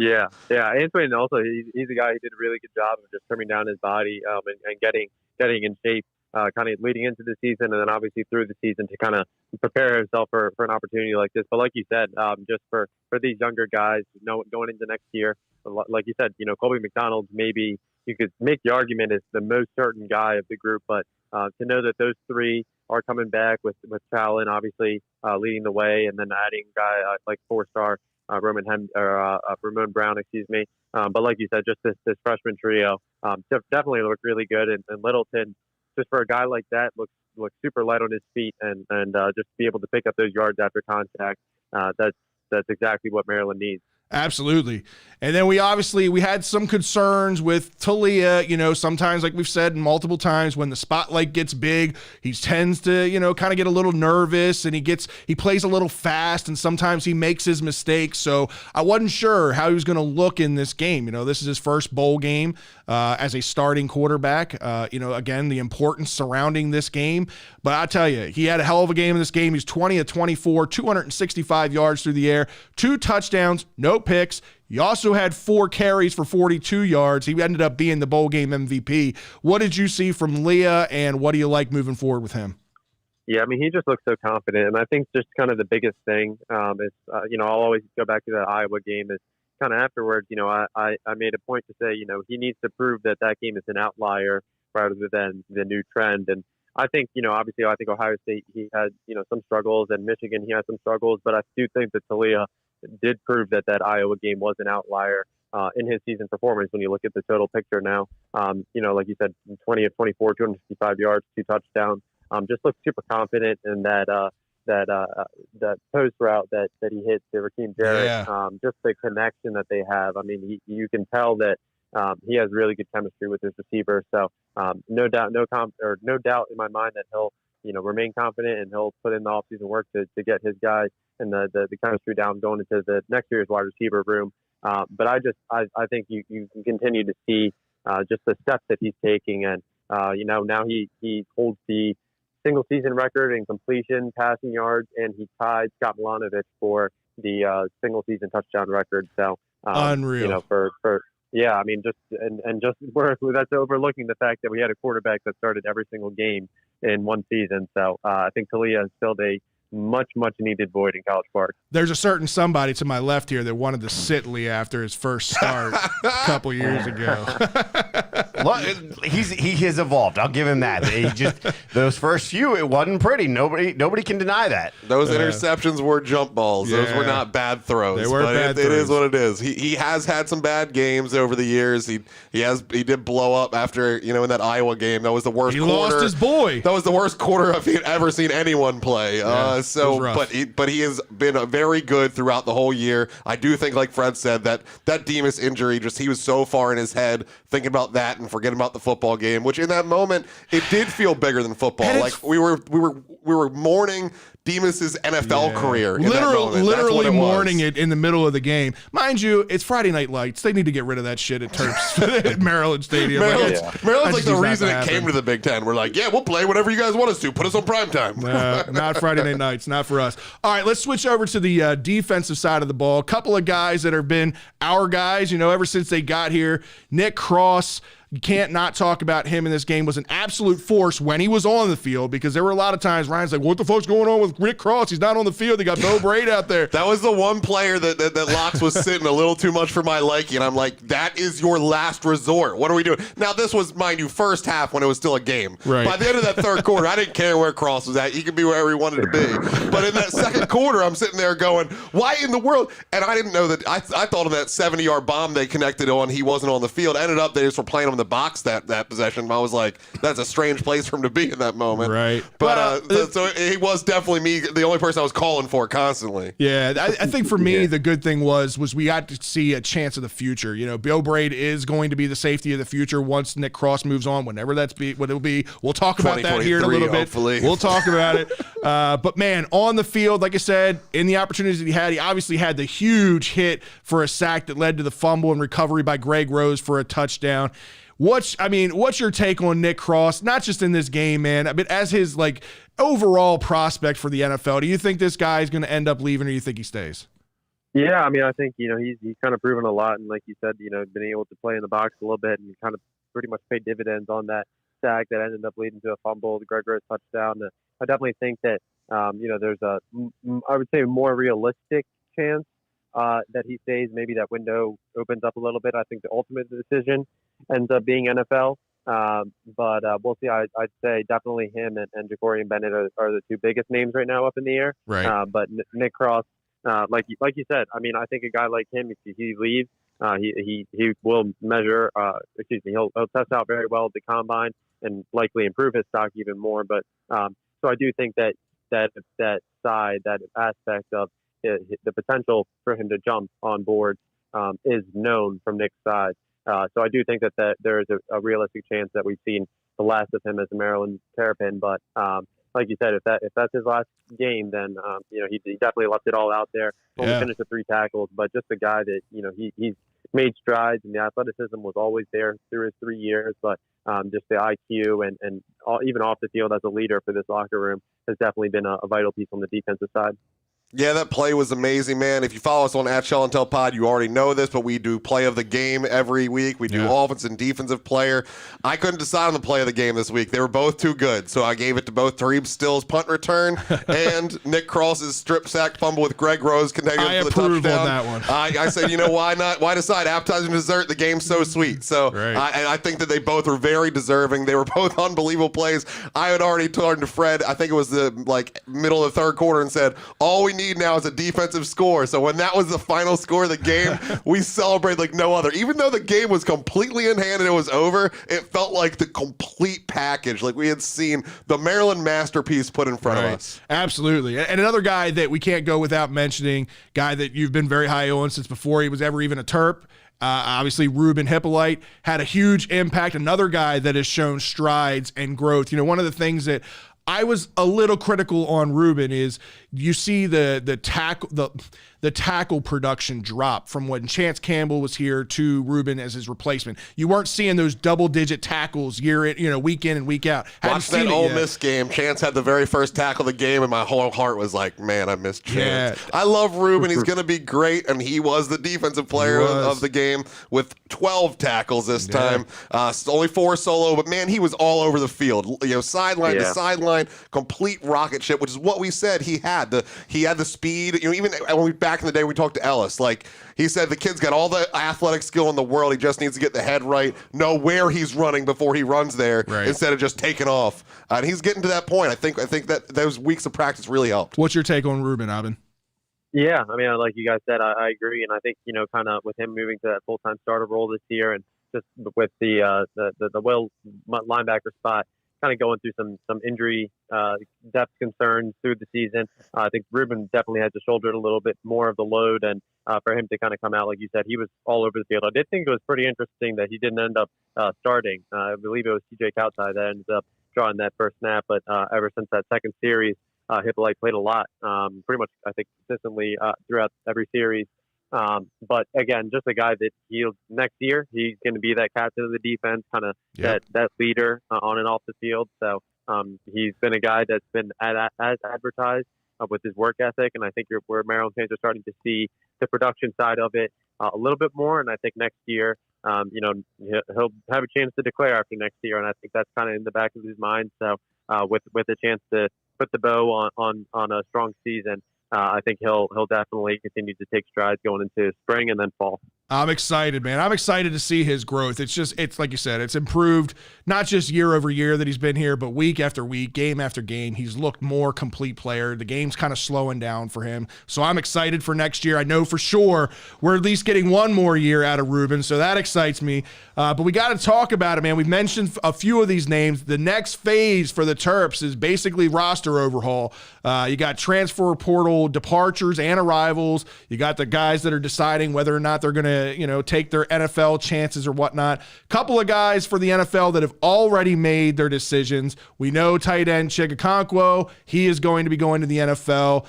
[SPEAKER 6] Yeah. Antoine also, he's a guy who did a really good job of just trimming down his body and getting in shape kind of leading into the season, and then obviously through the season to kind of prepare himself for an opportunity like this. But like you said, just for these younger guys, going into next year, like you said, Colby McDonald, maybe you could make the argument is the most certain guy of the group, but to know that those 3 are coming back with Challen obviously leading the way, and then adding a guy like 4-star Ramon Brown, but like you said, just this freshman trio definitely looked really good, and Littleton, just for a guy like that, looks super light on his feet, and just be able to pick up those yards after contact. That's exactly what Maryland needs.
[SPEAKER 1] Absolutely. And then we had some concerns with Talia. Sometimes, like we've said multiple times, when the spotlight gets big, he tends to, kind of get a little nervous, and he plays a little fast, and sometimes he makes his mistakes. So I wasn't sure how he was going to look in this game. This is his first bowl game as a starting quarterback. Again, the importance surrounding this game. But I tell you, he had a hell of a game in this game. He's 20 of 24, 265 yards through the air, 2 touchdowns, no picks. He also had 4 carries for 42 yards. He ended up being the bowl game MVP. What did you see from Leah, and what do you like moving forward with him?
[SPEAKER 6] Yeah, I mean, he just looks so confident, and I think just kind of the biggest thing is, I'll always go back to that Iowa game is kind of afterwards, I made a point to say, he needs to prove that game is an outlier rather than the new trend. And I think, obviously, I think Ohio State, he had, some struggles, and Michigan, he had some struggles, but I do think that Talia did prove that Iowa game was an outlier in his season performance when you look at the total picture now. Like you said, 20 of 24, 265 yards, 2 touchdowns. Just looks super confident in that post route that he hit to Raheem Jarrett.
[SPEAKER 1] Yeah.
[SPEAKER 6] Just the connection that they have. I mean, you can tell that he has really good chemistry with his receiver. So no doubt in my mind that he'll remain confident, and he'll put in the offseason work to get his guys and the chemistry down going into the next year's wide receiver room. But I think you can continue to see just the steps that he's taking, and now he holds the single season record in completion, passing yards, and he tied Scott Milanovic for the single season touchdown record. So
[SPEAKER 1] unreal.
[SPEAKER 6] I mean, that's overlooking the fact that we had a quarterback that started every single game in one season. So I think Talia has filled a much needed void in College Park.
[SPEAKER 1] There's a certain somebody to my left here that wanted to sit Lee after his first start a couple years ago.
[SPEAKER 3] He has evolved. I'll give him that. Those first few, it wasn't pretty. Nobody can deny that.
[SPEAKER 4] Those interceptions were jump balls. Those were not bad throws.
[SPEAKER 1] They were bad throws.
[SPEAKER 4] It is what it is. He has had some bad games over the years. He did blow up after in that Iowa game. That was the worst.
[SPEAKER 1] He
[SPEAKER 4] quarter.
[SPEAKER 1] lost his boy.
[SPEAKER 4] That was the worst quarter I've ever seen anyone play. But he has been very good throughout the whole year. I do think, like Fred said, that Demas injury, he was so far in his head thinking about that and forgetting about the football game, which in that moment it did feel bigger than football. Like we were mourning Demas's NFL career.
[SPEAKER 1] Literally mourning it in the middle of the game. Mind you, it's Friday Night Lights. They need to get rid of that shit at Terps at Maryland Stadium.
[SPEAKER 4] Maryland's like the reason it came to the Big Ten. We're like, yeah, we'll play whatever you guys want us to. Put us on primetime.
[SPEAKER 1] Not Friday nights. Not for us. All right, let's switch over to the defensive side of the ball. A couple of guys that have been our guys, ever since they got here. Nick Cross. You can't not talk about him in this game. Was an absolute force when he was on the field, because there were a lot of times Ryan's like, what the fuck's going on with Nick Cross? He's not on the field. They got Bo Braid out there.
[SPEAKER 4] That was the one player that Locks was sitting a little too much for my liking. And I'm like, that is your last resort. What are we doing? Now, this was, mind you, first half when it was still a game.
[SPEAKER 1] Right.
[SPEAKER 4] By the end of that third quarter, I didn't care where Cross was at. He could be wherever he wanted to be. But in that second quarter, I'm sitting there going, why in the world? And I didn't know that. I thought of that 70-yard bomb they connected on. He wasn't on the field. Ended up, they just were playing him in the box that possession. I was like, that's a strange place for him to be in that moment.
[SPEAKER 1] Right.
[SPEAKER 4] But so he was definitely the only person I was calling for constantly.
[SPEAKER 1] Yeah, I think for me, the good thing was we got to see a chance of the future. Bill Braid is going to be the safety of the future once Nick Cross moves on, whenever what it'll be. We'll talk about that here in a little bit.
[SPEAKER 4] Hopefully.
[SPEAKER 1] We'll talk about it. But man, on the field, like I said, in the opportunities that he obviously had the huge hit for a sack that led to the fumble and recovery by Greg Rose for a touchdown. What's your take on Nick Cross, not just in this game, man, but as his overall prospect for the NFL? Do you think this guy is going to end up leaving, or do you think he stays?
[SPEAKER 6] Yeah, I mean, I think he's kind of proven a lot, and like you said, been able to play in the box a little bit and kind of pretty much paid dividends on that sack that ended up leading to a fumble, the Greg Rose touchdown. I definitely think that there's I would say, more realistic chance that he stays. Maybe that window opens up a little bit. I think the ultimate decision ends up being NFL. But we'll see. I'd say definitely him and Jacorian Bennett are the two biggest names right now up in the air.
[SPEAKER 1] Right.
[SPEAKER 6] But Nick Cross, like you said, I mean, I think a guy like him, if he leaves, he will measure. He'll test out very well at the combine and likely improve his stock even more. But so I do think that side, that aspect of the potential for him to jump on board is known from Nick's side. So I do think that there is a realistic chance that we've seen the last of him as a Maryland Terrapin. But like you said, if that's his last game, then he definitely left it all out there. Only finished with 3 tackles, but just a guy that he's made strides, and the athleticism was always there through his 3 years. But just the IQ and even off the field as a leader for this locker room has definitely been a vital piece on the defensive side.
[SPEAKER 4] Yeah, that play was amazing, man. If you follow us on @ShellandTellPod, you already know this, but we do play of the game every week. We do offense and defensive player. I couldn't decide on the play of the game this week. They were both too good, so I gave it to both Tareem Still's punt return and Nick Cross's strip sack fumble with Greg Rose containing for the touchdown.
[SPEAKER 1] I approve on that one.
[SPEAKER 4] I said, why not? Why decide appetizer and dessert? The game's so sweet. So I think that they both were very deserving. They were both unbelievable plays. I had already turned to Fred, I think it was the middle of the third quarter, and said, all we need now is a defensive score. So when that was the final score of the game, we celebrated like no other. Even though the game was completely in hand and it was over, it felt like the complete package, like we had seen the Maryland masterpiece put in front of us.
[SPEAKER 1] Absolutely. And another guy that we can't go without mentioning, guy that you've been very high on since before he was ever even a Terp. Obviously, Ruben Hippolyte had a huge impact. Another guy that has shown strides and growth. One of the things that I was a little critical on Ruben is you see the tackle production drop from when Chance Campbell was here to Ruben as his replacement. You weren't seeing those double-digit tackles week in and week out.
[SPEAKER 4] Watch that Ole Miss game. Chance had the very first tackle of the game, and my whole heart was like, man, I miss Chance. Yeah. I love Ruben. He's going to be great, and he was the defensive player of the game with 12 tackles this time. Only 4 solo, but man, he was all over the field. Sideline to sideline, complete rocket ship, which is what we said he had. He had the speed. Even when we back in the day, we talked to Ellis. He said the kid's got all the athletic skill in the world. He just needs to get the head right, know where he's running before he runs there, instead of just taking off. And he's getting to that point. I think that those weeks of practice really helped.
[SPEAKER 1] What's your take on Ruben, Abin?
[SPEAKER 6] Yeah, I mean, like you guys said, I agree, and I think kind of with him moving to that full-time starter role this year, and just with the will linebacker spot, kind of going through some injury depth concerns through the season. I think Ruben definitely had to shoulder a little bit more of the load, and for him to kind of come out, like you said, he was all over the field. I did think it was pretty interesting that he didn't end up starting. I believe it was TJ Kautai that ended up drawing that first snap, but ever since that second series, Hippolyte played a lot, pretty much, I think, consistently throughout every series. But again, just a guy that next year, he's going to be that captain of the defense, kind of that leader on and off the field. So he's been a guy that's been as advertised with his work ethic. And I think where Maryland fans are starting to see the production side of it a little bit more. And I think next year, he'll have a chance to declare after next year. And I think that's kind of in the back of his mind. So with a chance to put the bow on a strong season, I think he'll definitely continue to take strides going into spring and then fall.
[SPEAKER 1] I'm excited, man. I'm excited to see his growth. It's like you said, it's improved not just year over year that he's been here, but week after week, game after game. He's looked more complete player. The game's kind of slowing down for him. So I'm excited for next year. I know for sure we're at least getting one more year out of Ruben, so that excites me. But we got to talk about it, man. We've mentioned a few of these names. The next phase for the Terps is basically roster overhaul. You got transfer portal departures and arrivals. You got the guys that are deciding whether or not they're going to take their NFL chances or whatnot. Couple of guys for the NFL that have already made their decisions. We know tight end Chigakonkwo, he is going to be going to the NFL.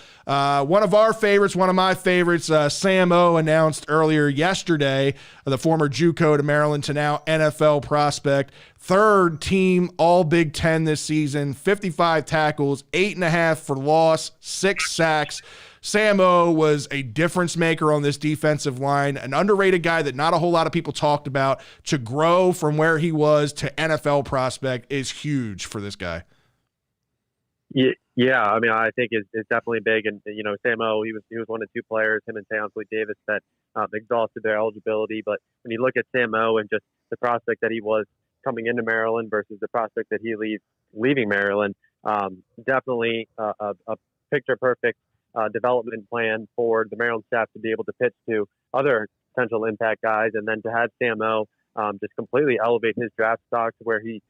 [SPEAKER 1] One of our favorites, one of my favorites, Sam O announced earlier yesterday, the former JUCO to Maryland to now NFL prospect. Third team All Big Ten this season, 55 tackles, 8.5 for loss, 6 sacks. Sam O was a difference maker on this defensive line, an underrated guy that not a whole lot of people talked about. To grow from where he was to NFL prospect is huge for this guy.
[SPEAKER 6] Yeah, I mean, I think it's definitely big. And, Sam O, he was one of 2 players, him and Townsley Davis, that exhausted their eligibility. But when you look at Sam O and just the prospect that he was coming into Maryland versus the prospect that he leaving Maryland, definitely a picture-perfect development plan for the Maryland staff to be able to pitch to other potential impact guys, and then to have Sam O just completely elevate his draft stock to where he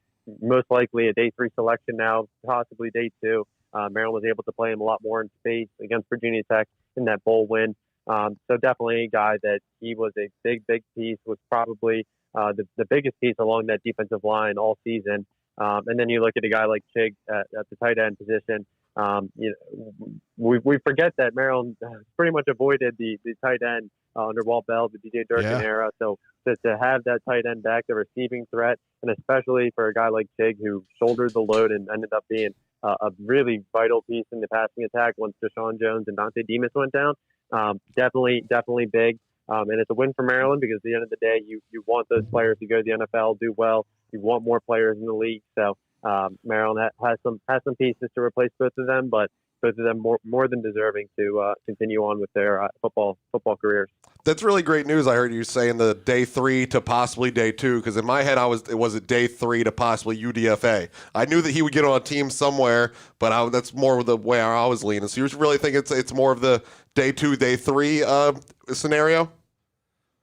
[SPEAKER 6] most likely a day 3 selection now, possibly day 2. Maryland was able to play him a lot more in space against Virginia Tech in that bowl win. So definitely a guy that he was a big piece, was probably the biggest piece along that defensive line all season. And then you look at a guy like Chig at the tight end position. We forget that Maryland pretty much avoided the tight end under Walt Bell, the DJ Durkin era. So to have that tight end back, the receiving threat, and especially for a guy like Chig who shouldered the load and ended up being a really vital piece in the passing attack once Deshaun Jones and Dante Demas went down. Definitely big. And it's a win for Maryland because at the end of the day, you want those players to go to the NFL, do well. You want more players in the league. So Maryland has some pieces to replace both of them, but both of them more than deserving to continue on with their football careers.
[SPEAKER 4] That's really great news. I heard you saying the day 3 to possibly day 2, because in my head it was a day 3 to possibly UDFA. I knew that he would get on a team somewhere, but that's more the way I was leaning. So you really think it's more of the day 2, day 3 scenario?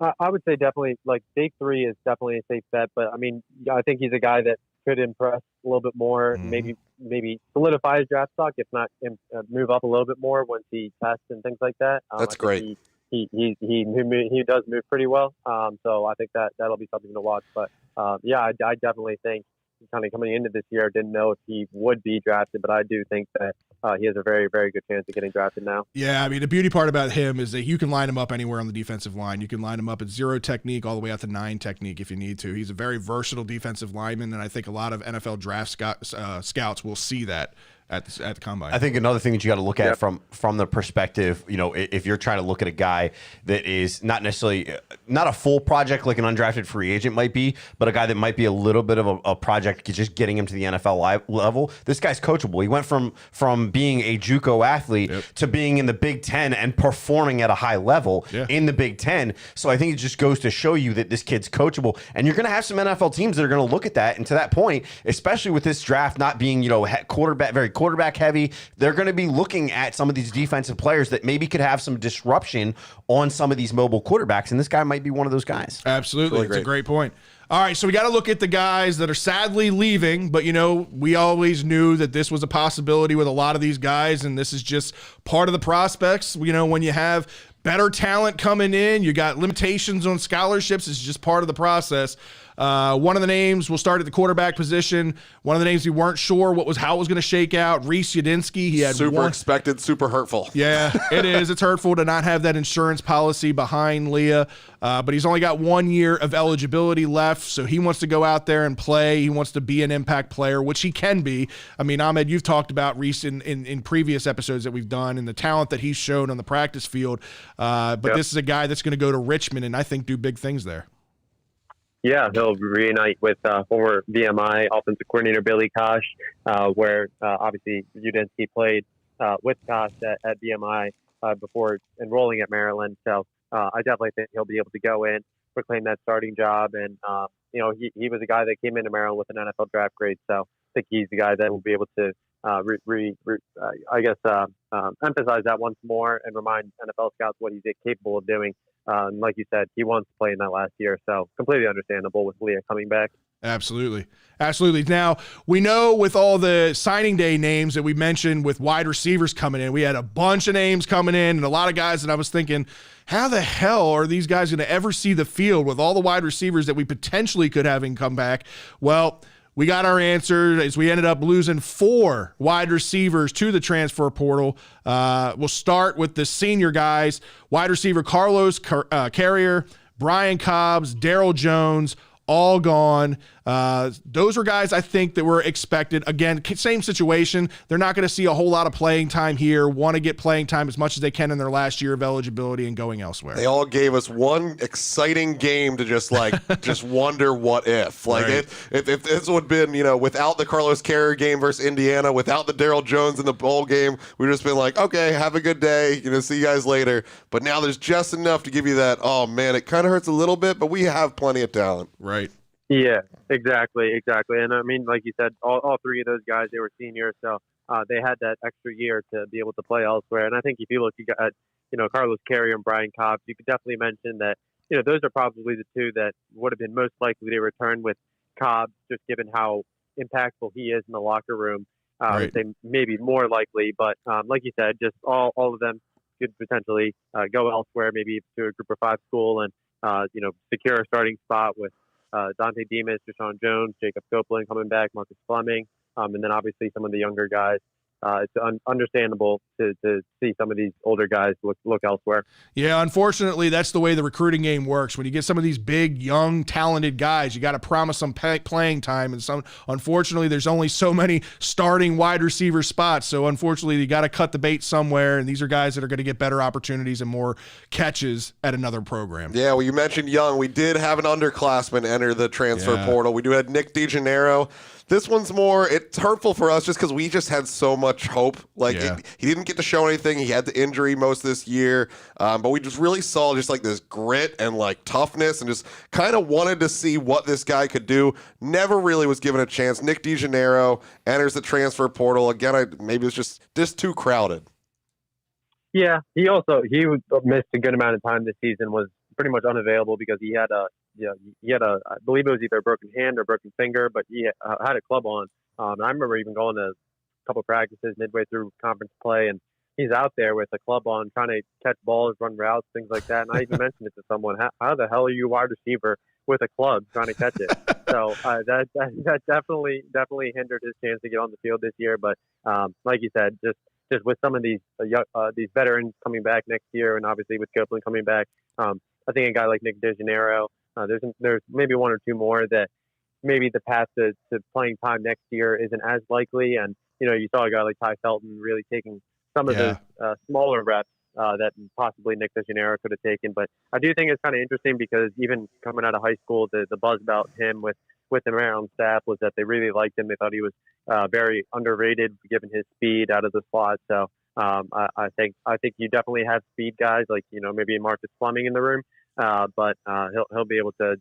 [SPEAKER 6] I would say definitely, like, day 3 is definitely a safe bet, but I mean, I think he's a guy that could impress a little bit more, maybe solidify his draft stock, if not move up a little bit more once he tests and things like that.
[SPEAKER 4] That's great.
[SPEAKER 6] He does move pretty well, so I think that'll be something to watch. But I definitely think, kind of coming into this year, didn't know if he would be drafted, but I do think that he has a very, very good chance of getting drafted now.
[SPEAKER 1] Yeah, I mean, the beauty part about him is that you can line him up anywhere on the defensive line. You can line him up at 0 technique all the way out to 9 technique if you need to. He's a very versatile defensive lineman, and I think a lot of NFL draft scouts will see that at the combine.
[SPEAKER 3] I think another thing that you got to look at from the perspective, if you're trying to look at a guy that is not necessarily not a full project like an undrafted free agent might be, but a guy that might be a little bit of a project just getting him to the NFL level. This guy's coachable. He went from being a JUCO athlete to being in the Big Ten and performing at a high level in the Big Ten. So I think it just goes to show you that this kid's coachable, and you're going to have some NFL teams that are going to look at that. And to that point, especially with this draft not being quarterback heavy, they're going to be looking at some of these defensive players that maybe could have some disruption on some of these mobile quarterbacks, and this guy might be one of those guys.
[SPEAKER 1] Absolutely. It's a great point. All right, so we got to look at the guys that are sadly leaving, but, we always knew that this was a possibility with a lot of these guys, and this is just part of the prospects. When you have better talent coming in, you got limitations on scholarships. It's just part of the process. One of the names, we'll start at the quarterback position. One of the names we weren't sure how it was going to shake out, Reese Udinsky. He had
[SPEAKER 4] super expected, super hurtful.
[SPEAKER 1] Yeah, it is. It's hurtful to not have that insurance policy behind Leah, but he's only got 1 year of eligibility left, so he wants to go out there and play. He wants to be an impact player, which he can be. I mean, Ahmed, you've talked about Reese in previous episodes that we've done and the talent that he's shown on the practice field, but this is a guy that's going to go to Richmond and I think do big things there.
[SPEAKER 6] Yeah, he'll reunite with former VMI offensive coordinator Billy Kosh, where obviously Udinsky played with Kosh at VMI before enrolling at Maryland. So I definitely think he'll be able to go in, proclaim that starting job. And, he was a guy that came into Maryland with an NFL draft grade. So I think he's the guy that will be able to, emphasize that once more and remind NFL scouts what he's capable of doing. Like you said, he wants to play in that last year, so completely understandable with Leah coming back.
[SPEAKER 1] Absolutely. Now, we know with all the signing day names that we mentioned with wide receivers coming in, we had a bunch of names coming in and a lot of guys that I was thinking, how the hell are these guys going to ever see the field with all the wide receivers that we potentially could have come back? Well, we got our answer as we ended up losing 4 wide receivers to the transfer portal. We'll start with the senior guys. Wide receiver Carlos Carrier, Brian Cobbs, Daryl Jones, all gone. Those were guys I think that were expected. Again, same situation. They're not going to see a whole lot of playing time here, want to get playing time as much as they can in their last year of eligibility and going elsewhere.
[SPEAKER 4] They all gave us one exciting game to just wonder what if. If this would have been, without the Carlos Carrier game versus Indiana, without the Daryl Jones in the bowl game, we'd just been like, okay, have a good day, see you guys later. But now there's just enough to give you that, oh man, it kind of hurts a little bit, but we have plenty of talent.
[SPEAKER 1] Right.
[SPEAKER 6] Yeah, exactly. And I mean, like you said, all 3 of those guys, they were seniors, so they had that extra year to be able to play elsewhere. And I think if you look at, Carlos Carrier and Brian Cobbs, you could definitely mention that, those are probably the 2 that would have been most likely to return, with Cobbs, just given how impactful he is in the locker room. I would say maybe more likely, but like you said, just all of them could potentially go elsewhere, maybe to a Group of 5 school, and secure a starting spot with Dante Demas, Deshaun Jones, Jacob Copeland coming back, Marcus Fleming, and then obviously some of the younger guys. It's understandable to see some of these older guys look elsewhere.
[SPEAKER 1] Yeah, unfortunately, that's the way the recruiting game works. When you get some of these big, young, talented guys, you got to promise them playing time. And unfortunately, there's only so many starting wide receiver spots. So unfortunately, you got to cut the bait somewhere. And these are guys that are going to get better opportunities and more catches at another program.
[SPEAKER 4] Yeah, well, you mentioned young. We did have an underclassman enter the transfer portal. We do have Nick DeGennaro. This one's it's hurtful for us just because we just had so much hope. He didn't get to show anything. He had the injury most of this year. But we just really saw just like this grit and like toughness and just kind of wanted to see what this guy could do. Never really was given a chance. Nick DeGennaro enters the transfer portal. Again, maybe it was just too crowded.
[SPEAKER 6] Yeah, he missed a good amount of time this season, was pretty much unavailable because he had I believe it was either a broken hand or broken finger, but he had a club on. I remember even going to a couple practices midway through conference play, and he's out there with a club on trying to catch balls, run routes, things like that. And I even mentioned it to someone, how the hell are you a wide receiver with a club trying to catch it? So that definitely hindered his chance to get on the field this year. But like you said, just with some of these veterans coming back next year, and obviously with Copeland coming back, I think a guy like Nick DeGennaro, there's maybe one or two more that maybe the path to playing time next year isn't as likely. And, you saw a guy like Ty Felton really taking some of those smaller reps that possibly Nick DeGennaro could have taken. But I do think it's kind of interesting because even coming out of high school, the buzz about him with the Maryland staff was that they really liked him. They thought he was very underrated given his speed out of the slot. So I think you definitely have speed guys like, maybe Marcus Fleming in the room. But he'll be able to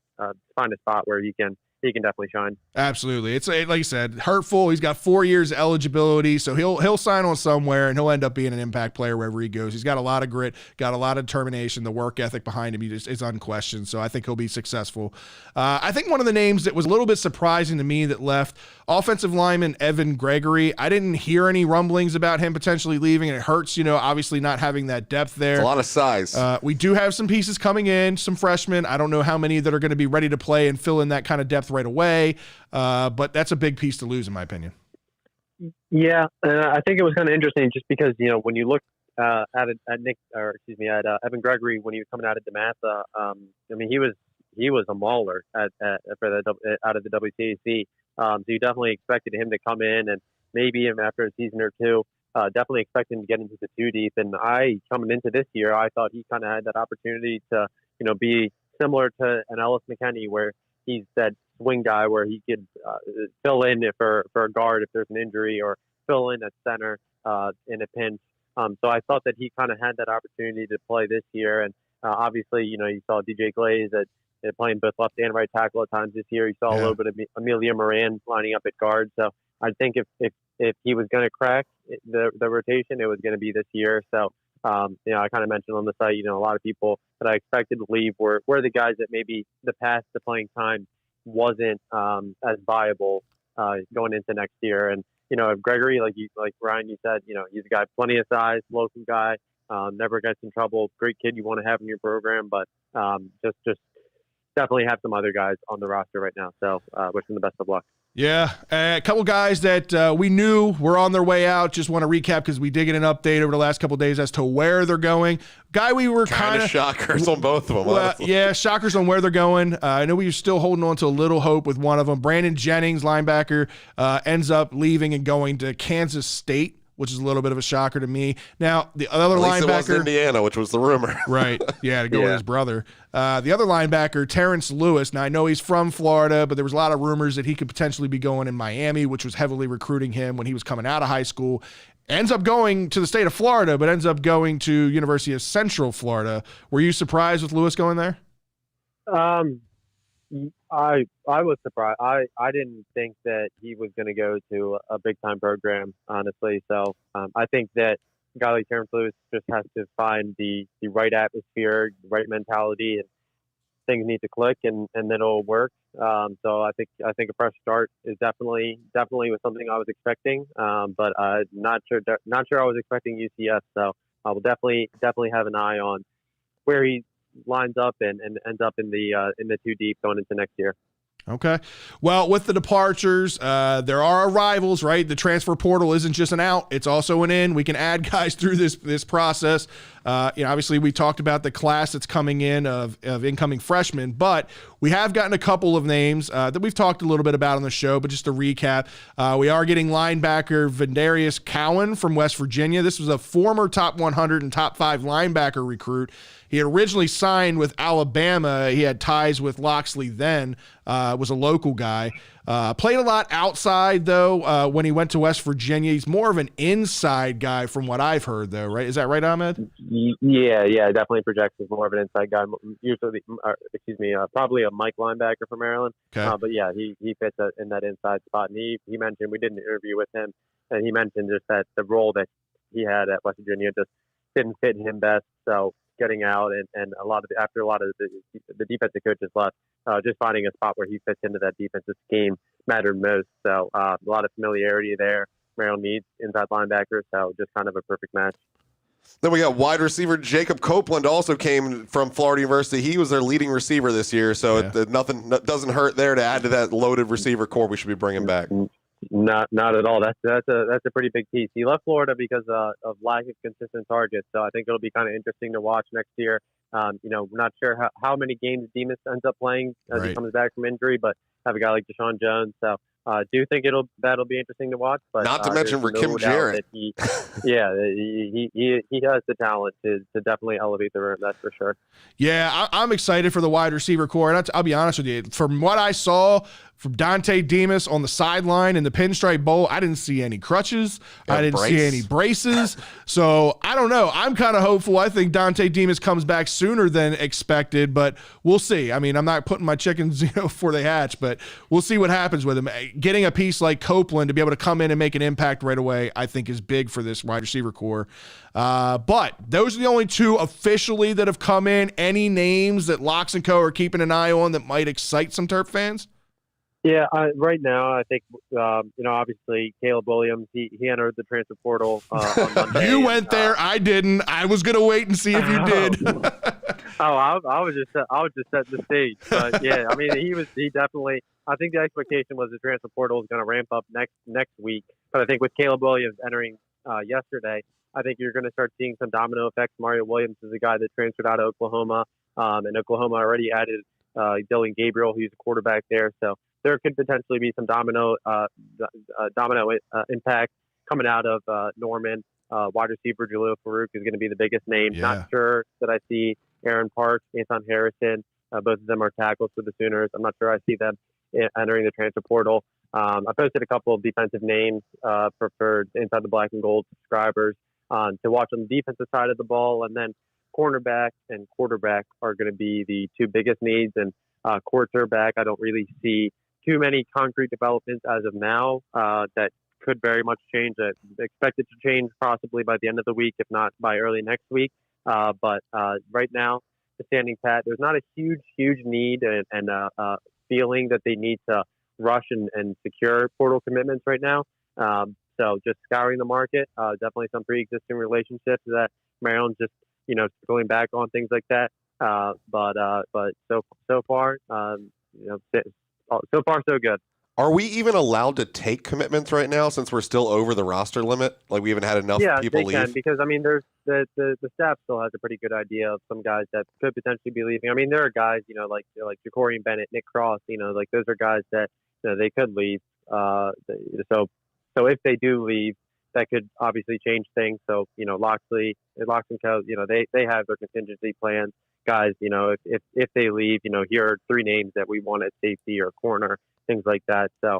[SPEAKER 6] find a spot where he can definitely shine.
[SPEAKER 1] Absolutely. It's like you said, hurtful. He's got 4 years eligibility, so he'll sign on somewhere and he'll end up being an impact player wherever he goes. He's got a lot of grit, got a lot of determination. The work ethic behind him is unquestioned. So I think he'll be successful. I think one of the names that was a little bit surprising to me that left, offensive lineman Evan Gregory. I didn't hear any rumblings about him potentially leaving, and it hurts, obviously not having that depth there.
[SPEAKER 4] It's a lot of size.
[SPEAKER 1] We do have some pieces coming in, some freshmen. I don't know how many that are going to be ready to play and fill in that kind of depth right away. But that's a big piece to lose, in my opinion.
[SPEAKER 6] Yeah, I think it was kind of interesting just because when you look at Evan Gregory when he was coming out of DeMatha, he was a mauler out of the WCAC. So you definitely expected him to come in and maybe after a season or two, definitely expecting to get into the 2 deep. And coming into this year, I thought he kind of had that opportunity to be similar to an Ellis McKinney, where he's that swing guy where he could fill in for a guard if there's an injury, or fill in at center in a pinch. So I thought that he kind of had that opportunity to play this year. And obviously, you saw DJ Glaze playing both left and right tackle at times this year. You saw a little bit of Amelia Moran lining up at guard. So I think if he was going to crack the rotation, it was going to be this year. So I kind of mentioned on the site, a lot of people that I expected to leave were the guys that maybe the path to playing time wasn't as viable going into next year. And if Gregory, like Ryan, you said, he's a guy, plenty of size, local guy, never gets in trouble, great kid you want to have in your program, but just definitely have some other guys on the roster right now. So wish them the best of luck.
[SPEAKER 1] Yeah, a couple guys that we knew were on their way out. Just want to recap because we did get an update over the last couple of days as to where they're going. Guy we were kind of
[SPEAKER 4] shockers on both of them.
[SPEAKER 1] Well, yeah, shockers on where they're going. I know we were still holding on to a little hope with one of them. Brandon Jennings, linebacker, ends up leaving and going to Kansas State, which is a little bit of a shocker to me. Now, the other linebacker...
[SPEAKER 4] It was Indiana, which was the rumor.
[SPEAKER 1] Right. Yeah, to go with his brother. The other linebacker, Terrence Lewis. Now, I know he's from Florida, but there was a lot of rumors that he could potentially be going in Miami, which was heavily recruiting him when he was coming out of high school. Ends up going to the state of Florida, but ends up going to University of Central Florida. Were you surprised with Lewis going there?
[SPEAKER 6] I was surprised. I didn't think that he was going to go to a big time program, honestly. So I think that a guy like Terrence Lewis just has to find the right atmosphere, the right mentality, and things need to click, and then it'll work. So I think a fresh start is definitely was something I was expecting, but not sure I was expecting UCF. So we'll definitely have an eye on where he lines up and ends up in the 2 deep going into next year.
[SPEAKER 1] Okay. Well, with the departures, there are arrivals, right? The transfer portal isn't just an out, it's also an in. We can add guys through this process. Obviously we talked about the class that's coming in of incoming freshmen, but we have gotten a couple of names that we've talked a little bit about on the show, but just to recap, we are getting linebacker Vendarius Cowan from West Virginia. This was a former top 100 and top 5 linebacker recruit. He had originally signed with Alabama. He had ties with Loxley then, was a local guy. Played a lot outside, though, when he went to West Virginia. He's more of an inside guy from what I've heard, though, right? Is that right, Ahmed?
[SPEAKER 6] Yeah, definitely projects as more of an inside guy. Usually, probably a Mike linebacker for Maryland.
[SPEAKER 1] Okay.
[SPEAKER 6] But yeah, he fits in that inside spot. And he mentioned, we did an interview with him, and he mentioned just that the role that he had at West Virginia just didn't fit him best. So getting out and after a lot of the defensive coaches left, just finding a spot where he fits into that defensive scheme mattered most. So a lot of familiarity there. Maryland needs inside linebackers, so just kind of a perfect match.
[SPEAKER 4] Then we got wide receiver Jacob Copeland, also came from Florida University. He was their leading receiver this year, so nothing doesn't hurt there to add to that loaded receiver core we should be bringing back.
[SPEAKER 6] Not at all. That's a pretty big piece. He left Florida because of lack of consistent targets. So I think it'll be kind of interesting to watch next year. Not sure how many games Demas ends up playing as he comes back from injury, but have a guy like Deshaun Jones. So I do think that'll be interesting to watch. But
[SPEAKER 4] not to mention Rakim Jarrett.
[SPEAKER 6] He has the talent to definitely elevate the room. That's for sure.
[SPEAKER 1] Yeah, I'm excited for the wide receiver core. And I'll be honest with you, from what I saw from Dante Demas on the sideline in the Pinstripe Bowl, I didn't see any crutches. I didn't see any braces. So I don't know. I'm kind of hopeful. I think Dante Demas comes back sooner than expected, but we'll see. I mean, I'm not putting my chickens before they hatch, but we'll see what happens with him. Getting a piece like Copeland to be able to come in and make an impact right away, I think is big for this wide receiver core. But those are the only 2 officially that have come in. Any names that Locks & Co. are keeping an eye on that might excite some Terp fans?
[SPEAKER 6] Yeah, right now I think obviously Caleb Williams he entered the transfer portal on Monday.
[SPEAKER 1] You went there, I didn't. I was gonna wait and see if you did.
[SPEAKER 6] I was just setting the stage, but yeah, I mean he definitely. I think the expectation was the transfer portal is going to ramp up next week, but I think with Caleb Williams entering yesterday, I think you're going to start seeing some domino effects. Mario Williams is a guy that transferred out of Oklahoma, and Oklahoma already added Dylan Gabriel, who's a quarterback there, so there could potentially be some domino impact coming out of Norman. Wide receiver Jalil Farouk is going to be the biggest name.
[SPEAKER 1] Yeah.
[SPEAKER 6] Not sure that I see Aaron Parks, Anton Harrison. Both of them are tackles for the Sooners. I'm not sure I see them entering the transfer portal. I posted a couple of defensive names for Inside the Black and Gold subscribers to watch on the defensive side of the ball, and then cornerback and quarterback are going to be the 2 biggest needs. And quarterback, I don't really see too many concrete developments as of now that could very much change. Expect it to change possibly by the end of the week, if not by early next week. But right now, the standing pat, there's not a huge need and feeling that they need to rush and secure portal commitments right now. So just scouring the market, definitely some pre-existing relationships that Maryland's just, going back on, things like that. But so far, so far so good.
[SPEAKER 4] Are we even allowed to take commitments right now since we're still over the roster limit? Like we haven't had enough people leave? Yeah, they can,
[SPEAKER 6] because I mean, there's the staff still has a pretty good idea of some guys that could potentially be leaving. I mean, there are guys, like Ja'Cory Bennett, Nick Cross, those are guys that they could leave. So if they do leave, that could obviously change things. So Loxley and Co, they have their contingency plans. Guys, if they leave, here are 3 names that we want at safety or corner, things like that. So,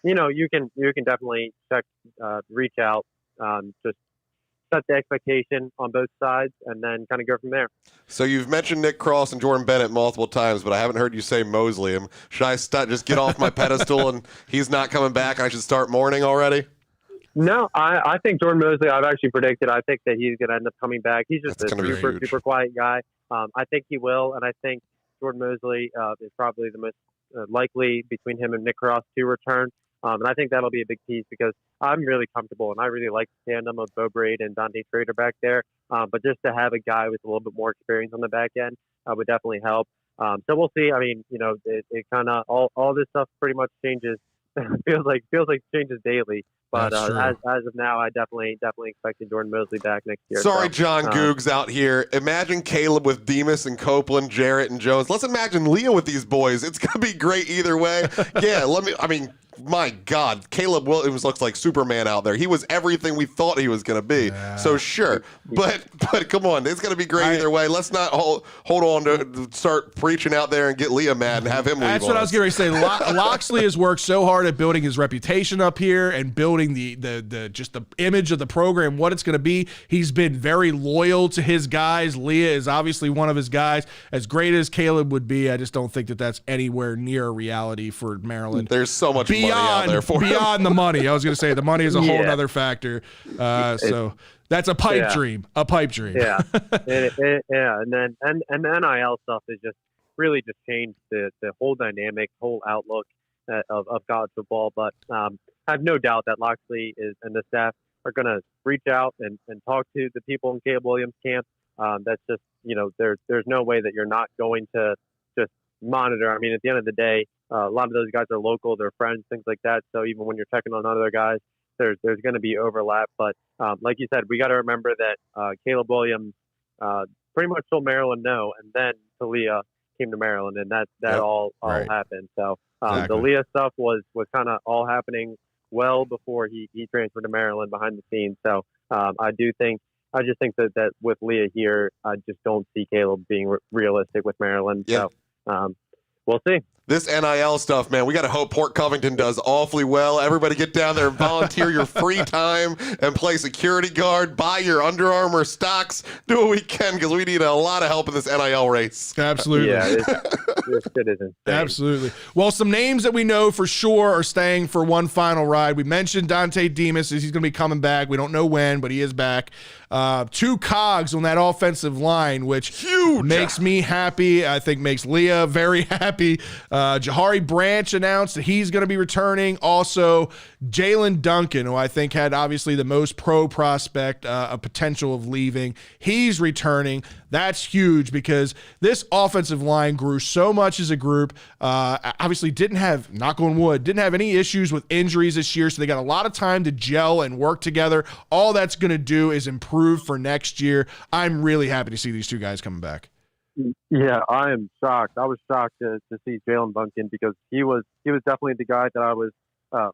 [SPEAKER 6] you can definitely reach out, just set the expectation on both sides and then kind of go from there.
[SPEAKER 4] So you've mentioned Nick Cross and Jordan Bennett multiple times, but I haven't heard you say Mosley. Should I just get off my pedestal and he's not coming back and I should start mourning already?
[SPEAKER 6] No, I think Jordan Mosley, I've actually predicted, I think that he's going to end up coming back. He's just a super quiet guy. I think he will, and I think Jordan Mosley is probably the most likely between him and Nick Cross to return. And I think that'll be a big piece because I'm really comfortable and I really like the tandem of Bo Braid and Dante Schrader back there. but just to have a guy with a little bit more experience on the back end would definitely help. So we'll see. I mean, it kind of all this stuff pretty much changes. feels like changes daily. But as of now, I definitely expected Jordan Mosley back next year.
[SPEAKER 4] Sorry, John Googs out here. Imagine Caleb with Demas and Copeland, Jarrett and Jones. Let's imagine Leah with these boys. It's gonna be great either way. Yeah, my God, Caleb Williams looks like Superman out there. He was everything we thought he was going to be. Yeah. So sure, but come on, it's going to be great either way. Let's not hold on to start preaching out there and get Leah mad and have him leave.
[SPEAKER 1] That's what I was going to say. Loxley has worked so hard at building his reputation up here and building the just the image of the program, what it's going to be. He's been very loyal to his guys. Leah is obviously one of his guys. As great as Caleb would be, I just don't think that that's anywhere near a reality for Maryland.
[SPEAKER 4] There's so much money out there for
[SPEAKER 1] beyond the money. I was going to say the money is a whole other factor. So that's a pipe dream. A pipe dream.
[SPEAKER 6] Yeah, and then the NIL stuff is just really just changed the whole dynamic, whole outlook of college football. But I have no doubt that Loxley and the staff are going to reach out and talk to the people in Caleb Williams' camp. That's just there's no way that you're not going to just monitor. I mean, at the end of the day, a lot of those guys are local, they're friends, things like that. So even when you're checking on other guys, there's going to be overlap. But like you said, we got to remember that Caleb Williams pretty much told Maryland no, and then Talia came to Maryland, and that all happened. So the Leah stuff was kind of all happening well before he transferred to Maryland behind the scenes. So I just think that with Leah here, I just don't see Caleb being realistic with Maryland.
[SPEAKER 4] Yeah.
[SPEAKER 6] So we'll see.
[SPEAKER 4] This NIL stuff, man, we got to hope Port Covington does awfully well. Everybody get down there and volunteer your free time and play security guard, buy your Under Armour stocks, do what we can because we need a lot of help in this NIL race.
[SPEAKER 1] Absolutely.
[SPEAKER 6] Yeah, this shit is insane.
[SPEAKER 1] Absolutely. Well, some names that we know for sure are staying for one final ride. We mentioned Dante Demas. He's going to be coming back. We don't know when, but he is back. 2 cogs on that offensive line, which
[SPEAKER 4] huge
[SPEAKER 1] makes me happy. I think makes Leah very happy. Jahari Branch announced that he's going to be returning. Also, Jalen Duncan, who I think had obviously the most pro prospect, a potential of leaving. He's returning. That's huge because this offensive line grew so much as a group. Obviously didn't have, knock on wood, didn't have any issues with injuries this year, so they got a lot of time to gel and work together. All that's going to do is improve for next year. I'm really happy to see these 2 guys coming back.
[SPEAKER 6] Yeah, I am shocked. I was shocked to see Jalen Duncan because he was definitely the guy that I was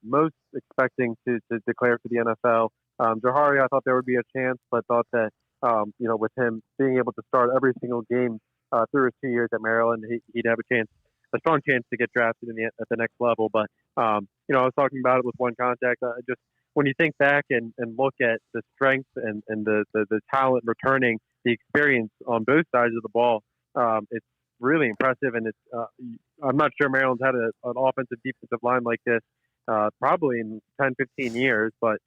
[SPEAKER 6] most expecting to declare for the NFL. Jahari, I thought there would be a chance, but thought that with him being able to start every single game through his 2 years at Maryland, he'd have a strong chance to get drafted at the next level. But I was talking about it with one contact. Just when you think back and look at the strength and the talent returning, the experience on both sides of the ball, it's really impressive. And I'm not sure Maryland's had an offensive defensive line like this probably in 10, 15 years. But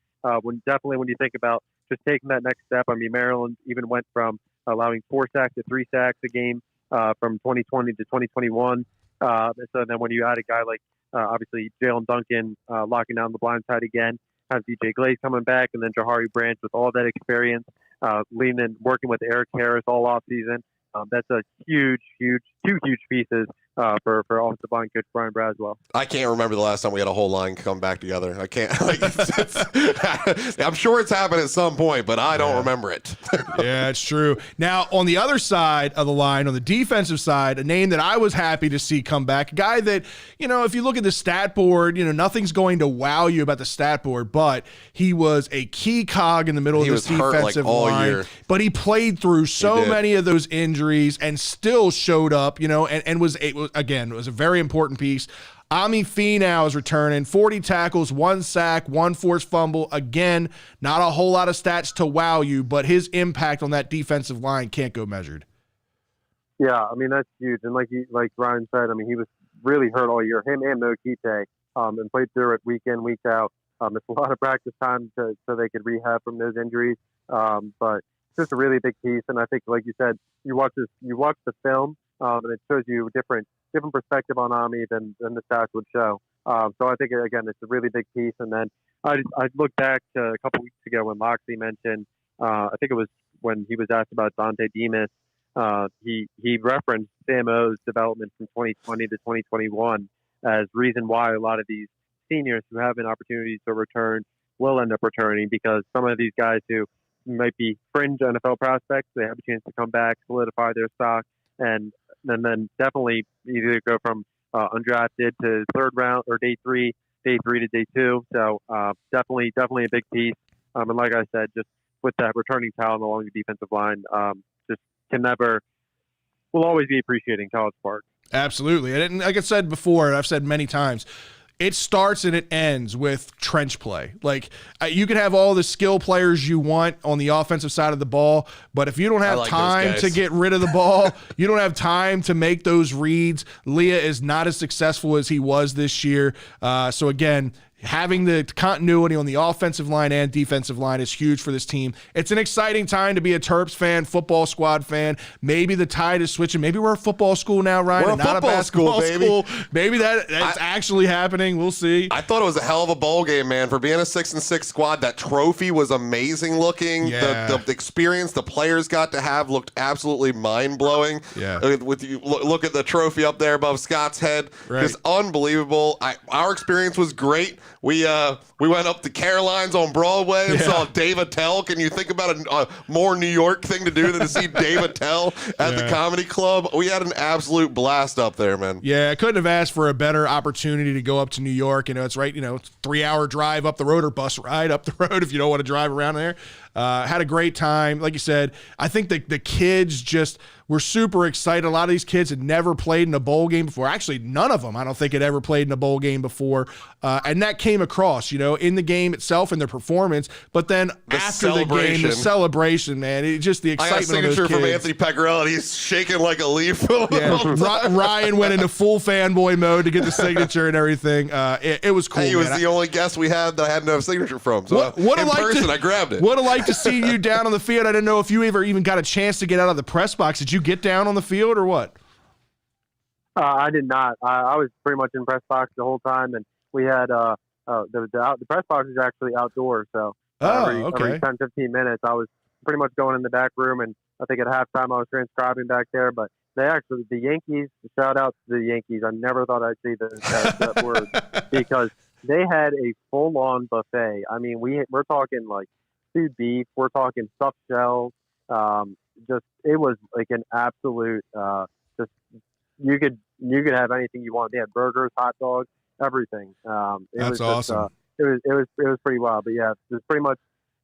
[SPEAKER 6] when you think about just taking that next step, I mean, Maryland even went from allowing 4 sacks to 3 sacks a game from 2020 to 2021. So then when you add a guy like obviously Jalen Duncan locking down the blind side again, have DJ Glaze coming back, and then Jahari Branch with all that experience, working with Eric Harris all off season. That's a two huge pieces for offensive line coach Brian Braswell.
[SPEAKER 4] I can't remember the last time we had a whole line come back together. I can't. I'm sure it's happened at some point, but I don't remember it.
[SPEAKER 1] Yeah, it's true. Now, on the other side of the line, on the defensive side, a name that I was happy to see come back, a guy that, if you look at the stat board, nothing's going to wow you about the stat board, but he was a key cog in the middle of this defensive line. Year. But he played through so many of those injuries and still showed up, and was a very important piece. Ami Finau is returning, 40 tackles, 1 sack, 1 forced fumble. Again, not a whole lot of stats to wow you, but his impact on that defensive line can't go measured.
[SPEAKER 6] Yeah, I mean, that's huge. And like Ryan said, I mean, he was really hurt all year, him and Mokite, and played through it week in, week out. It's a lot of practice time so they could rehab from those injuries. But it's just a really big piece. And I think, like you said, you watch the film, and it shows you different perspective on Ami than the stats would show. So I think, again, it's a really big piece. And then I looked back to a couple weeks ago when Moxie mentioned, I think it was when he was asked about Dante Demas, he referenced Sam O's development from 2020 to 2021 as reason why a lot of these seniors who have an opportunity to return will end up returning, because some of these guys who might be fringe NFL prospects, they have a chance to come back, solidify their stock, and then definitely either go from undrafted to third round or day three to day two. So definitely a big piece. And like I said, just with that returning talent along the defensive line, just will always be appreciating College Park.
[SPEAKER 1] Absolutely. And like I said before, and I've said many times, it starts and it ends with trench play. Like, you can have all the skill players you want on the offensive side of the ball, but if you don't have time to get rid of the ball, you don't have time to make those reads. Leah is not as successful as he was this year. So again, having the continuity on the offensive line and defensive line is huge for this team. It's an exciting time to be a Terps fan, football squad fan. Maybe the tide is switching. Maybe we're a football school now, Ryan,
[SPEAKER 4] We're
[SPEAKER 1] and
[SPEAKER 4] a
[SPEAKER 1] not a
[SPEAKER 4] football
[SPEAKER 1] basketball
[SPEAKER 4] school,
[SPEAKER 1] school. Maybe that's actually happening. We'll see.
[SPEAKER 4] I thought it was a hell of a bowl game, man. For being a 6-6 squad, that trophy was amazing looking.
[SPEAKER 1] Yeah.
[SPEAKER 4] The experience the players got to have looked absolutely mind-blowing.
[SPEAKER 1] Yeah.
[SPEAKER 4] With you look at the trophy up there above Scott's head.
[SPEAKER 1] Right.
[SPEAKER 4] It's unbelievable. Our experience was great. We went up to Caroline's on Broadway and saw Dave Attell. Can you think about a more New York thing to do than to see Dave Attell at the comedy club? We had an absolute blast up there, man.
[SPEAKER 1] Yeah, I couldn't have asked for a better opportunity to go up to New York. It's right, it's a 3-hour drive up the road or bus ride up the road if you don't want to drive around there. Had a great time. Like you said, I think the kids just were super excited. A lot of these kids had never played in a bowl game before. Actually, none of them, I don't think, had ever played in a bowl game before. And that came across, in the game itself and their performance. But then after the game, the celebration, man, the excitement.
[SPEAKER 4] I got a signature
[SPEAKER 1] of those
[SPEAKER 4] from
[SPEAKER 1] kids.
[SPEAKER 4] Anthony Pecorella, and he's shaking like a leaf.
[SPEAKER 1] Ryan went into full fanboy mode to get the signature and everything. It was cool.
[SPEAKER 4] He was
[SPEAKER 1] man.
[SPEAKER 4] the only guest we had that I had no signature from. So I grabbed it.
[SPEAKER 1] Would have liked to see you down on the field. I didn't know if you ever even got a chance to get out of the press box. Did you get down on the field or what?
[SPEAKER 6] I did not. I was pretty much in press box the whole time, and we had the press box is actually outdoors. So every 10, 15 minutes, I was pretty much going in the back room, and I think at halftime I was transcribing back there. But the Yankees, shout out to the Yankees. I never thought I'd see that word because they had a full-on buffet. I mean, we're talking like stewed beef. We're talking stuffed shells. It was like an absolute. You could have anything you want. They had burgers, hot dogs, everything.
[SPEAKER 1] That's awesome.
[SPEAKER 6] It was pretty wild. But yeah, it was pretty much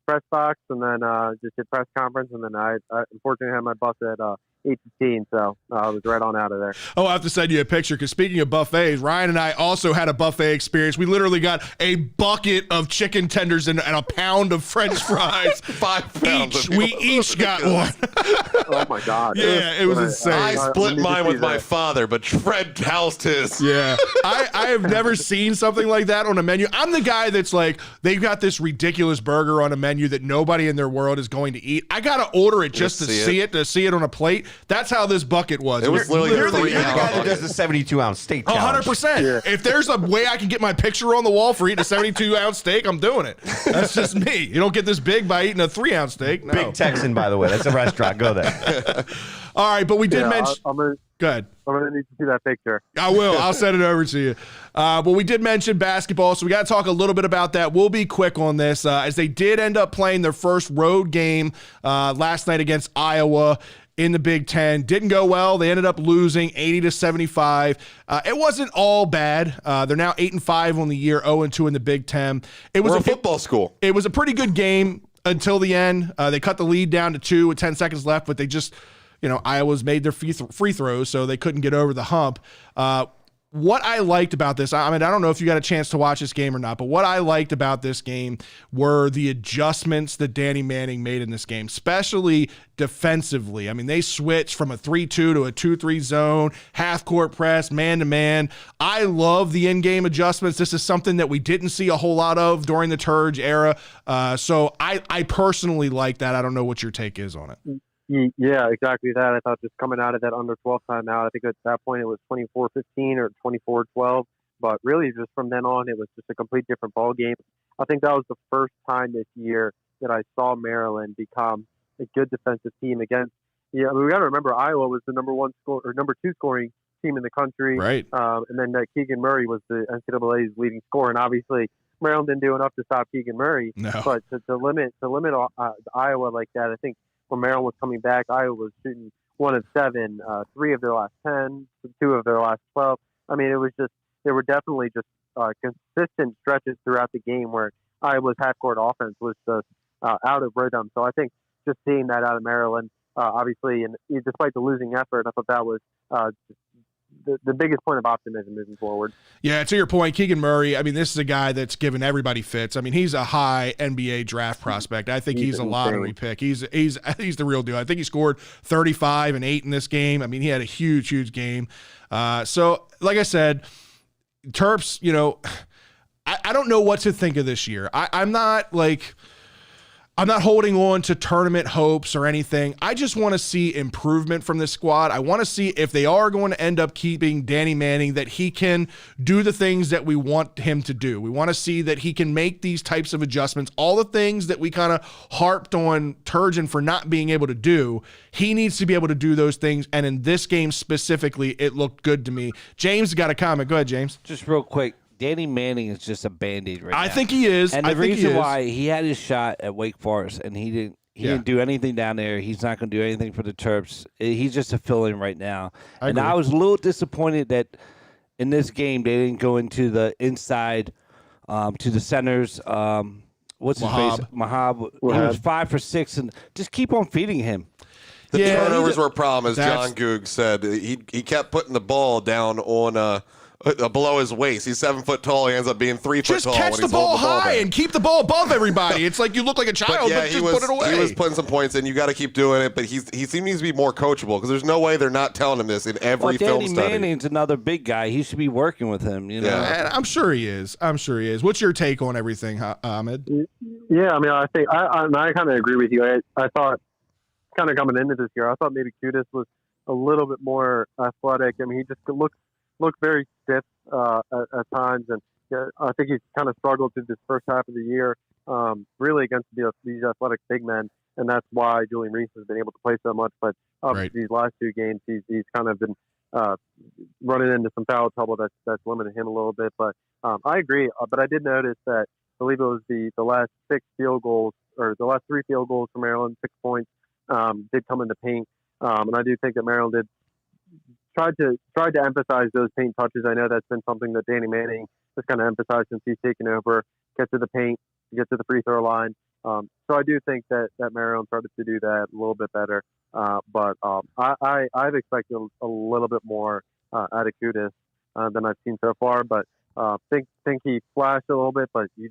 [SPEAKER 6] press box, and then just did press conference, and then I unfortunately had my bus at 8:15, so I was right on out of there.
[SPEAKER 1] Oh, I have to send you a picture because speaking of buffets, Ryan and I also had a buffet experience. We literally got a bucket of chicken tenders and a pound of French fries.
[SPEAKER 4] 5 pounds.
[SPEAKER 1] We each got one.
[SPEAKER 6] Oh my God!
[SPEAKER 1] Yeah, it was insane.
[SPEAKER 4] I split mine with my father, but Fred housed his.
[SPEAKER 1] Yeah, I have never seen something like that on a menu. I'm the guy that's like, they've got this ridiculous burger on a menu that nobody in their world is going to eat. I gotta order it just to see it on a plate. That's how this bucket was.
[SPEAKER 4] It was literally
[SPEAKER 3] You're the guy that does the 72-ounce steak challenge.
[SPEAKER 1] 100%. Yeah. If there's a way I can get my picture on the wall for eating a 72-ounce steak, I'm doing it. That's just me. You don't get this big by eating a 3-ounce steak. No.
[SPEAKER 3] Big Texan, by the way. That's a restaurant. Go there.
[SPEAKER 1] All right, but we did mention.
[SPEAKER 6] Go ahead. I'm going to need to see that picture.
[SPEAKER 1] I will. I'll send it over to you. But we did mention basketball, so we got to talk a little bit about that. We'll be quick on this, as they did end up playing their first road game last night against Iowa in the Big Ten. Didn't go well. They ended up losing 80-75. It wasn't all bad. They're now 8-5 on the year, 0-2 in the Big Ten.
[SPEAKER 4] We're a football school.
[SPEAKER 1] It was a pretty good game until the end. They cut the lead down to 2 with 10 seconds left, but they just, Iowa's made their free throws, so they couldn't get over the hump. What I liked about this, I don't know if you got a chance to watch this game or not, but what I liked about this game were the adjustments that Danny Manning made in this game, especially defensively. I mean, they switched from a 3-2 to a 2-3 zone, half-court press, man-to-man. I love the in-game adjustments. This is something that we didn't see a whole lot of during the Turge era, so I personally like that. I don't know what your take is on it.
[SPEAKER 6] Yeah, exactly that. I thought just coming out of that under 12 timeout, I think at that point it was 24-15 or 24-12. But really, just from then on, it was just a complete different ball game. I think that was the first time this year that I saw Maryland become good defensive team against. Yeah, I mean, we got to remember Iowa was the number 2 scoring team in the country,
[SPEAKER 1] Right.
[SPEAKER 6] And then Keegan Murray was the NCAA's leading scorer, and obviously Maryland didn't do enough to stop Keegan Murray.
[SPEAKER 1] No.
[SPEAKER 6] But to limit Iowa like that, I think when Maryland was coming back, Iowa was shooting 1 of 7, 3 of their last 10, 2 of their last 12. I mean, it was just there were definitely just consistent stretches throughout the game where Iowa's half-court offense was just out of rhythm. So I think just seeing that out of Maryland, obviously, and despite the losing effort, I thought that was the biggest point of optimism moving forward.
[SPEAKER 1] Yeah, to your point, Keegan Murray, I mean, this is a guy that's given everybody fits. I mean, he's a high NBA draft prospect. I think he's a lottery pick. He's the real deal. I think he scored 35 and 8 in this game. I mean, he had a huge game. So, like I said, Terps, I don't know what to think of this year. I'm not holding on to tournament hopes or anything. I just want to see improvement from this squad. I want to see if they are going to end up keeping Danny Manning, that he can do the things that we want him to do. We want to see that he can make these types of adjustments. All the things that we kind of harped on Turgeon for not being able to do, he needs to be able to do those things. And in this game specifically, it looked good to me. James got a comment. Go ahead, James.
[SPEAKER 5] Just real quick. Danny Manning is just a Band-Aid right now.
[SPEAKER 1] I think he is.
[SPEAKER 5] And the reason why he had his shot at Wake Forest and he didn't do anything down there. He's not going to do anything for the Terps. He's just a fill-in right now. I was a little disappointed that in this game they didn't go into the inside to the centers. What's his face? Mahab. He was 5 for 6, and just keep on feeding him.
[SPEAKER 4] The turnovers were a problem, as John Goog said. He kept putting the ball down on below his waist. He's 7 foot tall. He ends up being 3 foot tall.
[SPEAKER 1] Just catch the ball high and keep the ball above everybody. It's like you look like a child, but just put it away.
[SPEAKER 4] He was putting some points in. You got to keep doing it, but he seems to be more coachable because there's no way they're not telling him this in every film study.
[SPEAKER 5] Danny Manning's another big guy. He should be working with him.
[SPEAKER 1] Yeah, I'm sure he is. What's your take on everything, Ahmed?
[SPEAKER 6] Yeah, I mean, I think I kind of agree with you. I thought kind of coming into this year, I thought maybe Kudus was a little bit more athletic. I mean, he just looked very stiff at times, and I think he's kind of struggled through this first half of the year, really against these athletic big men, and that's why Julian Reese has been able to play so much. But these last 2 games, he's kind of been running into some foul trouble that's limited him a little bit. But I agree. But I did notice that I believe it was the last 6 field goals, or the last 3 field goals for Maryland, 6 points, did come in the paint, and I do think that Maryland did. Tried to emphasize those paint touches. I know that's been something that Danny Manning has kind of emphasized since he's taken over. Get to the paint, get to the free throw line. So I do think that Maryland started to do that a little bit better. But I've expected a little bit more out of Kudus than I've seen so far. But think he flashed a little bit, but you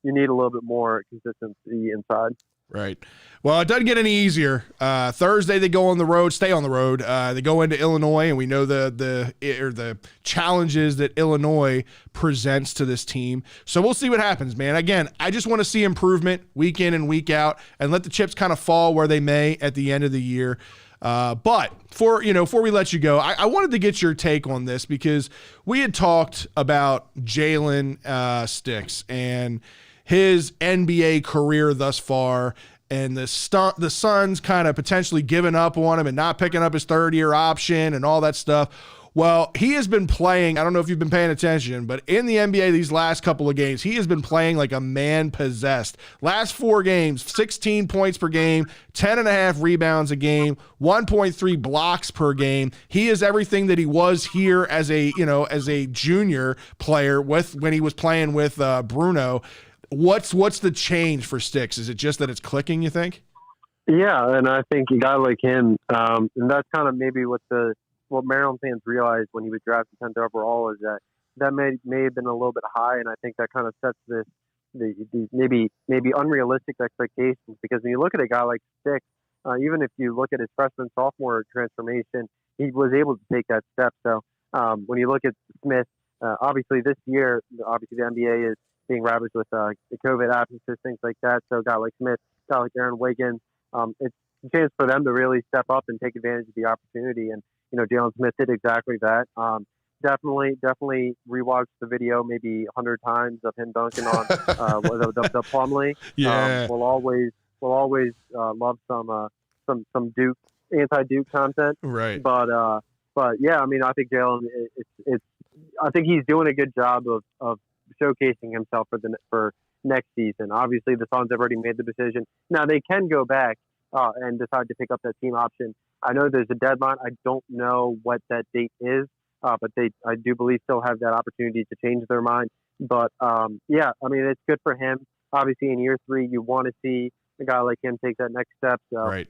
[SPEAKER 6] need a little bit more consistency inside.
[SPEAKER 1] Right. Well, it doesn't get any easier. Thursday they go on the road, stay on the road. They go into Illinois, and we know the challenges that Illinois presents to this team. So we'll see what happens, man. Again, I just want to see improvement week in and week out, and let the chips kind of fall where they may at the end of the year. But before we let you go, I wanted to get your take on this, because we had talked about Jalen Sticks and his NBA career thus far, and the Suns kind of potentially giving up on him and not picking up his 3rd-year option and all that stuff. Well, he has been playing, I don't know if you've been paying attention, but in the NBA these last couple of games, he has been playing like a man possessed. Last 4 games, 16 points per game, 10.5 rebounds a game, 1.3 blocks per game. He is everything that he was here as a junior player when he was playing with Bruno. What's the change for Sticks? Is it just that it's clicking, you think?
[SPEAKER 6] Yeah, and I think a guy like him, and that's kind of maybe what Maryland fans realized when he was drafted 10th overall, is that may have been a little bit high, and I think that kind of sets the maybe unrealistic expectations, because when you look at a guy like Sticks, even if you look at his freshman-sophomore transformation, he was able to take that step. So when you look at Smith, obviously this year, the NBA is being ravaged with the COVID absences, things like that. So a guy like Smith, a guy like Aaron Wiggins, it's a chance for them to really step up and take advantage of the opportunity. And, Jalen Smith did exactly that. Definitely rewatched the video maybe 100 times of him dunking on the Plumlee.
[SPEAKER 1] Yeah.
[SPEAKER 6] Will always always love some Duke anti-Duke content.
[SPEAKER 1] Right.
[SPEAKER 6] But yeah, I mean, I think Jalen, I think he's doing a good job of showcasing himself for next season. Obviously, the Suns have already made the decision. Now they can go back and decide to pick up that team option. I know there's a deadline. I don't know what that date is, but I do believe still have that opportunity to change their mind. But yeah, I mean, it's good for him. Obviously, in year 3, you want to see a guy like him take that next step. So
[SPEAKER 1] Right.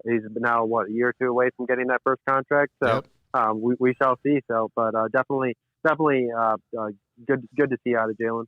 [SPEAKER 6] He's now a year or 2 away from getting that first contract. So we shall see. So, but definitely good to see out of Jalen.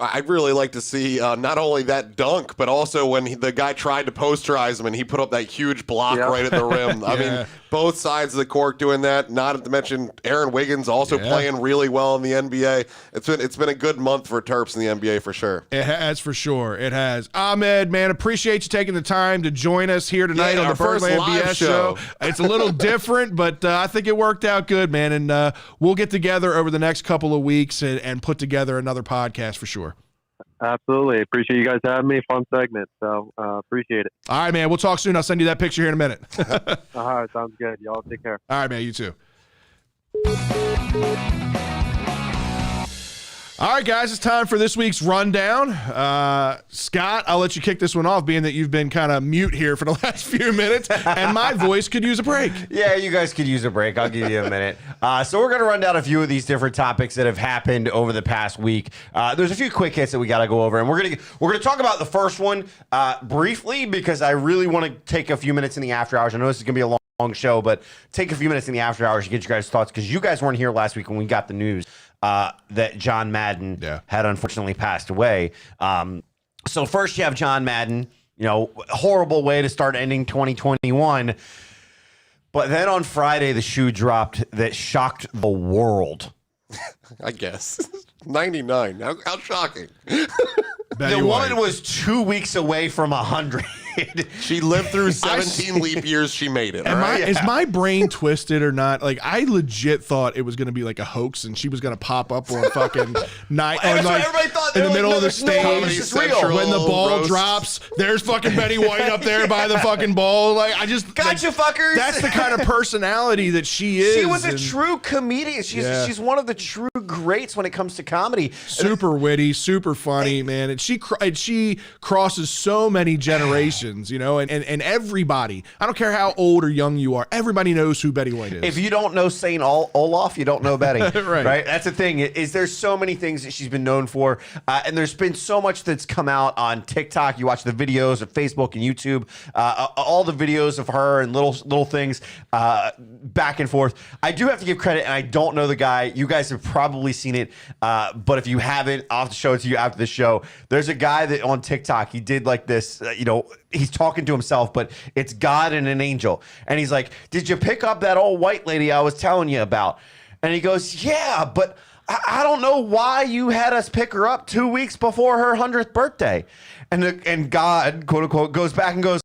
[SPEAKER 4] I'd really like to see not only that dunk, but also when the guy tried to posterize him and he put up that huge block right at the rim. I mean, both sides of the court doing that. Not to mention Aaron Wiggins also playing really well in the NBA. It's been a good month for Terps in the NBA for sure.
[SPEAKER 1] It has, for sure. It has. Ahmed, man, appreciate you taking the time to join us here tonight on the Birdland BS show. It's a little different, but I think it worked out good, man. And we'll get together over the next couple of weeks and put together another podcast for sure.
[SPEAKER 6] Absolutely. Appreciate you guys having me. Fun segment. So appreciate it.
[SPEAKER 1] All right, man. We'll talk soon. I'll send you that picture here in a minute.
[SPEAKER 6] All right. Sounds good. Y'all take care.
[SPEAKER 1] All right, man. You too. All right, guys, it's time for this week's rundown. Scott, I'll let you kick this one off, being that you've been kind of mute here for the last few minutes, and my voice could use a break.
[SPEAKER 3] Yeah, you guys could use a break. I'll give you a minute. So we're going to run down a few of these different topics that have happened over the past week. There's a few quick hits that we got to go over, and we're gonna talk about the first one briefly because I really want to take a few minutes in the after hours. I know this is going to be a long show, but take a few minutes in the after hours to get you guys' thoughts because you guys weren't here last week when we got the news that John Madden had unfortunately passed away. So first you have John Madden, horrible way to start ending 2021. But then on Friday, the shoe dropped that shocked the world.
[SPEAKER 4] I guess. 99. How shocking.
[SPEAKER 3] The woman was 2 weeks away from 100.
[SPEAKER 4] She lived through 17 leap years. She made it.
[SPEAKER 1] Is my brain twisted or not? Like, I legit thought it was going to be like a hoax and she was going to pop up on fucking night or like
[SPEAKER 3] everybody thought.
[SPEAKER 1] in the middle of the stage when the ball
[SPEAKER 4] roast.
[SPEAKER 1] drops. There's fucking Betty White up there by the fucking ball. Like, I just
[SPEAKER 3] Gotcha, fuckers.
[SPEAKER 1] That's the kind of personality that she is.
[SPEAKER 3] She was a true comedian. She's one of the true greats when it comes to comedy.
[SPEAKER 1] Super witty, super funny, man. And she crosses so many generations, and everybody, I don't care how old or young you are, everybody knows who Betty White is.
[SPEAKER 3] If you don't know St. Olaf, you don't know Betty.
[SPEAKER 1] Right.
[SPEAKER 3] That's the thing, is there's so many things that she's been known for, and there's been so much that's come out on TikTok. You watch the videos of Facebook and YouTube, all the videos of her and little things back and forth. I do have to give credit, and I don't know the guy. You guys have probably seen it, but if you haven't, I'll have to show it to you after the show. There's a guy that on TikTok, he did like this, he's talking to himself, but it's God and an angel. And he's like, did you pick up that old white lady I was telling you about? And he goes, yeah, but I don't know why you had us pick her up 2 weeks before her 100th birthday. And God, quote unquote, goes back and goes,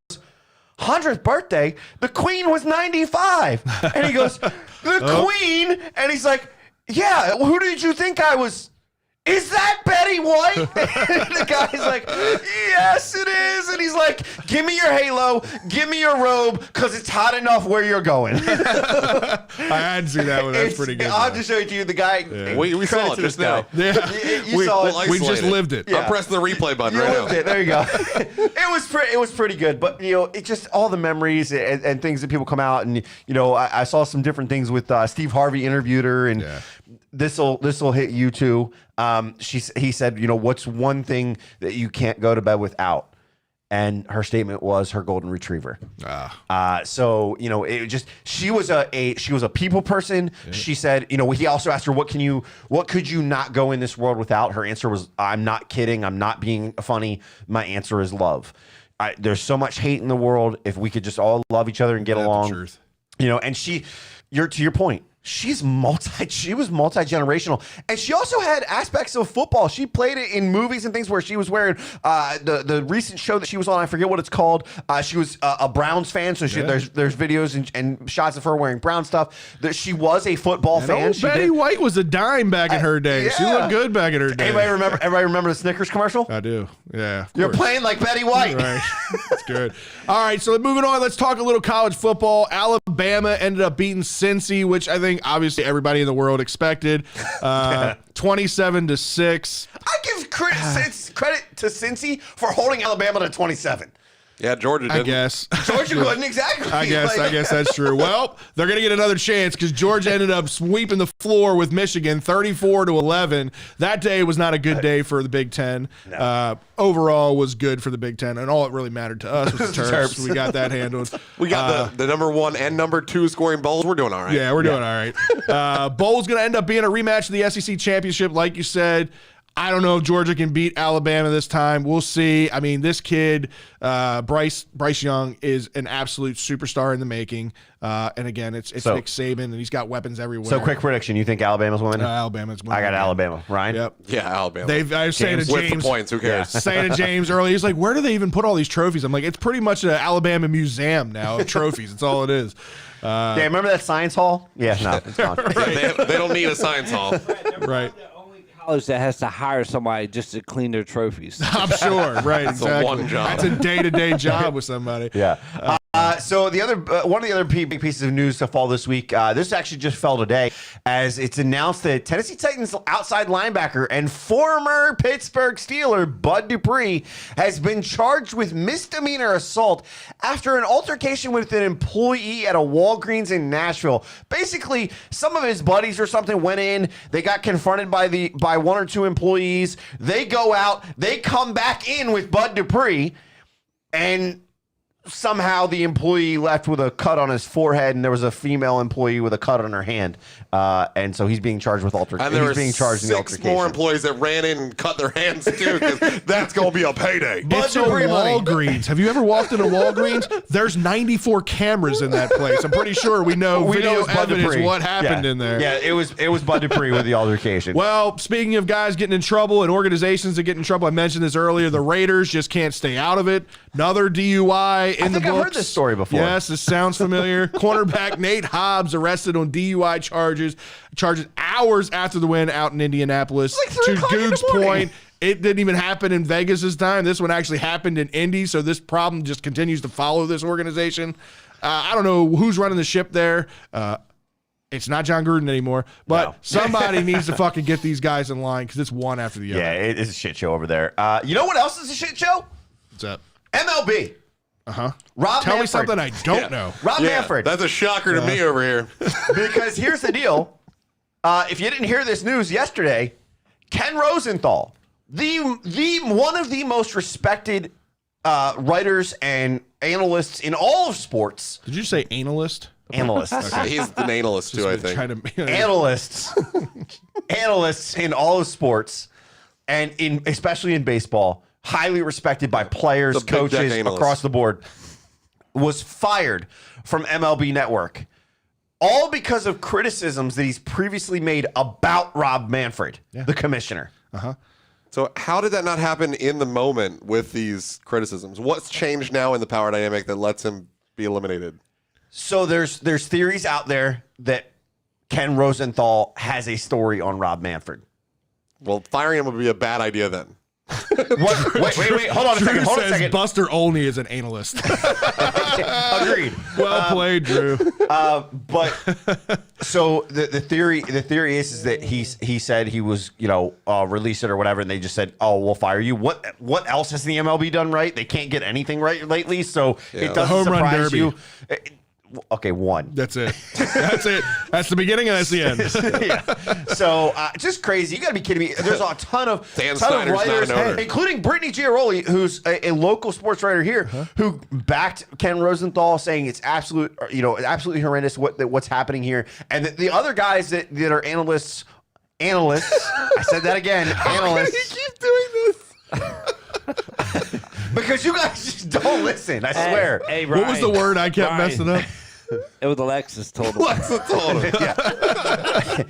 [SPEAKER 3] 100th birthday? The queen was 95. And he goes, the queen? And he's like, yeah, who did you think I was? Is that Betty White? And the guy's like, yes, it is. And he's like, give me your halo, give me your robe, because it's hot enough where you're going.
[SPEAKER 1] I had to see that one. That's pretty good.
[SPEAKER 3] I'll just show it to you. The guy,
[SPEAKER 4] we saw it just now.
[SPEAKER 1] Yeah.
[SPEAKER 3] You saw it.
[SPEAKER 1] We just lived it.
[SPEAKER 3] Yeah.
[SPEAKER 4] I'm pressing the replay button
[SPEAKER 3] You
[SPEAKER 4] right
[SPEAKER 3] lived
[SPEAKER 4] now.
[SPEAKER 3] it. There you go. It was pretty good, but it just all the memories and things that people come out and I saw some different things with Steve Harvey interviewed her and this'll hit you too. He said, what's one thing that you can't go to bed without? And her statement was her golden retriever. So she was a people person. Yeah. She said, he also asked her, what could you not go in this world without? Her answer was, I'm not kidding. I'm not being funny. My answer is love. There's so much hate in the world. If we could just all love each other and get along,
[SPEAKER 1] the truth.
[SPEAKER 3] And to your point, She was multi-generational, and she also had aspects of football. She played it in movies and things where she was wearing the recent show that she was on. I forget what it's called. She was a Browns fan, so there's videos and shots of her wearing Brown stuff. She was a football fan.
[SPEAKER 1] Betty White was a dime back in her day. She looked good back in her day.
[SPEAKER 3] Everybody remember the Snickers commercial?
[SPEAKER 1] I do. Yeah.
[SPEAKER 3] You're playing like Betty White.
[SPEAKER 1] Right. That's good. All right, so moving on, let's talk a little college football. Alabama ended up beating Cincy, which I think obviously everybody in the world expected. 27-6.
[SPEAKER 3] I give credit to Cincy for holding Alabama to 27.
[SPEAKER 4] Yeah, Georgia didn't.
[SPEAKER 1] I guess.
[SPEAKER 3] Georgia couldn't, exactly.
[SPEAKER 1] I guess that's true. Well, they're going to get another chance because Georgia ended up sweeping the floor with Michigan 34-11. That day was not a good day for the Big Ten.
[SPEAKER 3] No.
[SPEAKER 1] Overall was good for the Big Ten, and all it really mattered to us was the Terps. We got that handled.
[SPEAKER 4] We got the number 1 and number 2 scoring bowls. We're doing all right.
[SPEAKER 1] Yeah, we're doing all right. Bowl's going to end up being a rematch of the SEC championship, like you said. I don't know if Georgia can beat Alabama this time. We'll see. I mean, this kid, Bryce Young, is an absolute superstar in the making. And again, it's Nick Saban, and he's got weapons everywhere.
[SPEAKER 3] So, quick prediction: you think Alabama's winning?
[SPEAKER 1] Alabama's winning.
[SPEAKER 3] I got Alabama. Ryan?
[SPEAKER 1] Yep.
[SPEAKER 4] Yeah, Alabama.
[SPEAKER 1] I was saying to
[SPEAKER 4] with
[SPEAKER 1] James,
[SPEAKER 4] the points. Who cares?
[SPEAKER 1] Saying to James earlier, he's like, "Where do they even put all these trophies?" I'm like, "It's pretty much an Alabama museum now of trophies. It's all it is."
[SPEAKER 3] Yeah, remember that science hall? Yeah, no, it's gone.
[SPEAKER 4] They don't need a science hall.
[SPEAKER 1] Right.
[SPEAKER 5] College that has to hire somebody just to clean their trophies.
[SPEAKER 1] I'm sure. Right.
[SPEAKER 4] That's
[SPEAKER 1] exactly.
[SPEAKER 4] one job.
[SPEAKER 1] That's a day-to-day job with somebody.
[SPEAKER 3] Yeah. So the other one of the other big pieces of news to fall this week, this actually just fell today, as it's announced that Tennessee Titans outside linebacker and former Pittsburgh Steeler Bud Dupree has been charged with misdemeanor assault after an altercation with an employee at a Walgreens in Nashville. Basically, some of his buddies or something went in. They got confronted by 1 or 2 employees. They go out. They come back in with Bud Dupree, and somehow the employee left with a cut on his forehead, and there was a female employee with a cut on her hand, and so he's being charged with altercation.
[SPEAKER 4] And there were
[SPEAKER 3] being charged in the
[SPEAKER 4] 6
[SPEAKER 3] altercation.
[SPEAKER 4] more employees that ran in and cut their hands too, because that's gonna be a payday.
[SPEAKER 1] It's a Walgreens. Have you ever walked into Walgreens? There's 94 cameras in that place. I'm pretty sure we know video evidence what happened in there.
[SPEAKER 3] Yeah, it was Bud Dupree with the altercation.
[SPEAKER 1] Well, speaking of guys getting in trouble and organizations that get in trouble, I mentioned this earlier. The Raiders just can't stay out of it. Another DUI in the books.
[SPEAKER 3] I've heard this story before.
[SPEAKER 1] Yes, this sounds familiar. Cornerback Nate Hobbs arrested on DUI charges hours after the win out in Indianapolis.
[SPEAKER 3] Like
[SPEAKER 1] to Goog's point, it didn't even happen in Vegas this time. This one actually happened in Indy, so this problem just continues to follow this organization. I don't know who's running the ship there. It's not John Gruden anymore, but somebody needs to fucking get these guys in line because it's one after the other.
[SPEAKER 3] Yeah, it's a shit show over there. You know what else is a shit show?
[SPEAKER 1] What's up?
[SPEAKER 3] MLB. Rob
[SPEAKER 1] Tell
[SPEAKER 3] Manfred.
[SPEAKER 1] me something I don't know.
[SPEAKER 3] Rob Manfred.
[SPEAKER 4] That's a shocker to me over here.
[SPEAKER 3] Because here's the deal. If you didn't hear this news yesterday, Ken Rosenthal, the one of the most respected writers and analysts in all of sports.
[SPEAKER 1] Did you say analyst?
[SPEAKER 3] Analysts.
[SPEAKER 4] He's an analyst too, I think.
[SPEAKER 3] Analysts in all of sports, and especially in baseball, highly respected by players, coaches across the board, was fired from MLB Network. All because of criticisms that he's previously made about Rob Manfred, the commissioner.
[SPEAKER 4] So how did that not happen in the moment with these criticisms? What's changed now in the power dynamic that lets him be eliminated?
[SPEAKER 3] So there's theories out there that Ken Rosenthal has a story on Rob Manfred.
[SPEAKER 4] Well, firing him would be a bad idea then.
[SPEAKER 3] Wait, hold on a second. Hold on a second.
[SPEAKER 1] Buster Olney is an analyst.
[SPEAKER 3] Agreed.
[SPEAKER 1] Well played, Drew.
[SPEAKER 3] But so the theory is that he said he was release it or whatever, and they just said, oh, we'll fire you. What else has the MLB done right? They can't get anything right lately, so it doesn't
[SPEAKER 1] home run
[SPEAKER 3] surprise
[SPEAKER 1] derby.
[SPEAKER 3] you. Okay, one.
[SPEAKER 1] That's it. That's it. That's the beginning and that's the end.
[SPEAKER 3] Yeah. So just crazy. You got to be kidding me. There's a ton of writers, including Brittany Giaroli, who's a local sports writer here, who backed Ken Rosenthal, saying it's absolutely horrendous what's happening here, and the other guys that are analysts. I said that again. Analysts.
[SPEAKER 4] You keep doing this.
[SPEAKER 3] Because you guys just don't listen. I swear.
[SPEAKER 5] Hey,
[SPEAKER 1] what was the word I kept messing up?
[SPEAKER 5] It was Alexis told him.
[SPEAKER 4] Alexa told him.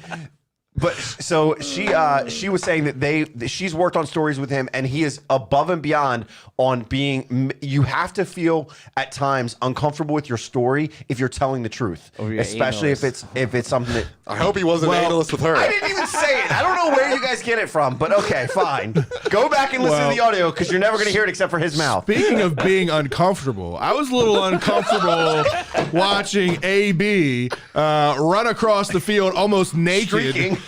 [SPEAKER 3] But so she was saying that she's worked on stories with him, and he is above and beyond on being. You have to feel at times uncomfortable with your story if you're telling the truth, especially if it's something that.
[SPEAKER 4] I hope he wasn't analist with her.
[SPEAKER 3] I didn't even say it. I don't know where you guys get it from, but okay, fine. Go back and listen to the audio because you're never going to hear it except for his mouth.
[SPEAKER 1] Speaking of being uncomfortable, I was a little uncomfortable watching AB run across the field almost naked.
[SPEAKER 3] Streaking.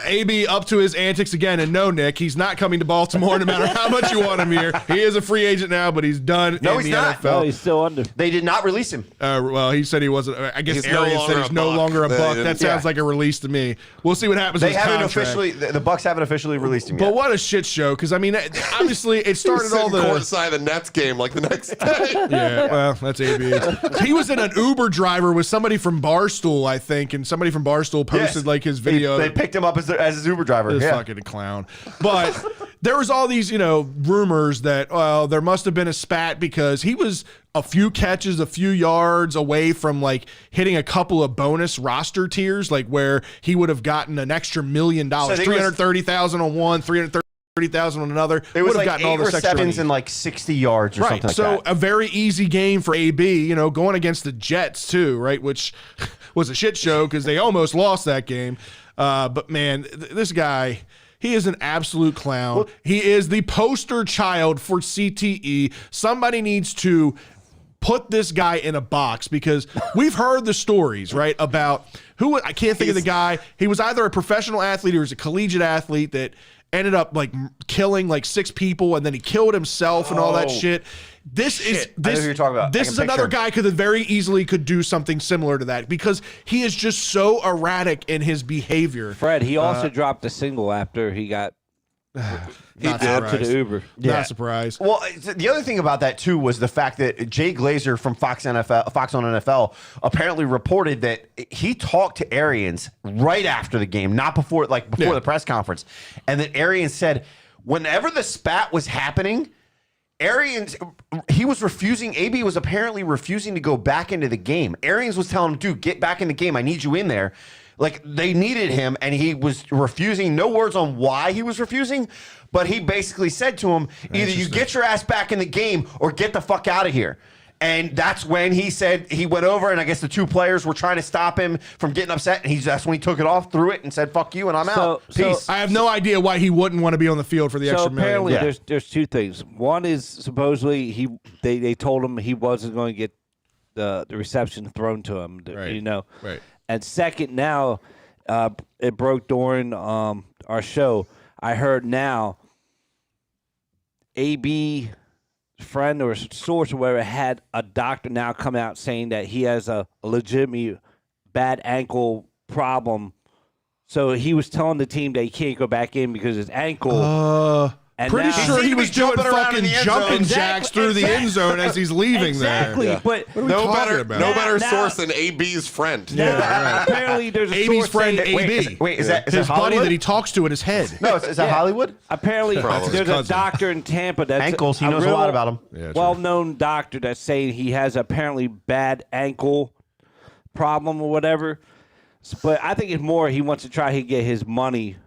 [SPEAKER 1] AB up to his antics again, and no, Nick, he's not coming to Baltimore no matter how much you want him here. He is a free agent now, but he's done
[SPEAKER 3] No,
[SPEAKER 1] in
[SPEAKER 3] he's
[SPEAKER 1] the
[SPEAKER 3] not.
[SPEAKER 1] NFL.
[SPEAKER 5] No, he's still under.
[SPEAKER 3] They did not release him.
[SPEAKER 1] Well, he said he wasn't. I guess
[SPEAKER 4] He's no
[SPEAKER 1] Arians said
[SPEAKER 4] longer
[SPEAKER 1] he's
[SPEAKER 4] a
[SPEAKER 1] no
[SPEAKER 4] Buck.
[SPEAKER 1] longer a
[SPEAKER 4] They
[SPEAKER 1] Buck.
[SPEAKER 4] didn't-
[SPEAKER 1] That sounds like a release to me. We'll see what happens
[SPEAKER 3] They
[SPEAKER 1] with his
[SPEAKER 3] haven't
[SPEAKER 1] contract.
[SPEAKER 3] officially. The Bucks haven't officially released him
[SPEAKER 1] But
[SPEAKER 3] yet.
[SPEAKER 1] what a shit show, because, I mean, obviously it started all
[SPEAKER 4] Sitting
[SPEAKER 1] the...
[SPEAKER 4] courtside the Nets game like the next day.
[SPEAKER 1] Yeah, well, that's AB. He was in an Uber driver with somebody from Barstool, I think, and somebody from Barstool posted, like, his video.
[SPEAKER 3] They picked him up as his Uber driver.
[SPEAKER 1] This
[SPEAKER 3] Yeah.
[SPEAKER 1] fucking clown. But there was all these, rumors that, well, there must have been a spat because he was a few catches, a few yards away from like hitting a couple of bonus roster tiers, like where he would have gotten an extra $1 million,
[SPEAKER 3] So they
[SPEAKER 1] 330,000 on one, 330,000 on another.
[SPEAKER 3] It was
[SPEAKER 1] would have
[SPEAKER 3] like
[SPEAKER 1] gotten
[SPEAKER 3] 8
[SPEAKER 1] all this extra
[SPEAKER 3] receptions
[SPEAKER 1] money.
[SPEAKER 3] and like 60 yards or
[SPEAKER 1] Right.
[SPEAKER 3] something like
[SPEAKER 1] So
[SPEAKER 3] that.
[SPEAKER 1] a very easy game for AB, going against the Jets too, right? Which was a shit show because they almost lost that game. But man, this guy, he is an absolute clown. He is the poster child for CTE. Somebody needs to put this guy in a box because we've heard the stories, right, about I can't think of the guy. He was either a professional athlete or he was a collegiate athlete that ended up like killing like 6 people, and then he killed himself and all that shit. This
[SPEAKER 3] I know who you're talking about.
[SPEAKER 1] This
[SPEAKER 3] I
[SPEAKER 1] is
[SPEAKER 3] can
[SPEAKER 1] another
[SPEAKER 3] picture him.
[SPEAKER 1] guy could very easily could do something similar to that because he is just so erratic in his behavior.
[SPEAKER 5] Fred, he also dropped a single after he got
[SPEAKER 1] Not
[SPEAKER 5] up to the
[SPEAKER 1] surprised.
[SPEAKER 5] Uber.
[SPEAKER 1] Not surprised.
[SPEAKER 3] Well, the other thing about that too was the fact that Jay Glazer from Fox on NFL apparently reported that he talked to Arians right after the game, not before the press conference, and that Arians said whenever the spat was happening, AB was apparently refusing to go back into the game. Arians was telling him, dude, get back in the game. I need you in there. Like, they needed him, and he was refusing. No words on why he was refusing, but he basically said to him, either you get your ass back in the game or get the fuck out of here. And that's when he said he went over, and I guess the 2 players were trying to stop him from getting upset, and that's when he took it off, threw it, and said, fuck you, and I'm out. Peace.
[SPEAKER 1] I have no idea why he wouldn't want to be on the field for the extra
[SPEAKER 5] apparently
[SPEAKER 1] million.
[SPEAKER 5] there's 2 things. One is supposedly they told him he wasn't going to get the reception thrown to him.
[SPEAKER 1] Right.
[SPEAKER 5] And second, now it broke during our show. I heard now AB friend or source or whatever had a doctor now come out saying that he has a legitimate bad ankle problem. So he was telling the team that he can't go back in because his ankle. And
[SPEAKER 1] Pretty
[SPEAKER 5] now-
[SPEAKER 1] sure he
[SPEAKER 3] seemed to
[SPEAKER 1] was
[SPEAKER 3] be
[SPEAKER 1] doing
[SPEAKER 3] jumping around in
[SPEAKER 1] fucking
[SPEAKER 3] the end
[SPEAKER 1] jumping
[SPEAKER 3] zone.
[SPEAKER 1] jacks through the end zone as he's leaving
[SPEAKER 5] Exactly,
[SPEAKER 1] there.
[SPEAKER 5] but
[SPEAKER 1] What are we talking about?
[SPEAKER 4] No better
[SPEAKER 5] Now-
[SPEAKER 4] source than AB's friend.
[SPEAKER 5] now, apparently there's a
[SPEAKER 1] AB's
[SPEAKER 5] source
[SPEAKER 1] friend
[SPEAKER 5] saying-
[SPEAKER 1] AB.
[SPEAKER 3] Is that
[SPEAKER 1] his buddy
[SPEAKER 3] Hollywood?
[SPEAKER 1] that he talks to in his head.
[SPEAKER 3] No, is that Hollywood?
[SPEAKER 5] Apparently,
[SPEAKER 4] Probably.
[SPEAKER 5] there's a
[SPEAKER 1] Cousin.
[SPEAKER 5] doctor in Tampa that's
[SPEAKER 3] Ankles, he knows a lot about 'em.
[SPEAKER 1] Yeah, that's
[SPEAKER 5] well-known doctor that's saying he has apparently bad ankle problem or whatever. But I think it's more he wants to try to get his money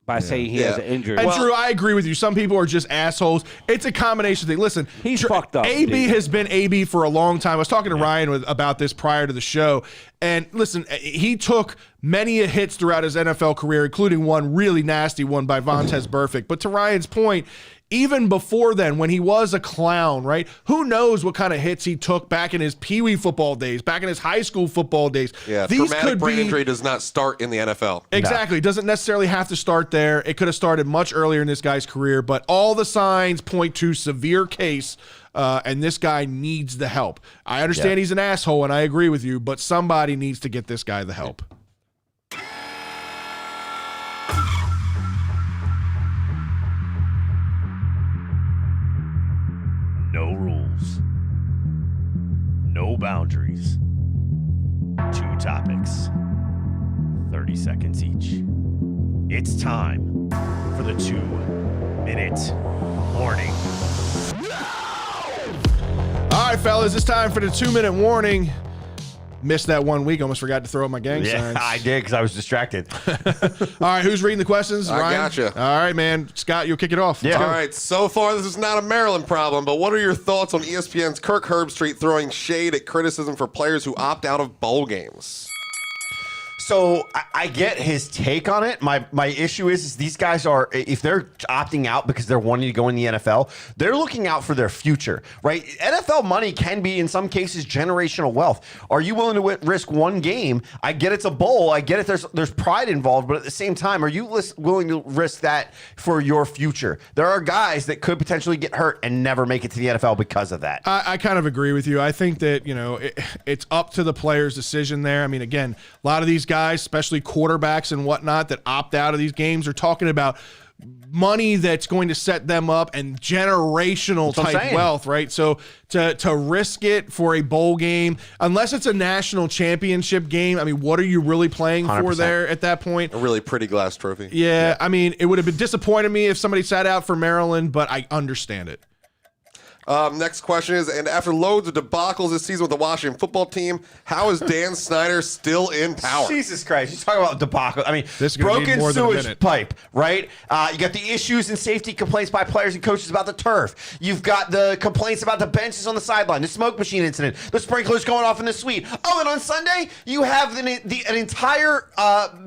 [SPEAKER 5] by saying he has an injury.
[SPEAKER 1] And Drew, I agree with you. Some people are just assholes. It's a combination thing. Listen,
[SPEAKER 5] He's fucked up,
[SPEAKER 1] AB
[SPEAKER 5] dude.
[SPEAKER 1] has been AB for a long time. I was talking to Ryan about this prior to the show. And listen, he took many a hits throughout his NFL career, including one really nasty one by Vontaze Burfict. But to Ryan's point, even before then, when he was a clown, right? Who knows what kind of hits he took back in his peewee football days, back in his high school football days.
[SPEAKER 4] Yeah,
[SPEAKER 1] These
[SPEAKER 4] traumatic
[SPEAKER 1] could
[SPEAKER 4] brain
[SPEAKER 1] be
[SPEAKER 4] injury does not start in the NFL.
[SPEAKER 1] Exactly. It doesn't necessarily have to start there. It could have started much earlier in this guy's career, but all the signs point to severe case, and this guy needs the help. I understand he's an asshole, and I agree with you, but somebody needs to get this guy the help.
[SPEAKER 7] No rules. No boundaries. 2 topics. 30 seconds each. It's time for the 2-minute warning.
[SPEAKER 1] All right, fellas, it's time for the 2-minute warning. missed that 1 week. Almost forgot to throw up my gang signs.
[SPEAKER 3] I did because I was distracted.
[SPEAKER 1] All right, who's reading the questions?
[SPEAKER 4] I
[SPEAKER 1] Ryan?
[SPEAKER 4] gotcha.
[SPEAKER 1] All right, man. Scott, you'll kick it off.
[SPEAKER 3] Yeah.
[SPEAKER 4] All right, so far this is not a Maryland problem, but what are your thoughts on ESPN's Kirk Herbstreit throwing shade at criticism for players who opt out of bowl games?
[SPEAKER 3] So I get his take on it. My issue is these guys are, if they're opting out because they're wanting to go in the NFL, they're looking out for their future, right? NFL money can be, in some cases, generational wealth. Are you willing to risk one game? I get it's a bowl. I get it. There's pride involved, but at the same time, are you willing to risk that for your future? There are guys that could potentially get hurt and never make it to the NFL because of that.
[SPEAKER 1] I kind of agree with you. I think that, it's up to the player's decision there. I mean, again, a lot of these guys, especially quarterbacks and whatnot, that opt out of these games are talking about money that's going to set them up and generational type wealth, right? So to risk it for a bowl game, unless it's a national championship game, I mean, what are you really playing
[SPEAKER 3] 100%.
[SPEAKER 1] for there at that point?
[SPEAKER 4] A really pretty glass trophy.
[SPEAKER 1] Yeah, I mean, it would have been disappointing me if somebody sat out for Maryland, but I understand it.
[SPEAKER 4] Next question is, and after loads of debacles this season with the Washington football team, how is Dan Snyder still in power?
[SPEAKER 3] Jesus Christ. You talk about debacle. I mean,
[SPEAKER 1] This is gonna need
[SPEAKER 3] broken
[SPEAKER 1] more than a
[SPEAKER 3] sewage
[SPEAKER 1] minute.
[SPEAKER 3] pipe, right? You got the issues and safety complaints by players and coaches about the turf. You've got the complaints about the benches on the sideline, the smoke machine incident, the sprinklers going off in the suite. Oh, and on Sunday, you have an entire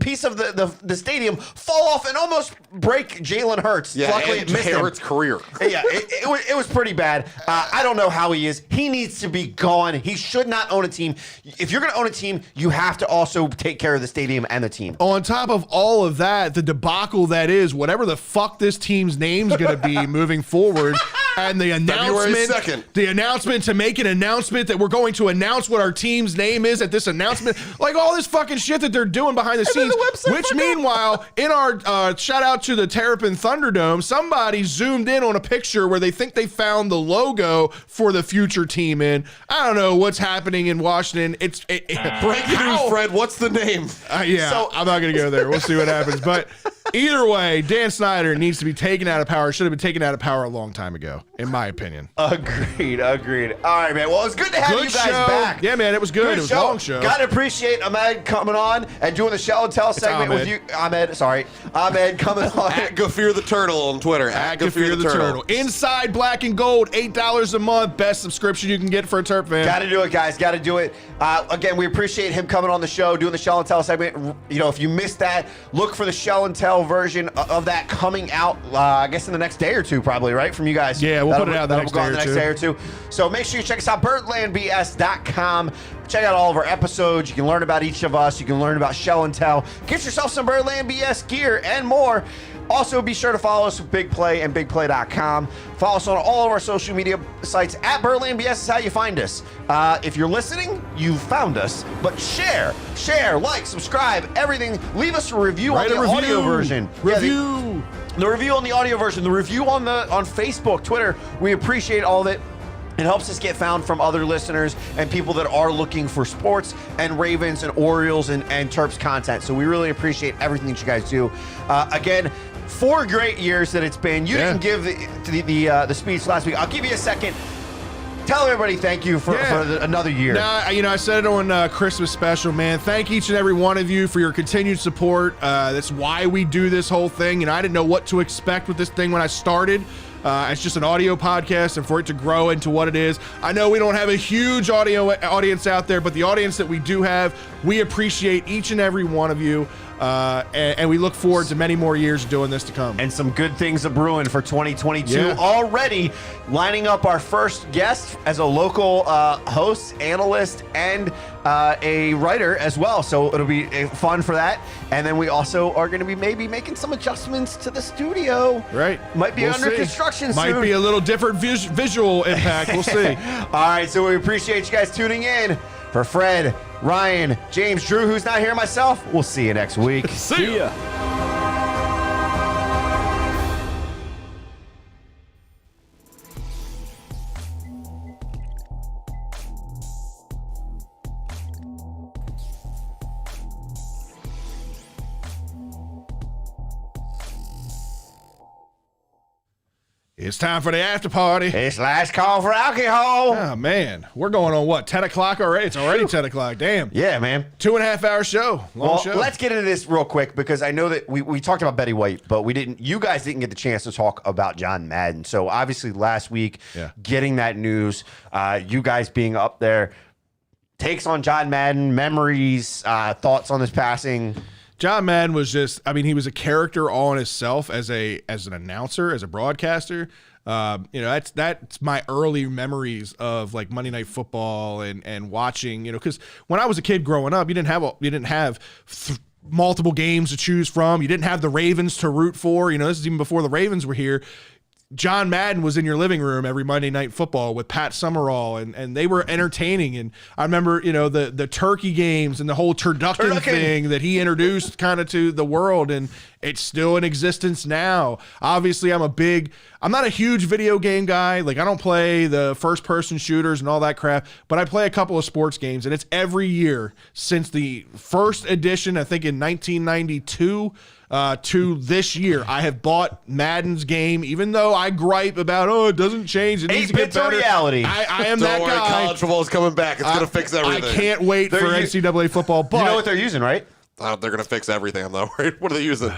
[SPEAKER 3] piece of the stadium fall off and almost break Jalen Hurts.
[SPEAKER 4] Yeah,
[SPEAKER 3] Luckily,
[SPEAKER 4] and
[SPEAKER 3] it missed him.
[SPEAKER 4] Hurts' career.
[SPEAKER 3] Yeah, it was pretty bad. I don't know how he is. He needs to be gone. He should not own a team. If you're going to own a team, you have to also take care of the stadium and the team.
[SPEAKER 1] On top of all of that, the debacle that is whatever the fuck this team's name's going to be moving forward, and the
[SPEAKER 4] February
[SPEAKER 1] announcement,
[SPEAKER 4] 2nd.
[SPEAKER 1] the announcement to make an announcement that we're going to announce what our team's name is at this announcement, like all this fucking shit that they're doing behind the scenes. Which meanwhile, in our shout out to the Terrapin Thunderdome, somebody zoomed in on a picture where they think they found the logo for the future team in. I don't know what's happening in Washington.
[SPEAKER 4] Breaking news, Fred. What's the name?
[SPEAKER 1] Yeah,
[SPEAKER 3] So-
[SPEAKER 1] I'm not going to go there. We'll see what happens. But either way, Dan Snyder needs to be taken out of power. Should have been taken out of power a long time ago, in my opinion.
[SPEAKER 3] Agreed. All right, man. Well, it's good to have you guys
[SPEAKER 1] show.
[SPEAKER 3] back.
[SPEAKER 1] Yeah, man, it was good. It was a long show.
[SPEAKER 3] Gotta appreciate Ahmed coming on and doing the show and tell segment
[SPEAKER 1] Ahmed.
[SPEAKER 3] with you. Ahmed coming on.
[SPEAKER 4] At Gafir the Turtle on Twitter.
[SPEAKER 1] At Gafir the Turtle. Inside Black and Gold, $8 a month. Best subscription you can get for a Terp fan.
[SPEAKER 3] Got to do it, guys. Got to do it. Again, we appreciate him coming on the show, doing the show and tell segment. If you missed that, look for the show and tell version of that coming out, I guess in the next day or two, probably, right? From you guys.
[SPEAKER 1] Yeah, we'll put it out the
[SPEAKER 3] that'll
[SPEAKER 1] next
[SPEAKER 3] go out
[SPEAKER 1] day
[SPEAKER 3] the
[SPEAKER 1] or
[SPEAKER 3] next
[SPEAKER 1] two.
[SPEAKER 3] day or two. So make sure you check us out, birdlandbs.com. Check out all of our episodes. You can learn about each of us. You can learn about show and tell. Get yourself some Birdland BS gear and more. Also, be sure to follow us with Big Play and BigPlay.com. Follow us on all of our social media sites. At BirdlandBS is how you find us. If you're listening, you found us. But share, like, subscribe, everything. Leave us a review
[SPEAKER 1] Write
[SPEAKER 3] on the
[SPEAKER 1] a review.
[SPEAKER 3] audio version.
[SPEAKER 1] Review.
[SPEAKER 3] The review on the audio version. The review on Facebook, Twitter. We appreciate all of it. It helps us get found from other listeners and people that are looking for sports and Ravens and Orioles and Terps content. So we really appreciate everything that you guys do. Again, 4 great years that it's been. You didn't give the speech last week. I'll give you a second. Tell everybody thank you for another year.
[SPEAKER 1] Nah, I said it on Christmas special, man. Thank each and every one of you for your continued support. That's why we do this whole thing. I didn't know what to expect with this thing when I started. It's just an audio podcast, and for it to grow into what it is, I know we don't have a huge audio audience out there, but the audience that we do have, we appreciate each and every one of you, and we look forward to many more years doing this to come.
[SPEAKER 3] And some good things are brewing for 2022.
[SPEAKER 1] Yeah.
[SPEAKER 3] Already lining up our first guest as a local host, analyst, and a writer as well. So it'll be fun for that. And then we also are going to be maybe making some adjustments to the studio.
[SPEAKER 1] Right.
[SPEAKER 3] Might be
[SPEAKER 1] We'll
[SPEAKER 3] under
[SPEAKER 1] see.
[SPEAKER 3] construction
[SPEAKER 1] Might
[SPEAKER 3] soon.
[SPEAKER 1] be a little different visual impact. We'll see.
[SPEAKER 3] All right, so we appreciate you guys tuning in. For Fred, Ryan, James, Drew, who's not here, myself, we'll see you next week.
[SPEAKER 1] See ya. It's time for the after party.
[SPEAKER 3] It's last call for alcohol.
[SPEAKER 1] Oh, man. We're going on what, 10 o'clock already? It's already 10 o'clock. Damn.
[SPEAKER 3] Yeah, man.
[SPEAKER 1] 2.5 hour show. Long show.
[SPEAKER 3] Let's get into this real quick because I know that we talked about Betty White, but you guys didn't get the chance to talk about John Madden. So obviously last week, getting that news, you guys being up there, takes on John Madden, memories, thoughts on his passing.
[SPEAKER 1] John Madden was just, I mean, he was a character all in himself as an announcer, as a broadcaster. That's my early memories of like Monday Night Football and watching, because when I was a kid growing up, you didn't have multiple games to choose from. You didn't have the Ravens to root for. This is even before the Ravens were here. John Madden was in your living room every Monday Night Football with Pat Summerall, and they were entertaining. And I remember, the turkey games and the whole turducken thing that he introduced kind of to the world, and it's still in existence now. Obviously, I'm not a huge video game guy. Like, I don't play the first-person shooters and all that crap, but I play a couple of sports games, and it's every year since the first edition, I think in 1992, to this year, I have bought Madden's game, even though I gripe about, it doesn't change. It needs to get better.
[SPEAKER 3] Reality.
[SPEAKER 1] I am that
[SPEAKER 4] Don't worry,
[SPEAKER 1] guy.
[SPEAKER 4] college football is coming back. It's going to fix everything.
[SPEAKER 1] I can't wait for NCAA football. But
[SPEAKER 3] you know what they're using, right?
[SPEAKER 4] They're going to fix everything. I'm not worried. What are they using?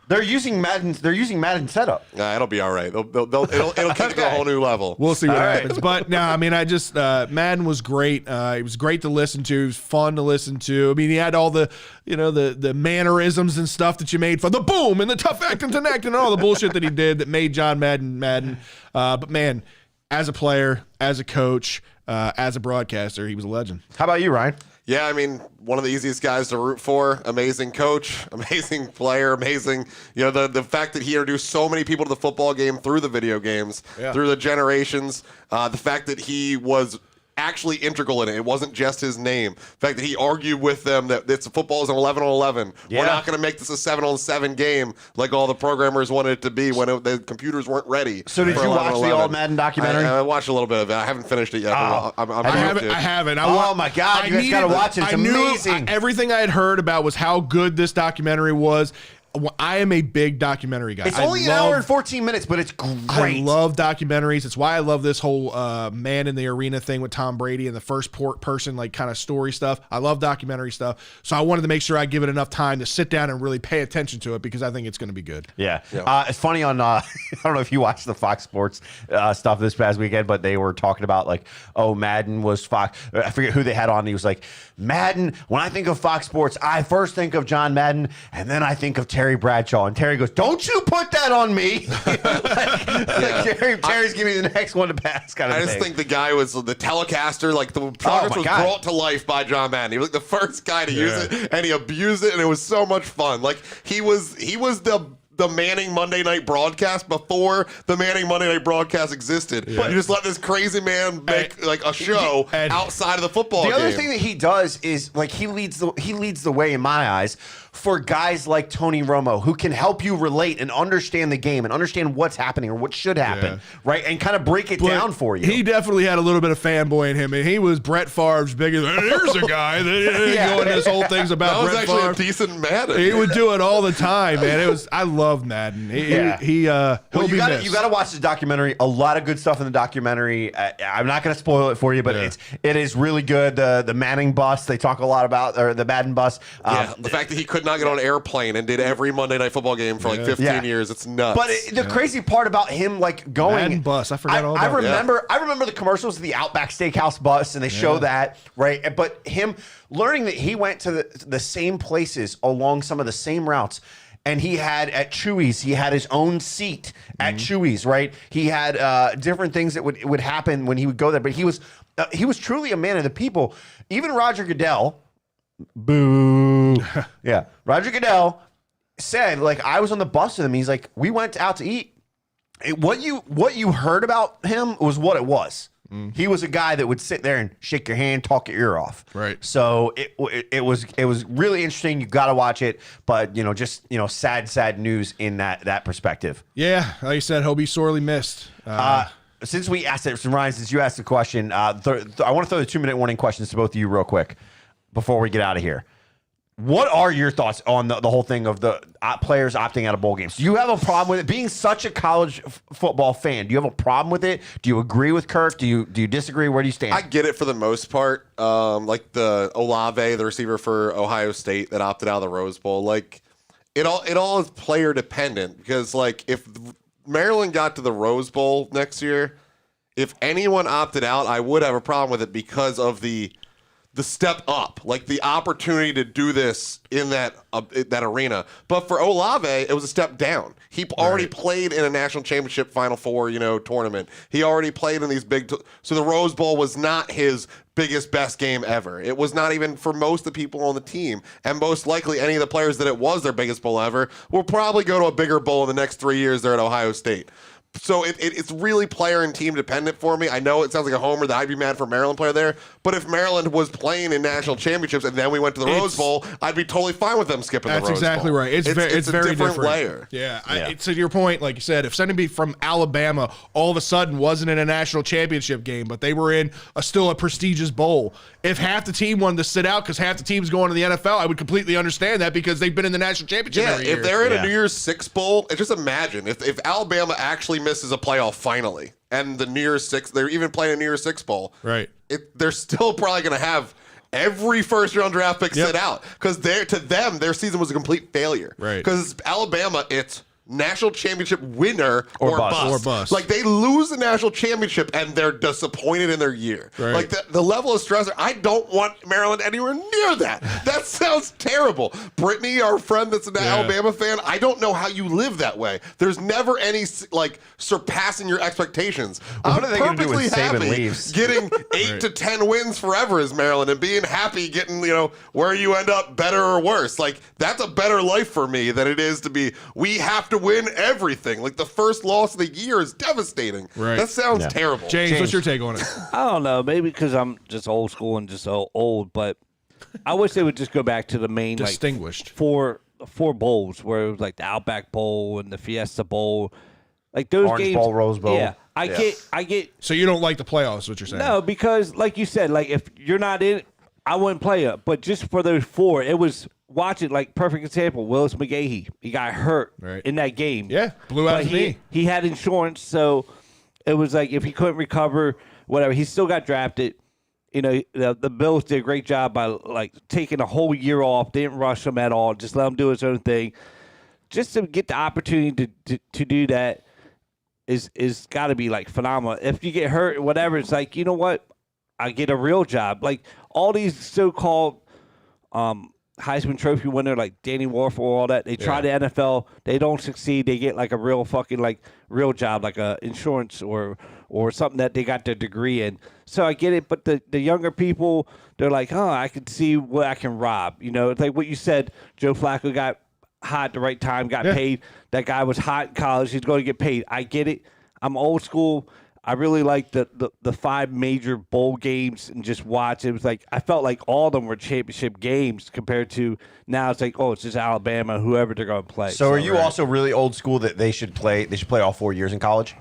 [SPEAKER 3] They're using Madden setup.
[SPEAKER 4] It'll be all right. It'll kick to a whole new level.
[SPEAKER 1] We'll see what happens. But no, I mean, Madden was great. It was great to listen to. It was fun to listen to. I mean, he had all the, the mannerisms and stuff that you made for the boom and the tough acting and acting and all the bullshit that he did that made John Madden. But man, as a player, as a coach, as a broadcaster, he was a legend.
[SPEAKER 3] How about you, Ryan?
[SPEAKER 4] Yeah, I mean, one of the easiest guys to root for. Amazing coach, amazing player, amazing. The fact that he introduced so many people to the football game through the video games, through the generations. The fact that he was actually integral in it. It wasn't just his name. The fact that he argued with them that football is an 11-on-11.
[SPEAKER 3] Yeah.
[SPEAKER 4] We're not going to make this a 7-on-7 game like all the programmers wanted it to be when the computers weren't ready.
[SPEAKER 3] So did you watch the old Madden documentary?
[SPEAKER 4] I watched a little bit of it. I haven't finished it yet.
[SPEAKER 3] Oh.
[SPEAKER 4] I
[SPEAKER 1] haven't.
[SPEAKER 3] Oh my God! You guys got to watch it. It's amazing.
[SPEAKER 1] Everything I had heard about was how good this documentary was. I am a big documentary guy.
[SPEAKER 3] It's only an hour and 14 minutes, but it's great.
[SPEAKER 1] I love documentaries. It's why I love this whole man in the arena thing with Tom Brady and the first person like kind of story stuff. I love documentary stuff. So I wanted to make sure I give it enough time to sit down and really pay attention to it because I think it's going to be good.
[SPEAKER 3] Yeah. It's funny on, I don't know if you watched the Fox Sports stuff this past weekend, but they were talking about like, Madden was Fox. I forget who they had on. He was like, Madden, when I think of Fox Sports, I first think of John Madden, and then I think of Terry Bradshaw. And Terry goes, don't you put that on me. Terry's giving me the next one to pass kind of
[SPEAKER 4] I
[SPEAKER 3] thing.
[SPEAKER 4] just think the guy was the telecaster, like the product was brought to life by John Madden. He was like the first guy to use it, and he abused it, and it was so much fun. Like he was the Manning Monday Night broadcast before the Manning Monday Night broadcast existed. But you just let this crazy man make like a show outside of the football game.
[SPEAKER 3] The other thing that he does is like he leads the way in my eyes for guys like Tony Romo who can help you relate and understand the game and understand what's happening or what should happen, right? And kind of break it down for you.
[SPEAKER 1] He definitely had a little bit of fanboy in him, and he was Brett Favre's biggest. Here's a guy that going this whole thing's about.
[SPEAKER 4] That was
[SPEAKER 1] Brett
[SPEAKER 4] actually
[SPEAKER 1] Favre.
[SPEAKER 4] a decent Madden.
[SPEAKER 1] He would do it all the time, man. I love Madden. He'll be missed.
[SPEAKER 3] You got to watch the documentary. A lot of good stuff in the documentary. I'm not going to spoil it for you, but it is really good. The Manning bus they talk a lot about, or the Madden bus.
[SPEAKER 4] The fact that he could not get on an airplane and did every Monday Night Football game for like 15 years, it's nuts.
[SPEAKER 3] But the crazy part about him like going
[SPEAKER 1] Madden bus, I forgot all about
[SPEAKER 3] that. I remember the commercials of the Outback Steakhouse bus, and they show that, right? But him learning that he went to the same places along some of the same routes. And he had at Chewy's, he had his own seat at Chewy's, right? He had different things that would happen when he would go there. But he was truly a man of the people. Even Roger Goodell, boo, Roger Goodell said, like, I was on the bus with him. He's like, we went out to eat. What you heard about him was what it was. He was a guy that would sit there and shake your hand, talk your ear off.
[SPEAKER 1] Right.
[SPEAKER 3] So it was really interesting. You got to watch it, but sad news in that perspective.
[SPEAKER 1] Yeah, like you said, he'll be sorely missed.
[SPEAKER 3] Since we asked it, Ryan, since you asked the question, I want to throw the 2-minute warning questions to both of you real quick before we get out of here. What are your thoughts on the whole thing of the players opting out of bowl games? Do you have a problem with it? Being such a college football fan, do you have a problem with it? Do you agree with Kirk? Do you disagree? Where do you stand?
[SPEAKER 4] I get it for the most part. Like the Olave, the receiver for Ohio State that opted out of the Rose Bowl. Like it all is player dependent because like if Maryland got to the Rose Bowl next year, if anyone opted out, I would have a problem with it because of the step up, like the opportunity to do this in that arena. But for Olave, it was a step down. He already played in a national championship Final Four, tournament. He already played in these big. So the Rose Bowl was not his biggest, best game ever. It was not even for most of the people on the team. And most likely any of the players that it was their biggest bowl ever will probably go to a bigger bowl in the next 3 years there at Ohio State. So it's really player and team dependent for me. I know it sounds like a homer that I'd be mad for a Maryland player there, but if Maryland was playing in national championships and then we went to the Rose Bowl, I'd be totally fine with them skipping the Rose Bowl.
[SPEAKER 1] That's exactly right. It's
[SPEAKER 4] a
[SPEAKER 1] very
[SPEAKER 4] different
[SPEAKER 1] different
[SPEAKER 4] layer.
[SPEAKER 1] Yeah, to your point, like you said, if somebody from Alabama all of a sudden wasn't in a national championship game, but they were in still a prestigious bowl, if half the team wanted to sit out because half the team's going to the NFL, I would completely understand that because they've been in the national championship every year.
[SPEAKER 4] If they're in a New Year's Six bowl, just imagine if Alabama actually misses a playoff finally, and the New Year's Six, they're even playing a New Year's Six bowl.
[SPEAKER 1] Right.
[SPEAKER 4] They're still probably going to have every first-round draft pick sit out because to them, their season was a complete failure.
[SPEAKER 1] Right.
[SPEAKER 4] Because Alabama, it's national championship winner or bust. Like they lose the national championship and they're disappointed in their year.
[SPEAKER 1] Right.
[SPEAKER 4] Like the level of stress, I don't want Maryland anywhere near that. That sounds terrible. Brittany, our friend that's an Alabama fan, I don't know how you live that way. There's never any like surpassing your expectations.
[SPEAKER 3] What
[SPEAKER 4] I'm
[SPEAKER 3] are they gonna do when
[SPEAKER 4] perfectly
[SPEAKER 3] Saban
[SPEAKER 4] happy
[SPEAKER 3] leaves?
[SPEAKER 4] getting 8 to 10 wins forever as Maryland and being happy getting, where you end up better or worse. Like that's a better life for me than it is to be, we have to win everything. Like the first loss of the year is devastating.
[SPEAKER 1] Right.
[SPEAKER 4] That sounds terrible.
[SPEAKER 1] James, what's your take on it?
[SPEAKER 5] I don't know. Maybe because I'm just old school and just so old, but I wish they would just go back to the main
[SPEAKER 1] Distinguished.
[SPEAKER 5] four bowls where it was like the Outback Bowl and the Fiesta Bowl, like those
[SPEAKER 3] Orange
[SPEAKER 5] games.
[SPEAKER 3] Bowl, Rose Bowl.
[SPEAKER 5] Yeah, I get.
[SPEAKER 1] So you don't like the playoffs? What you're saying?
[SPEAKER 5] No, because like you said, like if you're not in, I wouldn't play it. But just for those four, it was. Watch it, like perfect example. Willis McGahee, he got hurt in that game.
[SPEAKER 1] Yeah, blew out his knee.
[SPEAKER 5] He had insurance, so it was like if he couldn't recover, whatever. He still got drafted. The Bills did a great job by like taking a whole year off. They didn't rush him at all. Just let him do his own thing. Just to get the opportunity to do that is got to be like phenomenal. If you get hurt or whatever, it's like, you know what? I get a real job. Like all these so-called Heisman Trophy winner like Danny Warfel, all that. They try the NFL. They don't succeed. They get like a real fucking like real job, like a insurance or something that they got their degree in. So I get it. But the younger people, they're like, oh, I can see what I can rob. It's like what you said. Joe Flacco got hot at the right time, got paid. That guy was hot in college. He's going to get paid. I get it. I'm old school. I really like the 5 major bowl games and just watch. It was like I felt like all of them were championship games compared to now. It's like, oh, it's just Alabama, whoever they're going to play.
[SPEAKER 3] So are you also really old school that they should play all 4 years in college?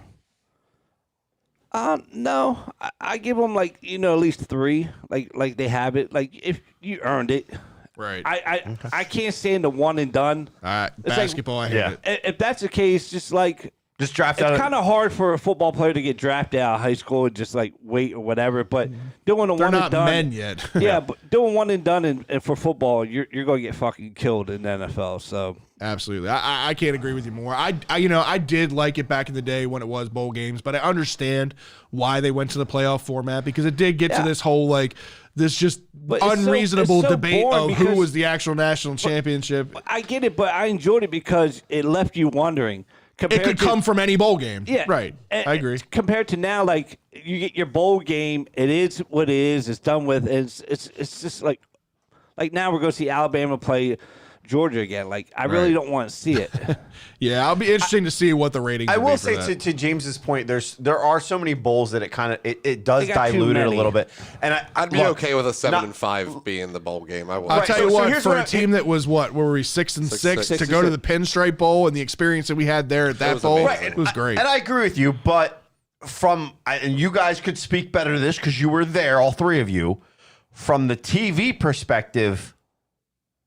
[SPEAKER 5] No, I give them like at least 3. Like they have it. Like if you earned it.
[SPEAKER 1] Right.
[SPEAKER 5] I can't stand the one and done.
[SPEAKER 1] Basketball, I hate it.
[SPEAKER 5] If that's the case, just draft out. It's kind of hard for a football player to get drafted out of high school and just like wait or whatever. But doing a one and done,
[SPEAKER 1] they're not men yet.
[SPEAKER 5] Yeah, but doing one and done and for football, you're going to get fucking killed in the NFL. So
[SPEAKER 1] absolutely, I can't agree with you more. I did like it back in the day when it was bowl games, but I understand why they went to the playoff format because it did get to this whole like this just unreasonable debate of who was the actual national championship.
[SPEAKER 5] I get it, but I enjoyed it because it left you wondering.
[SPEAKER 1] It could come from any bowl game.
[SPEAKER 5] Yeah.
[SPEAKER 1] Right. I agree.
[SPEAKER 5] Compared to now, like, you get your bowl game, it is what it is, it's done with, and it's just like now we're going to see Alabama play Georgia again. Like, I really don't want to see it.
[SPEAKER 1] Yeah, I'll be interesting to see what the ratings
[SPEAKER 3] I
[SPEAKER 1] will
[SPEAKER 3] will
[SPEAKER 1] be
[SPEAKER 3] say to James's point, there are so many bowls that it does
[SPEAKER 5] They got too
[SPEAKER 3] dilute it a
[SPEAKER 5] many.
[SPEAKER 3] little bit. And
[SPEAKER 4] I'd be okay with a 7-5 being the bowl game. I will.
[SPEAKER 1] I'll tell you
[SPEAKER 3] so
[SPEAKER 1] what,
[SPEAKER 3] here's
[SPEAKER 1] for
[SPEAKER 3] what
[SPEAKER 1] a team that was what were we 6-6 to go to the Pinstripe Bowl and the experience that we had there at that
[SPEAKER 4] was
[SPEAKER 1] bowl,
[SPEAKER 4] amazing.
[SPEAKER 1] it was great.
[SPEAKER 3] And I agree with you, but and you guys could speak better to this because you were there, all 3 of you. From the TV perspective,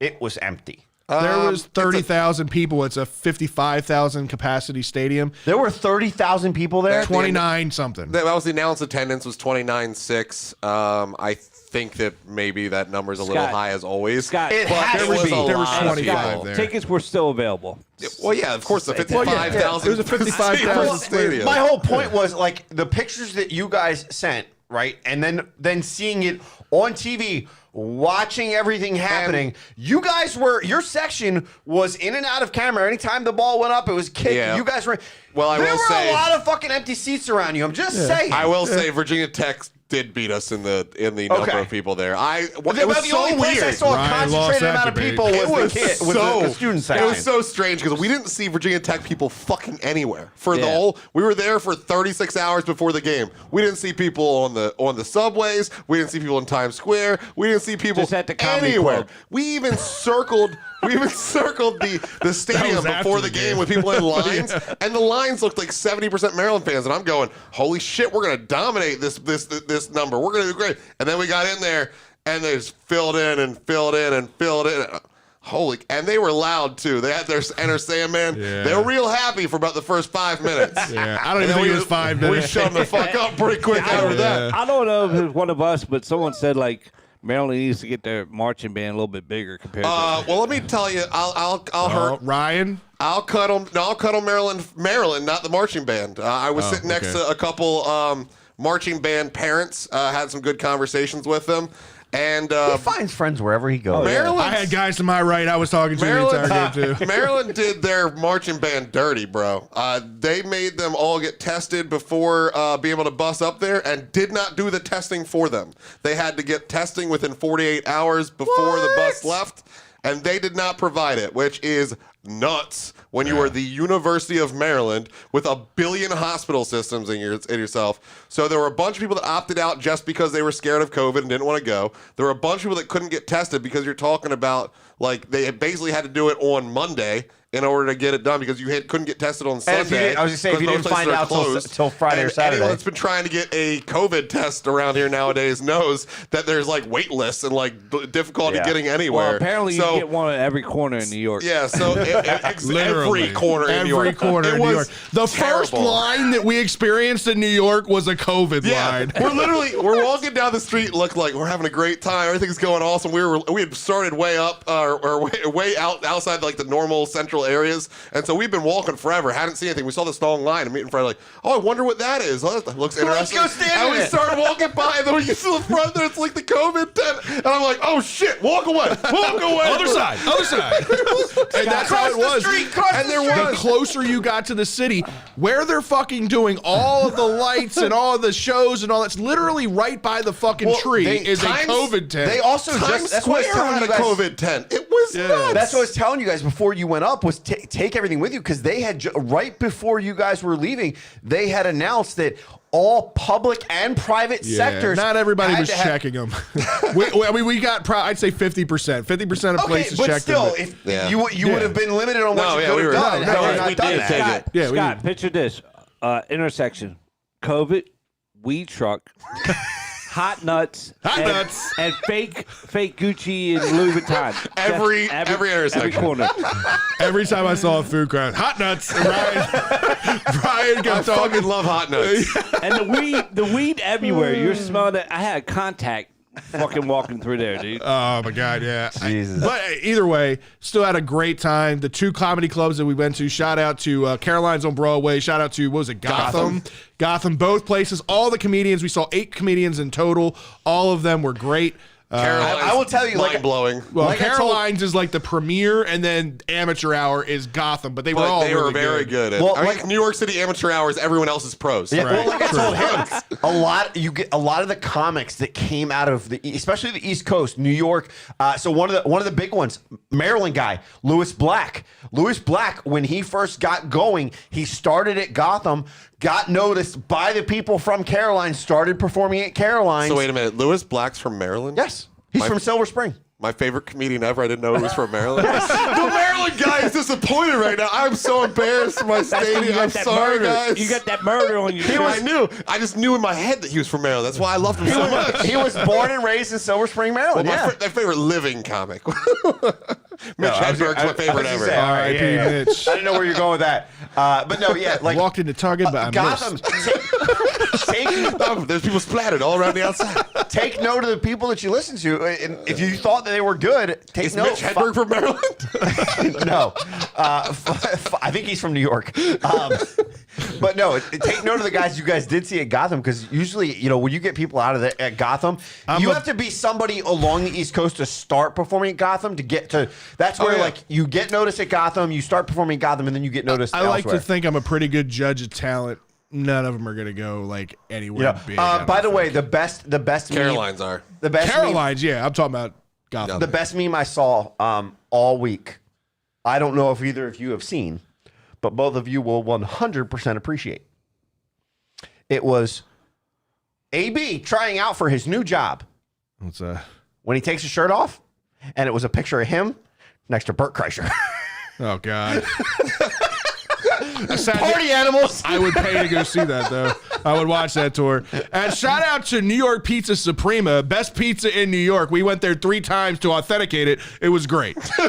[SPEAKER 3] it was empty.
[SPEAKER 1] There was 30,000 people. It's a 55,000 capacity stadium.
[SPEAKER 3] There were 30,000 people there.
[SPEAKER 1] 29 something.
[SPEAKER 4] That was the announced attendance was 29.6. I think that maybe that number is a little
[SPEAKER 5] Scott.
[SPEAKER 4] high as always.
[SPEAKER 5] Scott,
[SPEAKER 3] It
[SPEAKER 4] but
[SPEAKER 3] has
[SPEAKER 4] there
[SPEAKER 3] to
[SPEAKER 4] was
[SPEAKER 3] be.
[SPEAKER 4] a
[SPEAKER 1] There was
[SPEAKER 4] lot of
[SPEAKER 1] 25
[SPEAKER 4] people.
[SPEAKER 1] there.
[SPEAKER 5] Tickets were still available.
[SPEAKER 4] Well, yeah, of course, the
[SPEAKER 1] Well, yeah,
[SPEAKER 4] 55,000.
[SPEAKER 1] it was a 55,000
[SPEAKER 4] stadium.
[SPEAKER 3] My whole point was like the pictures that you guys sent, right? And then seeing it on TV, watching everything happening. You guys were, your section was in and out of camera. Anytime the ball went up, it was kicked.
[SPEAKER 4] Yeah.
[SPEAKER 3] You guys were,
[SPEAKER 4] Well,
[SPEAKER 3] there
[SPEAKER 4] will
[SPEAKER 3] were
[SPEAKER 4] say,
[SPEAKER 3] a lot of fucking empty seats around you. I'm just saying.
[SPEAKER 4] I will say Virginia Tech did beat us in the number
[SPEAKER 3] Okay.
[SPEAKER 4] of people there. It
[SPEAKER 3] the
[SPEAKER 4] was so
[SPEAKER 3] only place I
[SPEAKER 4] weird.
[SPEAKER 3] saw a
[SPEAKER 1] Ryan lost
[SPEAKER 3] concentrated
[SPEAKER 1] that
[SPEAKER 3] amount of
[SPEAKER 1] debate.
[SPEAKER 3] people was the student
[SPEAKER 4] It
[SPEAKER 3] section.
[SPEAKER 4] was so strange because we didn't see Virginia Tech people fucking anywhere for the
[SPEAKER 5] Yeah.
[SPEAKER 4] whole. We were there for 36 hours before the game. We didn't see people on the subways. We didn't see people in Times Square. We didn't see people
[SPEAKER 5] Just at the comedy
[SPEAKER 4] anywhere.
[SPEAKER 5] club.
[SPEAKER 4] We even circled. We even circled the stadium
[SPEAKER 1] after
[SPEAKER 4] before
[SPEAKER 1] the
[SPEAKER 4] the game
[SPEAKER 1] game.
[SPEAKER 4] with people in lines, and the lines looked like 70% Maryland fans. And I'm going, holy shit, we're gonna dominate this number. We're gonna do great. And then we got in there, and they just filled in and filled in and filled in. Holy, and they were loud too. They had their Enter Sandman.
[SPEAKER 1] Yeah.
[SPEAKER 4] They were real happy for about the first 5 minutes.
[SPEAKER 1] Yeah, I don't
[SPEAKER 4] And
[SPEAKER 1] even
[SPEAKER 4] then
[SPEAKER 1] think it was 5
[SPEAKER 4] We
[SPEAKER 1] minutes.
[SPEAKER 4] shut them the fuck up pretty quick after that.
[SPEAKER 5] I don't know if it was one of us, but someone said like Maryland needs to get their marching band a little bit bigger compared to.
[SPEAKER 4] Well, let me tell you, I'll hurt.
[SPEAKER 1] Ryan.
[SPEAKER 4] I'll cut them. No, I'll cut them. Maryland, not the marching band. I was sitting next to a couple marching band parents. Had some good conversations with them, and
[SPEAKER 3] He finds friends wherever he goes.
[SPEAKER 4] Maryland.
[SPEAKER 1] I had guys to my right I was talking to the entire game, too.
[SPEAKER 4] Maryland did their marching band dirty, bro. They made them all get tested before being able to bus up there and did not do the testing for them. They had to get testing within 48 hours before the bus left, and they did not provide it, which is nuts when you are the University of Maryland with 1 billion hospital systems in yourself. So there were a bunch of people that opted out just because they were scared of COVID and didn't want to go. There were a bunch of people that couldn't get tested because you're talking about like they basically had to do it on Monday in order to get it done because you couldn't get tested on
[SPEAKER 3] And
[SPEAKER 4] Sunday.
[SPEAKER 3] if you didn't- I was gonna say, if you
[SPEAKER 4] because
[SPEAKER 3] didn't
[SPEAKER 4] most
[SPEAKER 3] find
[SPEAKER 4] places are
[SPEAKER 3] out
[SPEAKER 4] closed.
[SPEAKER 3] till Friday or
[SPEAKER 4] And
[SPEAKER 3] Saturday.
[SPEAKER 4] anyone that's been trying to get a COVID test around here nowadays knows that there's like wait lists and like difficulty
[SPEAKER 3] Yeah.
[SPEAKER 4] getting anywhere.
[SPEAKER 5] well, apparently
[SPEAKER 4] So-
[SPEAKER 5] you get one at every corner in New York.
[SPEAKER 4] Yeah, so
[SPEAKER 1] Literally.
[SPEAKER 4] every corner in New York.
[SPEAKER 1] Every corner
[SPEAKER 4] It
[SPEAKER 1] in New York.
[SPEAKER 4] was
[SPEAKER 1] The first
[SPEAKER 4] terrible.
[SPEAKER 1] line that we experienced in New York was a COVID line.
[SPEAKER 4] we're walking down the street, looked like we're having a great time. Everything's going awesome. We had started way up or way outside like the normal central areas, and so we've been walking forever. Hadn't seen anything. We saw this long line and meeting friend like, oh, I wonder what that is. Oh, that looks interesting.
[SPEAKER 3] go stand
[SPEAKER 4] and
[SPEAKER 3] in
[SPEAKER 4] we
[SPEAKER 3] it.
[SPEAKER 4] started walking by, and then we get to the front there. It's like the COVID tent, and I'm like, oh shit, walk away.
[SPEAKER 1] Other side. And that's how it was.
[SPEAKER 3] And there
[SPEAKER 1] The closer you got to the city, where they're fucking doing all of the lights and all of the shows and all that's literally right by the fucking tree is a COVID tent.
[SPEAKER 3] They also
[SPEAKER 4] Times
[SPEAKER 3] that's what I was
[SPEAKER 4] Square
[SPEAKER 3] telling
[SPEAKER 4] had
[SPEAKER 3] you
[SPEAKER 4] a
[SPEAKER 3] guys.
[SPEAKER 4] COVID tent. It was nuts.
[SPEAKER 3] That's what I was telling you guys before you went up was take everything with you because they had right before you guys were leaving, they had announced that all public and private sectors.
[SPEAKER 1] Not everybody
[SPEAKER 3] had
[SPEAKER 1] was
[SPEAKER 3] to have-
[SPEAKER 1] checking them. we got, I'd say 50%. 50% of
[SPEAKER 3] Okay,
[SPEAKER 1] places
[SPEAKER 3] but
[SPEAKER 1] checked
[SPEAKER 3] still,
[SPEAKER 1] them.
[SPEAKER 3] if
[SPEAKER 4] Yeah.
[SPEAKER 3] you would have been limited on what
[SPEAKER 4] No,
[SPEAKER 3] you
[SPEAKER 4] yeah,
[SPEAKER 3] could
[SPEAKER 4] we
[SPEAKER 3] have
[SPEAKER 4] were-
[SPEAKER 3] done.
[SPEAKER 4] no,
[SPEAKER 3] had you
[SPEAKER 4] we
[SPEAKER 3] not
[SPEAKER 4] did
[SPEAKER 3] done
[SPEAKER 4] take
[SPEAKER 3] that.
[SPEAKER 4] it.
[SPEAKER 1] Yeah, we
[SPEAKER 5] Scott,
[SPEAKER 1] did.
[SPEAKER 5] picture this: intersection, COVID, weed truck, hot nuts, and fake Gucci and Louis Vuitton.
[SPEAKER 4] Every
[SPEAKER 5] Just
[SPEAKER 4] intersection.
[SPEAKER 5] every corner.
[SPEAKER 1] Every time I saw a food crowd, hot nuts. And Ryan
[SPEAKER 4] I
[SPEAKER 1] kept
[SPEAKER 4] fucking
[SPEAKER 1] talking.
[SPEAKER 4] love hot nuts.
[SPEAKER 5] And the weed everywhere. You're smelling it. I had contact fucking walking through there, dude.
[SPEAKER 1] Oh my God, yeah.
[SPEAKER 3] Jesus.
[SPEAKER 1] But either way, still had a great time. The 2 comedy clubs that we went to, shout out to Caroline's on Broadway, shout out to, what was it, Gotham, both places. All the comedians, we saw 8 comedians in total. All of them were great.
[SPEAKER 3] I will tell you, like-
[SPEAKER 4] mind blowing.
[SPEAKER 1] Well,
[SPEAKER 3] Like I told-
[SPEAKER 1] Caroline's is like the premiere, and then amateur hour is Gotham, but they were all
[SPEAKER 4] They
[SPEAKER 1] really
[SPEAKER 4] were very good. At,
[SPEAKER 3] Well,
[SPEAKER 4] I mean,
[SPEAKER 3] like-
[SPEAKER 4] New York City amateur hours, everyone else is pros.
[SPEAKER 3] Yeah,
[SPEAKER 1] Right.
[SPEAKER 3] well, like I told him, you get a lot of the comics that came out of especially the East Coast, New York. So one of the big ones, Maryland guy, Louis Black. Louis Black, when he first got going, he started at Gotham, got noticed by the people from Caroline, started performing at Caroline.
[SPEAKER 4] So wait a minute, Louis Black's from Maryland?
[SPEAKER 3] Yes, he's from Silver Spring.
[SPEAKER 4] My favorite comedian ever. I didn't know he was from Maryland. The Maryland guy is disappointed right now. I'm so embarrassed for my stadium. I'm sorry, guys.
[SPEAKER 5] You got that murder on your shirt.
[SPEAKER 4] I just knew in my head that he was from Maryland. That's why I loved him so much.
[SPEAKER 3] He was born and raised in Silver Spring, Maryland.
[SPEAKER 4] Well,
[SPEAKER 3] yeah.
[SPEAKER 4] my favorite living comic. Mitch Hedberg's my favorite ever.
[SPEAKER 1] R.I.P. Mitch.
[SPEAKER 3] I didn't know where you're going with that. But no, yeah. Like,
[SPEAKER 1] Walked into Target, but I
[SPEAKER 3] Gotham.
[SPEAKER 4] There's people splattered all around the outside.
[SPEAKER 3] Take note of the people that you listen to. And if you thought that they were good, take
[SPEAKER 4] Is
[SPEAKER 3] note.
[SPEAKER 4] Mitch Hedberg from Maryland?
[SPEAKER 3] No. I think he's from New York. But no, take note of the guys you guys did see at Gotham, because usually, when you get people out of at Gotham, you have to be somebody along the East Coast to start performing at Gotham to get to. That's where you get noticed at Gotham, you start performing at Gotham, and then you get noticed.
[SPEAKER 1] I like to think I'm a pretty good judge of talent. None of them are going to go anywhere big.
[SPEAKER 3] By the way, the best
[SPEAKER 4] Carolines are.
[SPEAKER 3] The best
[SPEAKER 1] Carolines, yeah. I'm talking about Gotham.
[SPEAKER 3] The best meme I saw all week. I don't know if either of you have seen, but both of you will 100% appreciate. It was AB trying out for his new job.
[SPEAKER 1] What's that?
[SPEAKER 3] When he takes his shirt off, and it was a picture of him next to Bert Kreischer.
[SPEAKER 1] Oh, God.
[SPEAKER 3] Party animals.
[SPEAKER 1] I would pay to go see that, though. I would watch that tour. And shout out to New York Pizza Suprema, best pizza in New York. We went there 3 times to authenticate it. It was great.
[SPEAKER 3] You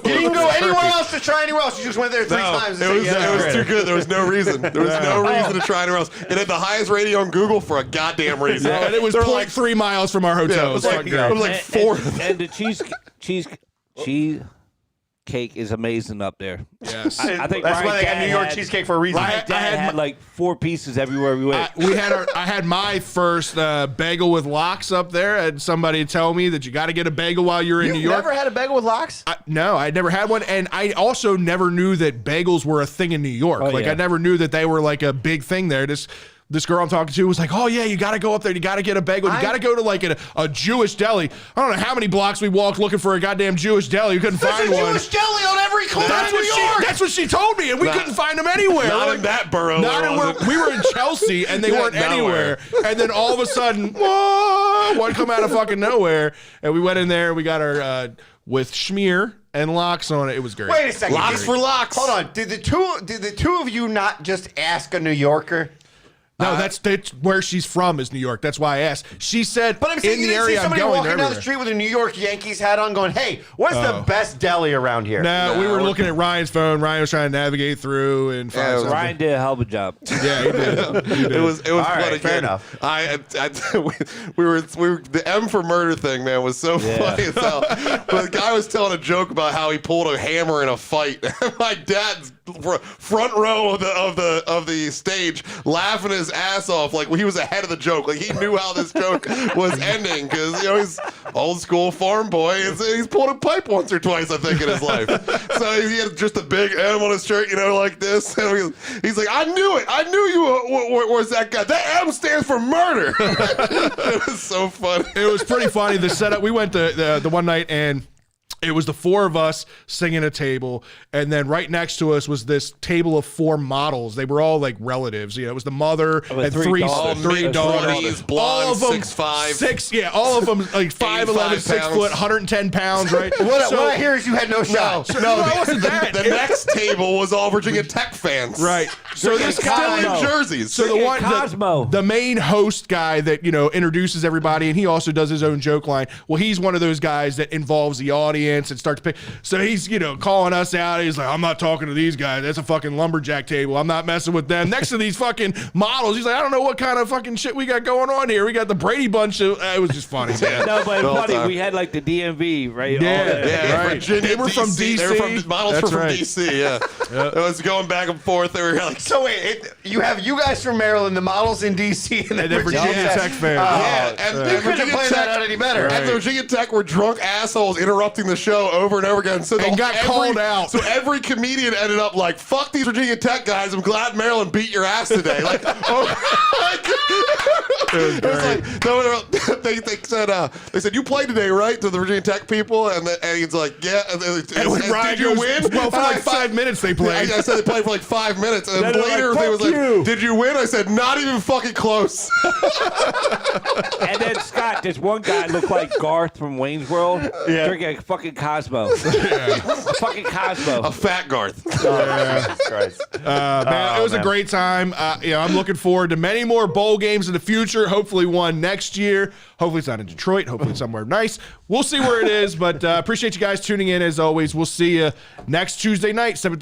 [SPEAKER 3] didn't go anywhere else to try anywhere else. You just went there 3 times.
[SPEAKER 4] It was too good. There was no reason. There was no reason to try anywhere else. It had the highest rating on Google for a goddamn reason.
[SPEAKER 1] And it was 0.3 miles from our hotel.
[SPEAKER 4] It was like 4.
[SPEAKER 5] And the cheese cake is amazing up there.
[SPEAKER 1] Yes.
[SPEAKER 5] I think
[SPEAKER 3] that's
[SPEAKER 5] Ryan's
[SPEAKER 3] why they got
[SPEAKER 5] dad
[SPEAKER 3] New York
[SPEAKER 5] had-
[SPEAKER 3] cheesecake for a reason.
[SPEAKER 5] Ryan's dad had like 4 pieces everywhere we went.
[SPEAKER 1] I had my first bagel with lox up there, and somebody tell me that you got to get a bagel while you're in New York.
[SPEAKER 3] Never had a bagel with lox?
[SPEAKER 1] No, I never had one, and I also never knew that bagels were a thing in New York.
[SPEAKER 5] Yeah.
[SPEAKER 1] I never knew that they were like a big thing there. This girl I'm talking to was like, oh, yeah, you got to go up there. You got to get a bagel. You got to go to like a Jewish deli. I don't know how many blocks we walked looking for a goddamn Jewish deli. We couldn't find one.
[SPEAKER 3] Jewish deli on every corner
[SPEAKER 1] That's
[SPEAKER 3] in New York.
[SPEAKER 1] That's what she told me, and we couldn't find them anywhere.
[SPEAKER 4] Not in that borough.
[SPEAKER 1] We were in Chelsea, and they weren't anywhere. And then all of a sudden, one come out of fucking nowhere, and we went in there. We got our with schmear and lox on it. It was great.
[SPEAKER 3] Wait a second.
[SPEAKER 4] Lox for lox.
[SPEAKER 3] Hold on. Did the two of you not just ask a New Yorker?
[SPEAKER 1] No, that's where she's from is New York. That's why I asked. She said,
[SPEAKER 3] But I'm saying
[SPEAKER 1] in
[SPEAKER 3] you
[SPEAKER 1] the
[SPEAKER 3] didn't see
[SPEAKER 1] area I'm
[SPEAKER 3] somebody
[SPEAKER 1] going
[SPEAKER 3] walking down the
[SPEAKER 1] everywhere.
[SPEAKER 3] street with a New York Yankees hat on going, hey, what's the best deli around here?
[SPEAKER 1] No, we were looking at Ryan's phone. Ryan was trying to navigate through and find something.
[SPEAKER 5] Ryan did a hell of a job.
[SPEAKER 1] Yeah, he did.
[SPEAKER 4] It was
[SPEAKER 3] All
[SPEAKER 4] fun
[SPEAKER 3] right,
[SPEAKER 4] again.
[SPEAKER 3] fair enough.
[SPEAKER 4] We were the M for murder thing, man, was so funny as hell. But the guy was telling a joke about how he pulled a hammer in a fight. My dad's front row of the stage, laughing his ass off, like he was ahead of the joke, like he knew how this joke was ending, because he's old school farm boy. He's pulled a pipe once or twice, I think, in his life. So he had just a big M on his shirt, like this. And he's like, I knew it. I knew you was that guy. That M stands for murder. It was so funny.
[SPEAKER 1] It was pretty funny. The setup. We went the one night, and it was the 4 of us singing a table, and then right next to us was this table of 4 models. They were all like relatives. It was the mother and 3 daughters.
[SPEAKER 4] Blonde,
[SPEAKER 1] all of them
[SPEAKER 4] 6'5".
[SPEAKER 1] All of them like 5'11", 6
[SPEAKER 4] pounds.
[SPEAKER 1] foot, 110 pounds. Right.
[SPEAKER 3] What I hear is you had no shot.
[SPEAKER 1] No, it wasn't that.
[SPEAKER 4] The next table was all Virginia Tech fans.
[SPEAKER 1] Right. So this guy
[SPEAKER 4] still in jerseys.
[SPEAKER 1] So the one,
[SPEAKER 5] Cosmo.
[SPEAKER 1] the main host guy that introduces everybody, and he also does his own joke line. Well, he's one of those guys that involves the audience and starts to pick. So he's calling us out. He's like, I'm not talking to these guys. That's a fucking lumberjack table. I'm not messing with them. Next to these fucking models, he's like, I don't know what kind of fucking shit we got going on here. We got the Brady Bunch. It was just funny. Man.
[SPEAKER 5] No, but funny. We had like the DMV, right?
[SPEAKER 4] Yeah,
[SPEAKER 1] right.
[SPEAKER 4] Virginia,
[SPEAKER 1] They were from DC.
[SPEAKER 4] They were from models
[SPEAKER 1] That's
[SPEAKER 4] from
[SPEAKER 1] right.
[SPEAKER 4] DC. Yeah, it was going back and forth. They were like,
[SPEAKER 3] So wait, you have you guys from Maryland, the models in DC, and
[SPEAKER 1] And then Virginia Tech fans.
[SPEAKER 4] and
[SPEAKER 3] you couldn't have
[SPEAKER 4] Virginia
[SPEAKER 3] played that out any better.
[SPEAKER 4] And the Virginia Tech were drunk assholes interrupting the the show over and over again. So
[SPEAKER 1] got called out.
[SPEAKER 4] So every comedian ended up like, "Fuck these Virginia Tech guys. I'm glad Maryland beat your ass today." Like, it was like they said you played today, right? To the Virginia Tech people, and he's like, "Yeah." And
[SPEAKER 1] Ryan
[SPEAKER 4] did you
[SPEAKER 1] goes,
[SPEAKER 4] win?
[SPEAKER 1] Well, for like 5 minutes they played.
[SPEAKER 4] I said they played for like 5 minutes, and
[SPEAKER 5] Then
[SPEAKER 4] later
[SPEAKER 5] they're
[SPEAKER 4] they
[SPEAKER 5] like,
[SPEAKER 4] was
[SPEAKER 5] "Fuck you."
[SPEAKER 4] like, "Did you win?" I said, "Not even fucking close."
[SPEAKER 5] And then Scott, this one guy looked like Garth from Wayne's World drinking a fucking Cosmo. A fucking Cosmo.
[SPEAKER 4] A fat Garth.
[SPEAKER 3] Jesus Christ.
[SPEAKER 1] Man, it was a great time. I'm looking forward to many more bowl games in the future. Hopefully one next year. Hopefully it's not in Detroit. Hopefully it's somewhere nice. We'll see where it is, but appreciate you guys tuning in as always. We'll see you next Tuesday night, 7:30.